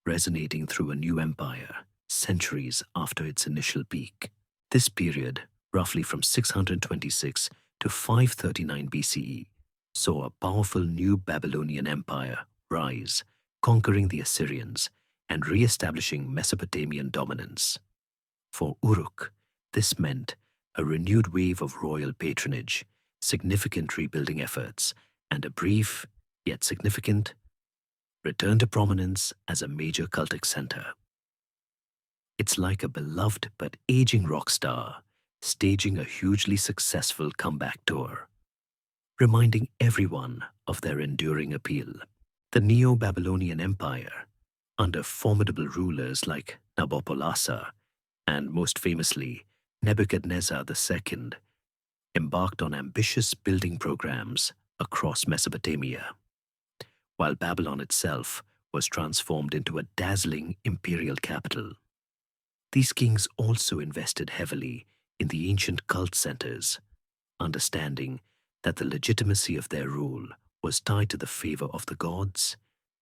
resonating through a new empire centuries after its initial peak. This period, roughly from 626 to 539 BCE, saw a powerful new Babylonian empire rise, conquering the Assyrians and re-establishing Mesopotamian dominance. For Uruk, this meant a renewed wave of royal patronage, significant rebuilding efforts, and a brief, yet significant, return to prominence as a major cultic center. It's like a beloved but aging rock star staging a hugely successful comeback tour, reminding everyone of their enduring appeal. The Neo-Babylonian Empire, under formidable rulers like Nabopolassar and most famously Nebuchadnezzar II, embarked on ambitious building programs across Mesopotamia, while Babylon itself was transformed into a dazzling imperial capital. These kings also invested heavily in the ancient cult centers, understanding that the legitimacy of their rule was tied to the favor of the gods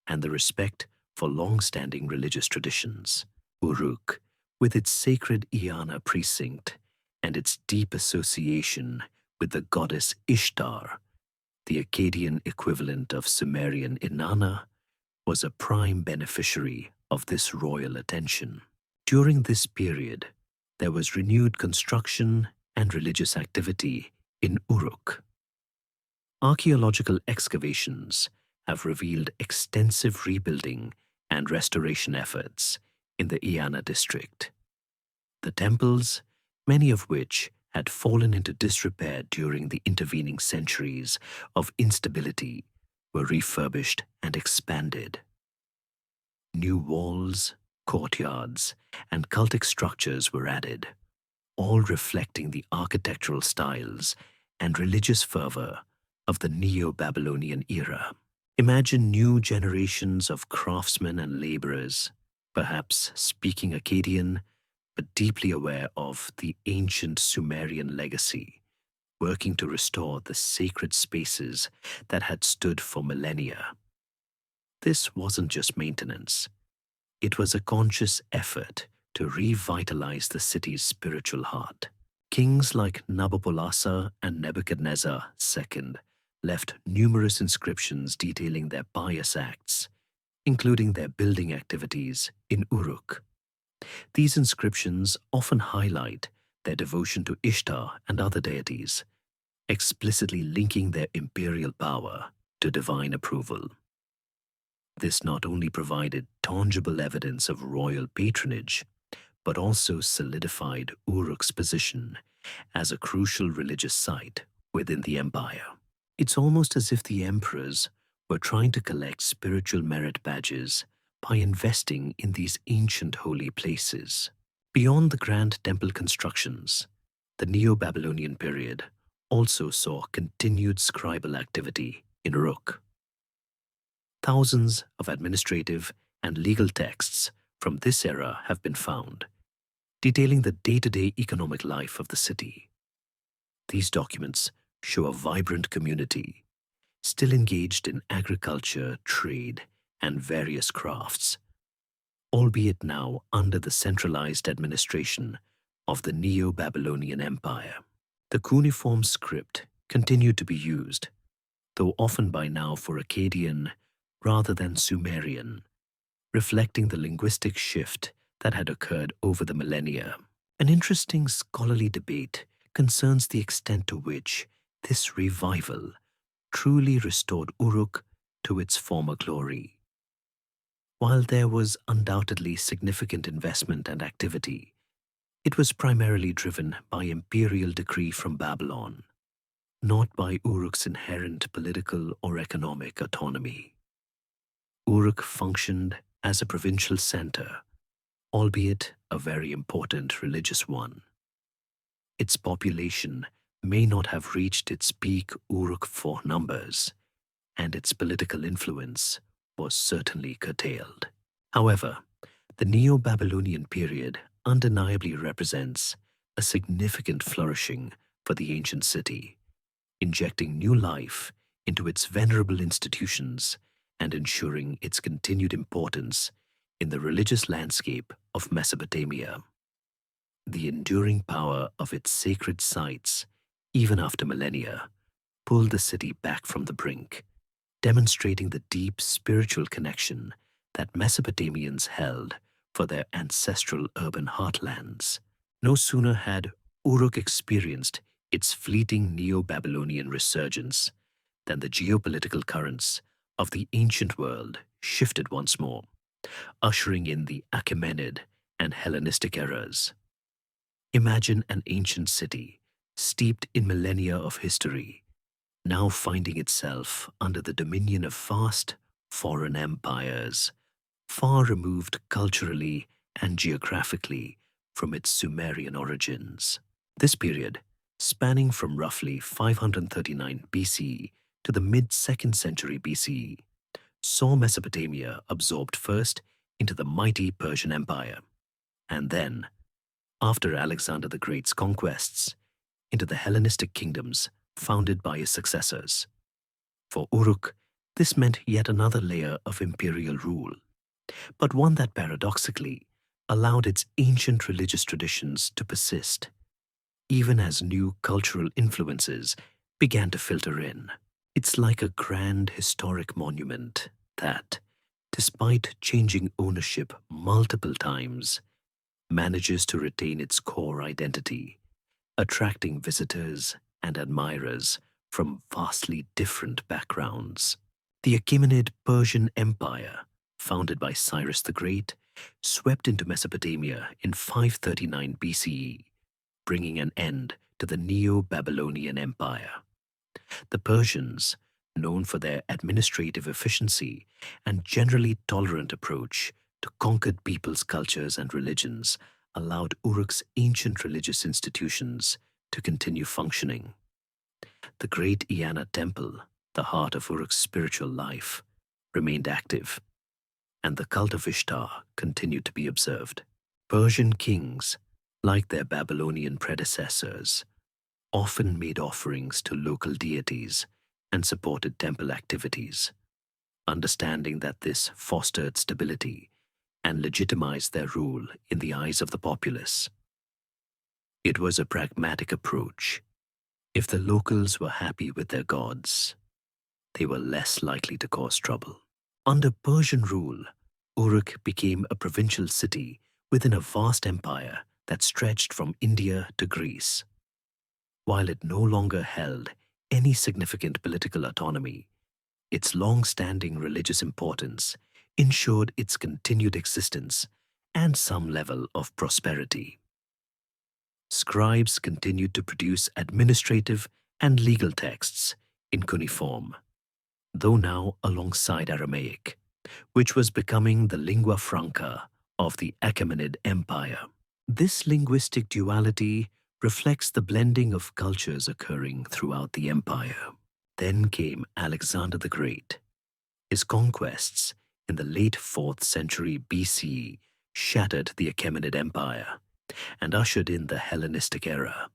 and the respect for long-standing religious traditions. Uruk, with its sacred Iana precinct and its deep association with the goddess Ishtar, the Akkadian equivalent of Sumerian Inanna, was a prime beneficiary of this royal attention. During this period, there was renewed construction and religious activity in Uruk. Archaeological excavations have revealed extensive rebuilding and restoration efforts in the Iana district. The temples, many of which had fallen into disrepair during the intervening centuries of instability, were refurbished and expanded. New walls, courtyards, and cultic structures were added, all reflecting the architectural styles and religious fervor of the Neo-Babylonian era. Imagine new generations of craftsmen and laborers, perhaps speaking Akkadian, but deeply aware of the ancient Sumerian legacy, working to restore the sacred spaces that had stood for millennia. This wasn't just maintenance. It was a conscious effort to revitalize the city's spiritual heart. Kings like Nabopolassar and Nebuchadnezzar II left numerous inscriptions detailing their pious acts, including their building activities in Uruk. These inscriptions often highlight their devotion to Ishtar and other deities, explicitly linking their imperial power to divine approval. This not only provided tangible evidence of royal patronage, but also solidified Uruk's position as a crucial religious site within the empire. It's almost as if the emperors were trying to collect spiritual merit badges by investing in these ancient holy places. Beyond the grand temple constructions, the Neo-Babylonian period also saw continued scribal activity in Uruk. Thousands of administrative and legal texts from this era have been found, detailing the day-to-day economic life of the city. These documents show a vibrant community, still engaged in agriculture, trade, and various crafts, albeit now under the centralized administration of the Neo-Babylonian Empire. The cuneiform script continued to be used, though often by now for Akkadian rather than Sumerian, reflecting the linguistic shift that had occurred over the millennia. An interesting scholarly debate concerns the extent to which this revival truly restored Uruk to its former glory. While there was undoubtedly significant investment and activity, it was primarily driven by imperial decree from Babylon, not by Uruk's inherent political or economic autonomy. Uruk functioned as a provincial center, albeit a very important religious one. Its population may not have reached its peak Uruk IV numbers, and its political influence was certainly curtailed. However, the Neo-Babylonian period undeniably represents a significant flourishing for the ancient city, injecting new life into its venerable institutions and ensuring its continued importance in the religious landscape of Mesopotamia. The enduring power of its sacred sites, even after millennia, pulled the city back from the brink, demonstrating the deep spiritual connection that Mesopotamians held for their ancestral urban heartlands. No sooner had Uruk experienced its fleeting Neo-Babylonian resurgence than the geopolitical currents of the ancient world shifted once more, ushering in the Achaemenid and Hellenistic eras. Imagine an ancient city steeped in millennia of history, now finding itself under the dominion of vast foreign empires, far removed culturally and geographically from its Sumerian origins. This period, spanning from roughly 539 BCE to the mid-2nd century BCE, saw Mesopotamia absorbed first into the mighty Persian Empire, and then, after Alexander the Great's conquests, into the Hellenistic kingdoms founded by his successors. For Uruk, this meant yet another layer of imperial rule, but one that paradoxically allowed its ancient religious traditions to persist, even as new cultural influences began to filter in. It's like a grand historic monument that, despite changing ownership multiple times, manages to retain its core identity, attracting visitors and admirers from vastly different backgrounds. The Achaemenid Persian Empire, founded by Cyrus the Great, swept into Mesopotamia in 539 BCE, bringing an end to the Neo-Babylonian Empire. The Persians, known for their administrative efficiency and generally tolerant approach to conquered peoples' cultures and religions, allowed Uruk's ancient religious institutions to continue functioning. The great Iana temple, the heart of Uruk's spiritual life, remained active, and the cult of Ishtar continued to be observed. Persian kings, like their Babylonian predecessors, often made offerings to local deities and supported temple activities, understanding that this fostered stability and legitimized their rule in the eyes of the populace. It was a pragmatic approach. If the locals were happy with their gods, they were less likely to cause trouble. Under Persian rule, Uruk became a provincial city within a vast empire that stretched from India to Greece. While it no longer held any significant political autonomy, its long-standing religious importance ensured its continued existence and some level of prosperity. Scribes continued to produce administrative and legal texts in cuneiform, though now alongside Aramaic, which was becoming the lingua franca of the Achaemenid Empire. This linguistic duality reflects the blending of cultures occurring throughout the empire. Then came Alexander the Great. His conquests in the late 4th century BCE shattered the Achaemenid Empire and ushered in the Hellenistic era.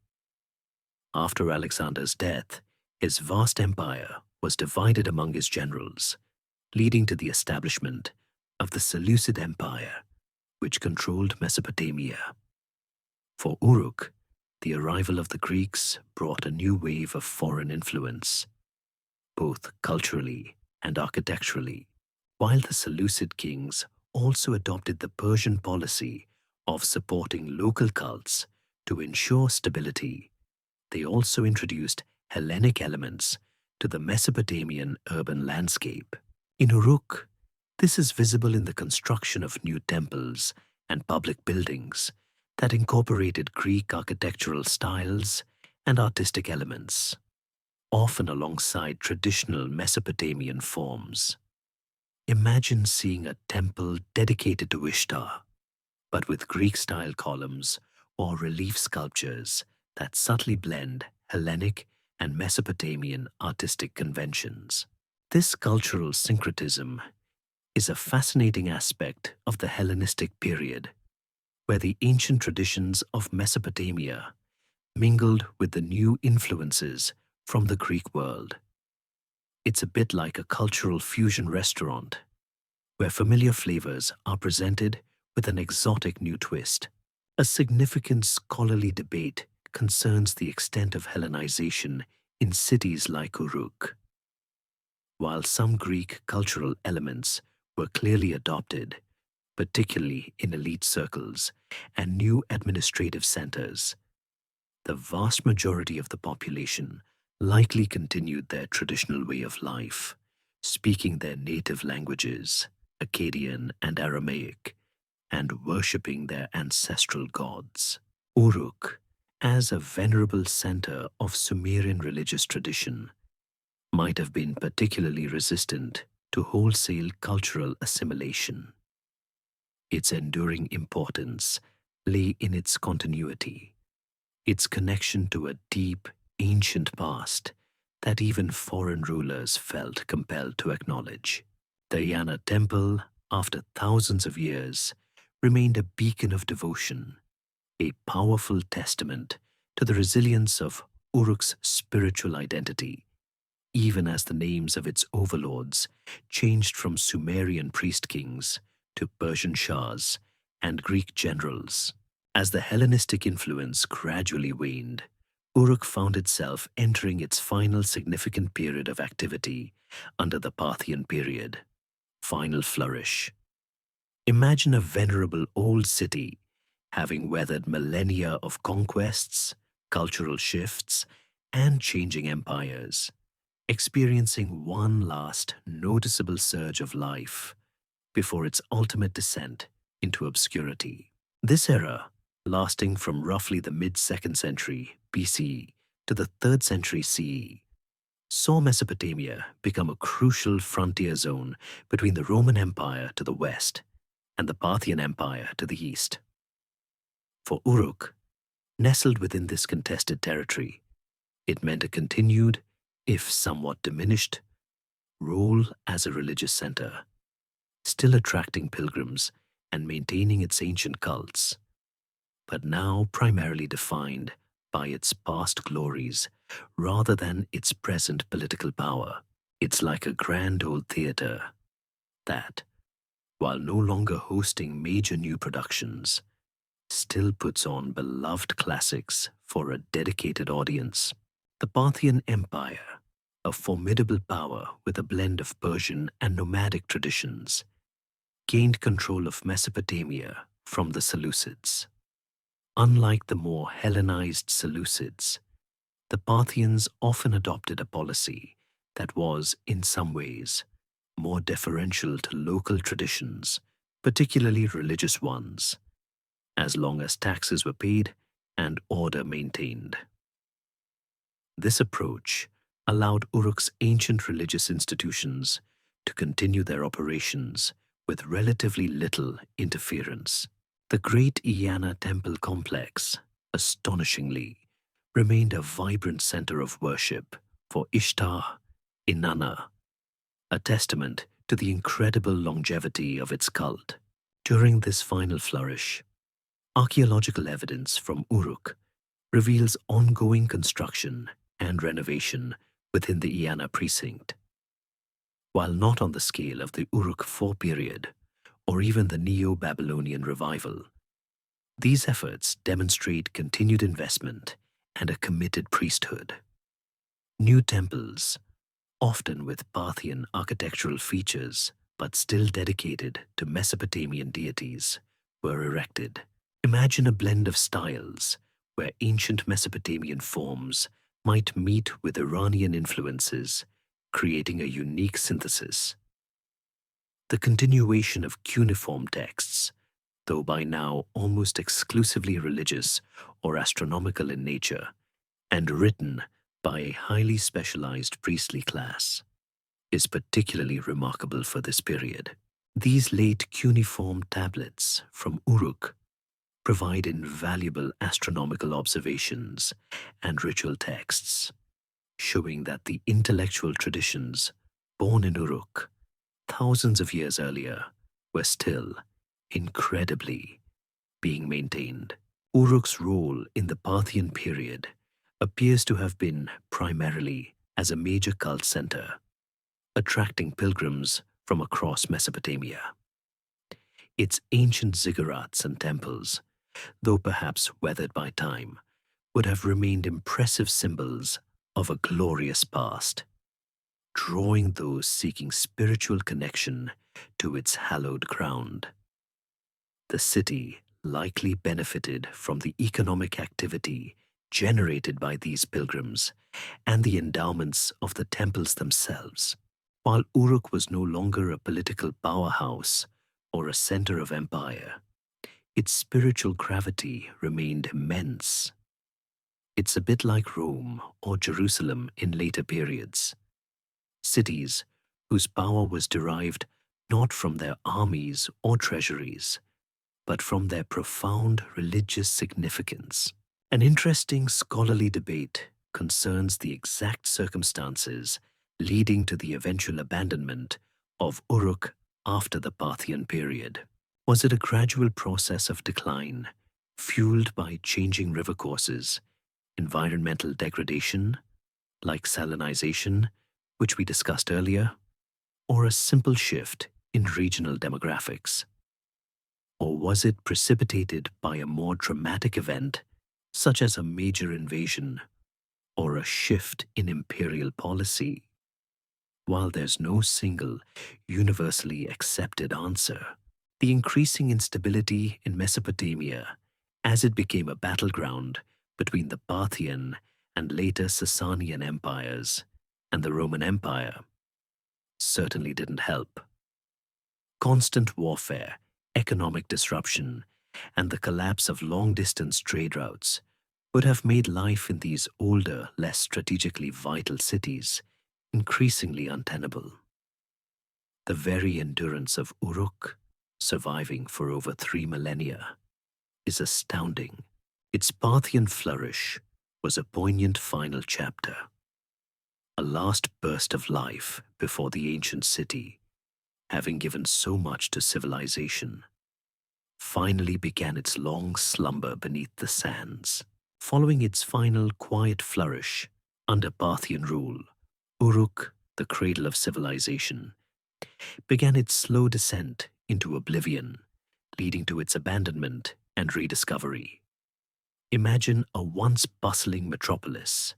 After Alexander's death, his vast empire was divided among his generals, leading to the establishment of the Seleucid Empire, which controlled Mesopotamia. For Uruk, the arrival of the Greeks brought a new wave of foreign influence, both culturally and architecturally, while the Seleucid kings also adopted the Persian policy of supporting local cults to ensure stability. They also introduced Hellenic elements to the Mesopotamian urban landscape. In Uruk, this is visible in the construction of new temples and public buildings that incorporated Greek architectural styles and artistic elements, often alongside traditional Mesopotamian forms. Imagine seeing a temple dedicated to Ishtar, but with Greek-style columns or relief sculptures that subtly blend Hellenic and Mesopotamian artistic conventions. This cultural syncretism is a fascinating aspect of the Hellenistic period, where the ancient traditions of Mesopotamia mingled with the new influences from the Greek world. It's a bit like a cultural fusion restaurant, where familiar flavors are presented with an exotic new twist. A significant scholarly debate concerns the extent of Hellenization in cities like Uruk. While some Greek cultural elements were clearly adopted, particularly in elite circles and new administrative centers, the vast majority of the population likely continued their traditional way of life, speaking their native languages, Akkadian and Aramaic, and worshipping their ancestral gods. Uruk, as a venerable center of Sumerian religious tradition, might have been particularly resistant to wholesale cultural assimilation. Its enduring importance lay in its continuity, its connection to a deep, ancient past that even foreign rulers felt compelled to acknowledge. The Iana temple, after thousands of years, remained a beacon of devotion, a powerful testament to the resilience of Uruk's spiritual identity, even as the names of its overlords changed from Sumerian priest kings to Persian shahs and Greek generals. As the Hellenistic influence gradually waned, Uruk found itself entering its final significant period of activity under the Parthian period, final flourish. Imagine a venerable old city having weathered millennia of conquests, cultural shifts, and changing empires, experiencing one last noticeable surge of life before its ultimate descent into obscurity. This era, lasting from roughly the mid-2nd century BCE to the 3rd century CE, saw Mesopotamia become a crucial frontier zone between the Roman Empire to the west and the Parthian Empire to the east. For Uruk, nestled within this contested territory, it meant a continued, if somewhat diminished, role as a religious center, still attracting pilgrims and maintaining its ancient cults, but now primarily defined by its past glories rather than its present political power. It's like a grand old theater that, while no longer hosting major new productions, still puts on beloved classics for a dedicated audience. The Parthian Empire, a formidable power with a blend of Persian and nomadic traditions, gained control of Mesopotamia from the Seleucids. Unlike the more Hellenized Seleucids, the Parthians often adopted a policy that was, in some ways, more deferential to local traditions, particularly religious ones, as long as taxes were paid and order maintained. This approach allowed Uruk's ancient religious institutions to continue their operations with relatively little interference. The great Iana temple complex, astonishingly, remained a vibrant center of worship for Ishtar, Inanna, a testament to the incredible longevity of its cult. During this final flourish, archaeological evidence from Uruk reveals ongoing construction and renovation within the Iana precinct. While not on the scale of the Uruk IV period or even the Neo-Babylonian revival, these efforts demonstrate continued investment and a committed priesthood. New temples, often with Parthian architectural features but still dedicated to Mesopotamian deities, were erected. Imagine a blend of styles where ancient Mesopotamian forms might meet with Iranian influences, creating a unique synthesis. The continuation of cuneiform texts, though by now almost exclusively religious or astronomical in nature, and written by a highly specialized priestly class, is particularly remarkable for this period. These late cuneiform tablets from Uruk provide invaluable astronomical observations and ritual texts, showing that the intellectual traditions born in Uruk thousands of years earlier were still, incredibly, being maintained. Uruk's role in the Parthian period appears to have been primarily as a major cult center, attracting pilgrims from across Mesopotamia. Its ancient ziggurats and temples, though perhaps weathered by time, would have remained impressive symbols of a glorious past, drawing those seeking spiritual connection to its hallowed ground. The city likely benefited from the economic activity generated by these pilgrims and the endowments of the temples themselves. While Uruk was no longer a political powerhouse or a center of empire, its spiritual gravity remained immense. It's a bit like Rome or Jerusalem in later periods, cities whose power was derived not from their armies or treasuries, but from their profound religious significance. An interesting scholarly debate concerns the exact circumstances leading to the eventual abandonment of Uruk after the Parthian period. Was it a gradual process of decline, fueled by changing river courses, environmental degradation, like salinization, which we discussed earlier, or a simple shift in regional demographics? Or was it precipitated by a more dramatic event, such as a major invasion or a shift in imperial policy? While there's no single, universally accepted answer, the increasing instability in Mesopotamia as it became a battleground between the Parthian and later Sasanian empires, and the Roman Empire certainly didn't help. Constant warfare, economic disruption, and the collapse of long-distance trade routes would have made life in these older, less strategically vital cities increasingly untenable. The very endurance of Uruk, surviving for over 3 millennia, is astounding. Its Parthian flourish was a poignant final chapter, a last burst of life before the ancient city, having given so much to civilization, finally began its long slumber beneath the sands. Following its final quiet flourish under Parthian rule, Uruk, the cradle of civilization, began its slow descent into oblivion, leading to its abandonment and rediscovery. Imagine a once bustling metropolis,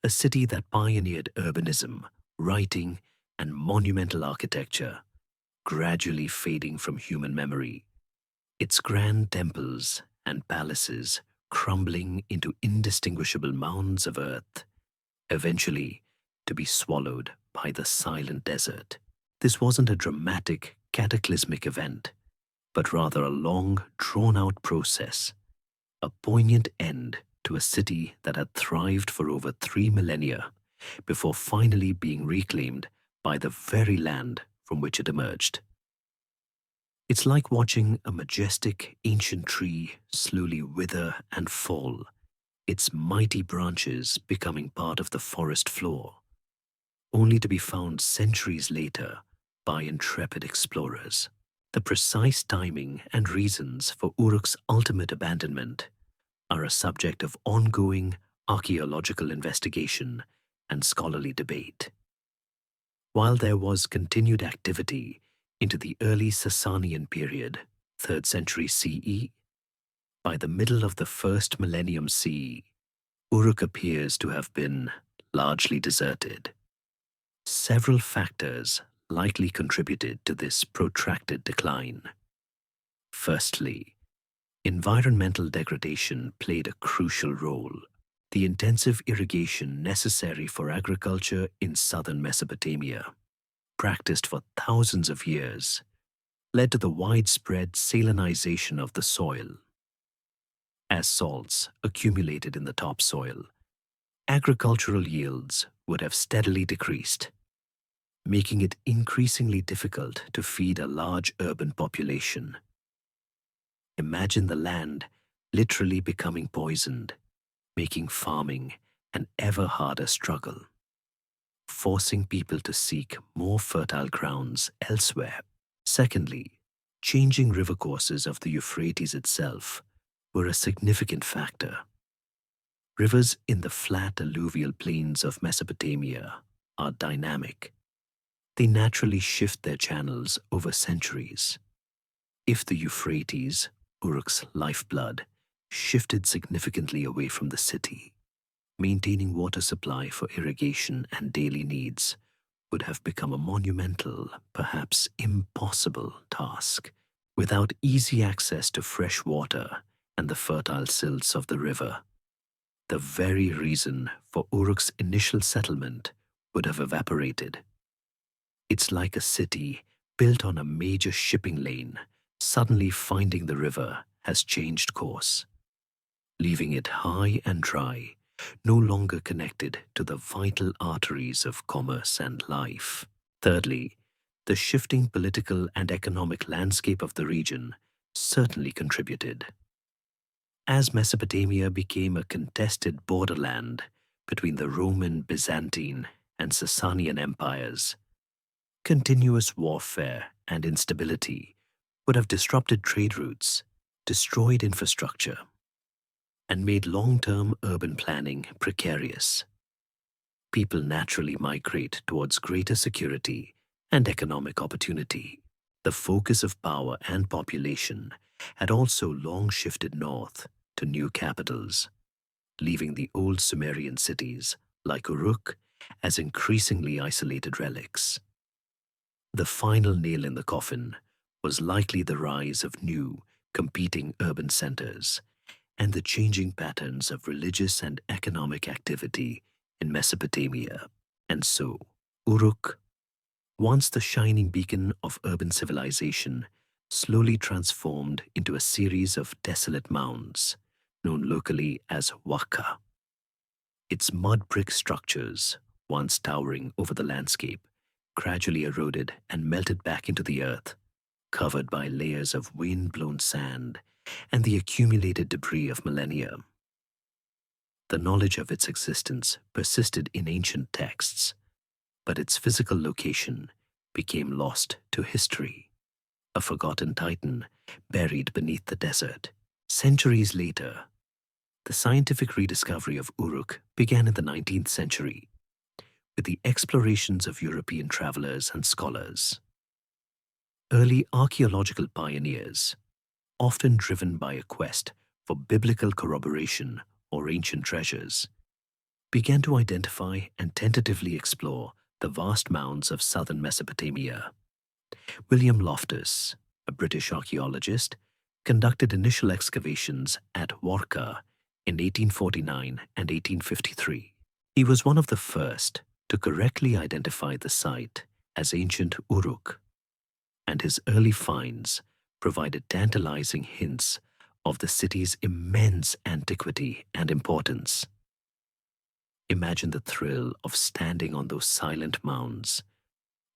a city that pioneered urbanism, writing, and monumental architecture, gradually fading from human memory, its grand temples and palaces crumbling into indistinguishable mounds of earth, eventually to be swallowed by the silent desert. This wasn't a dramatic, cataclysmic event, but rather a long, drawn-out process, a poignant end to a city that had thrived for over 3 millennia before finally being reclaimed by the very land from which it emerged. It's like watching a majestic, ancient tree slowly wither and fall, its mighty branches becoming part of the forest floor, only to be found centuries later by intrepid explorers. The precise timing and reasons for Uruk's ultimate abandonment are a subject of ongoing archaeological investigation and scholarly debate. While there was continued activity into the early Sasanian period, 3rd century CE, by the middle of the 1st millennium CE, Uruk appears to have been largely deserted. Several factors likely contributed to this protracted decline. Firstly, environmental degradation played a crucial role. The intensive irrigation necessary for agriculture in southern Mesopotamia, practiced for thousands of years, led to the widespread salinization of the soil. As salts accumulated in the topsoil, agricultural yields would have steadily decreased, making it increasingly difficult to feed a large urban population. Imagine the land literally becoming poisoned, making farming an ever harder struggle, forcing people to seek more fertile grounds elsewhere. Secondly, changing river courses of the Euphrates itself were a significant factor. Rivers in the flat alluvial plains of Mesopotamia are dynamic. They naturally shift their channels over centuries. If the Euphrates, Uruk's lifeblood, shifted significantly away from the city, maintaining water supply for irrigation and daily needs would have become a monumental, perhaps impossible task. Without easy access to fresh water and the fertile silts of the river, the very reason for Uruk's initial settlement would have evaporated. It's like a city built on a major shipping lane suddenly finding the river has changed course, leaving it high and dry, no longer connected to the vital arteries of commerce and life. Thirdly, the shifting political and economic landscape of the region certainly contributed. As Mesopotamia became a contested borderland between the Roman, Byzantine, and Sasanian empires, continuous warfare and instability would have disrupted trade routes, destroyed infrastructure, and made long-term urban planning precarious. People naturally migrate towards greater security and economic opportunity. The focus of power and population had also long shifted north to new capitals, leaving the old Sumerian cities, like Uruk, as increasingly isolated relics. The final nail in the coffin was likely the rise of new, competing urban centers, and the changing patterns of religious and economic activity in Mesopotamia. And so, Uruk, once the shining beacon of urban civilization, slowly transformed into a series of desolate mounds, known locally as waka. Its mud brick structures, once towering over the landscape, gradually eroded and melted back into the earth, covered by layers of wind-blown sand and the accumulated debris of millennia. The knowledge of its existence persisted in ancient texts, but its physical location became lost to history, a forgotten titan buried beneath the desert. Centuries later, the scientific rediscovery of Uruk began in the 19th century, with the explorations of European travelers and scholars. Early archaeological pioneers, often driven by a quest for biblical corroboration or ancient treasures, began to identify and tentatively explore the vast mounds of southern Mesopotamia. William Loftus, a British archaeologist, conducted initial excavations at Warka in 1849 and 1853. He was one of the first to correctly identify the site as ancient Uruk, and his early finds provided tantalizing hints of the city's immense antiquity and importance. Imagine the thrill of standing on those silent mounds,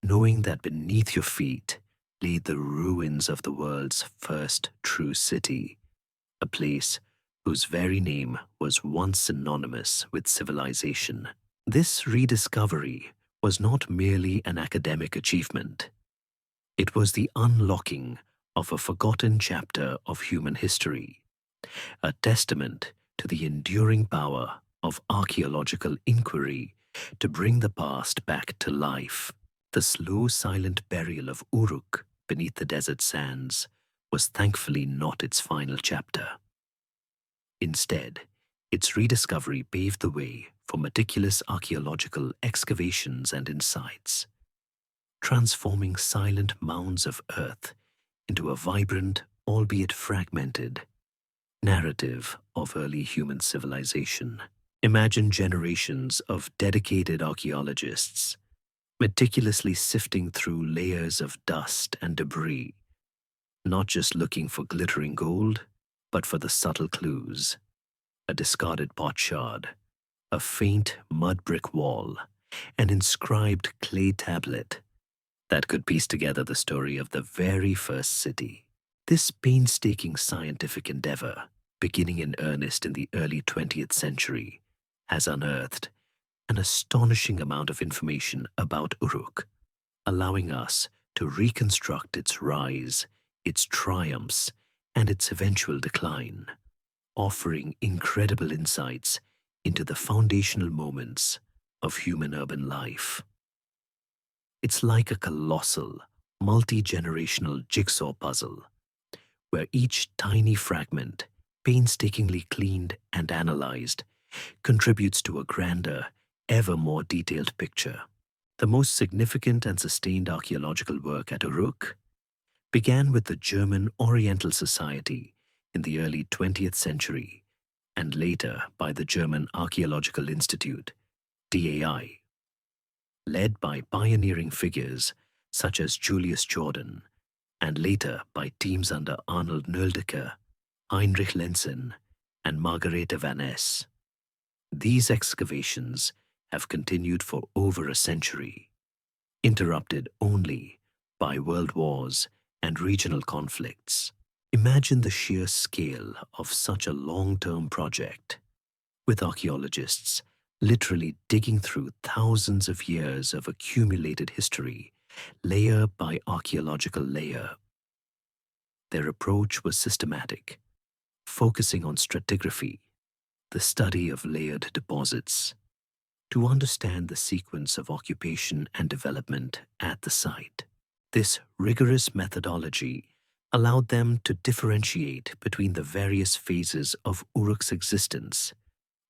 knowing that beneath your feet lay the ruins of the world's first true city, a place whose very name was once synonymous with civilization. This rediscovery was not merely an academic achievement. It was the unlocking of a forgotten chapter of human history, a testament to the enduring power of archaeological inquiry to bring the past back to life. The slow, silent burial of Uruk beneath the desert sands was thankfully not its final chapter. Instead, its rediscovery paved the way for meticulous archaeological excavations and insights, transforming silent mounds of earth into a vibrant, albeit fragmented, narrative of early human civilization. Imagine generations of dedicated archaeologists meticulously sifting through layers of dust and debris, not just looking for glittering gold, but for the subtle clues: a discarded potsherd, a faint mud brick wall, an inscribed clay tablet that could piece together the story of the very first city. This painstaking scientific endeavor, beginning in earnest in the early 20th century, has unearthed an astonishing amount of information about Uruk, allowing us to reconstruct its rise, its triumphs, and its eventual decline, offering incredible insights into the foundational moments of human urban life. It's like a colossal, multi-generational jigsaw puzzle, where each tiny fragment, painstakingly cleaned and analyzed, contributes to a grander, ever more detailed picture. The most significant and sustained archaeological work at Uruk began with the German Oriental Society in the early 20th century, and later by the German Archaeological Institute, DAI, led by pioneering figures such as Julius Jordan, and later by teams under Arnold Nöldeke, Heinrich Lenzen, and Margarethe van Ness. These excavations have continued for over a century, interrupted only by world wars and regional conflicts. Imagine the sheer scale of such a long-term project, with archaeologists literally digging through thousands of years of accumulated history, layer by archaeological layer. Their approach was systematic, focusing on stratigraphy, the study of layered deposits, to understand the sequence of occupation and development at the site. This rigorous methodology allowed them to differentiate between the various phases of Uruk's existence,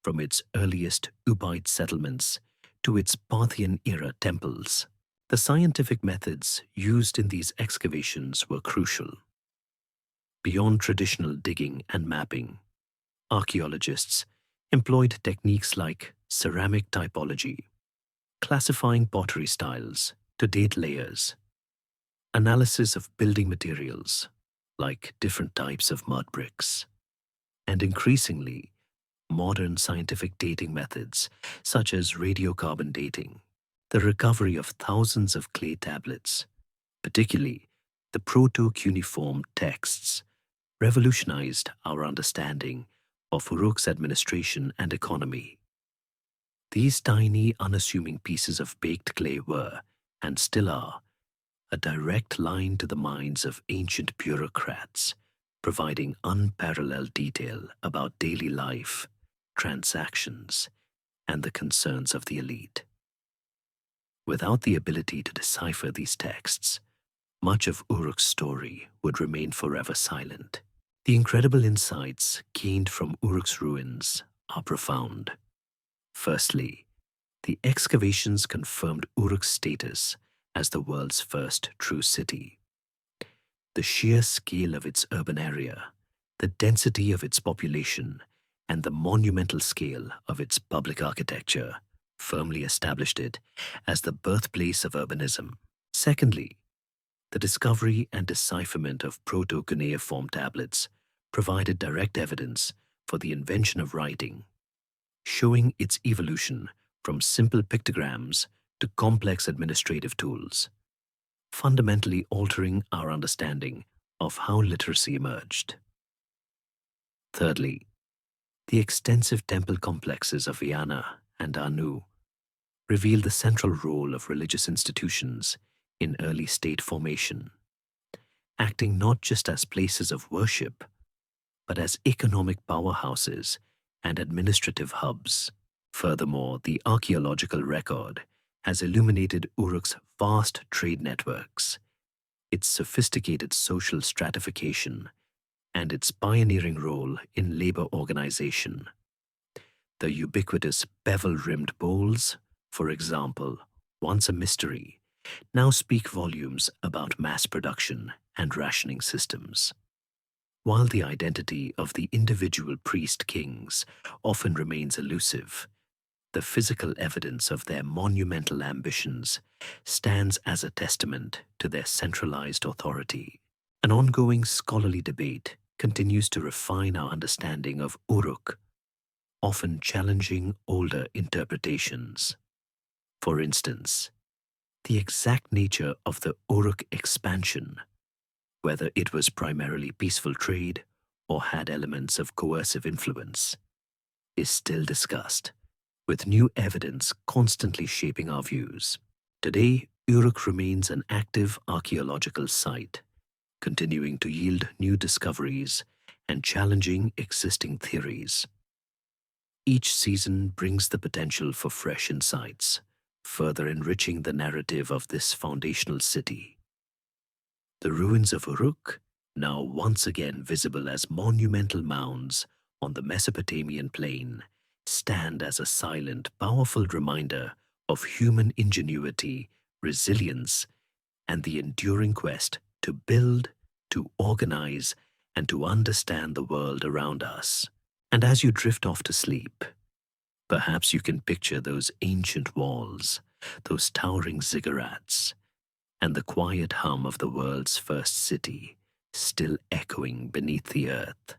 from its earliest Ubaid settlements to its Parthian-era temples. The scientific methods used in these excavations were crucial. Beyond traditional digging and mapping, archaeologists employed techniques like ceramic typology, classifying pottery styles to date layers, analysis of building materials like different types of mud bricks, and increasingly modern scientific dating methods such as radiocarbon dating. The recovery of thousands of clay tablets, particularly the proto-cuneiform texts, revolutionized our understanding of Uruk's administration and economy. These tiny, unassuming pieces of baked clay were, and still are, a direct line to the minds of ancient bureaucrats, providing unparalleled detail about daily life, transactions, and the concerns of the elite. Without the ability to decipher these texts, much of Uruk's story would remain forever silent. The incredible insights gained from Uruk's ruins are profound. Firstly, the excavations confirmed Uruk's status as the world's first true city. The sheer scale of its urban area, the density of its population, and the monumental scale of its public architecture firmly established it as the birthplace of urbanism. Secondly, the discovery and decipherment of proto-cuneiform tablets provided direct evidence for the invention of writing, showing its evolution from simple pictograms to complex administrative tools, fundamentally altering our understanding of how literacy emerged. Thirdly, the extensive temple complexes of Iana and Anu reveal the central role of religious institutions in early state formation, acting not just as places of worship, but as economic powerhouses and administrative hubs. Furthermore, the archaeological record has illuminated Uruk's vast trade networks, its sophisticated social stratification, and its pioneering role in labor organization. The ubiquitous bevel-rimmed bowls, for example, once a mystery, now speak volumes about mass production and rationing systems. While the identity of the individual priest-kings often remains elusive, the physical evidence of their monumental ambitions stands as a testament to their centralized authority. An ongoing scholarly debate continues to refine our understanding of Uruk, often challenging older interpretations. For instance, the exact nature of the Uruk expansion, whether it was primarily peaceful trade or had elements of coercive influence, is still discussed, with new evidence constantly shaping our views. Today, Uruk remains an active archaeological site, continuing to yield new discoveries and challenging existing theories. Each season brings the potential for fresh insights, further enriching the narrative of this foundational city. The ruins of Uruk, now once again visible as monumental mounds on the Mesopotamian plain, stand as a silent, powerful reminder of human ingenuity, resilience, and the enduring quest to build, to organize, and to understand the world around us. And as you drift off to sleep, perhaps you can picture those ancient walls, those towering ziggurats, and the quiet hum of the world's first city still echoing beneath the earth.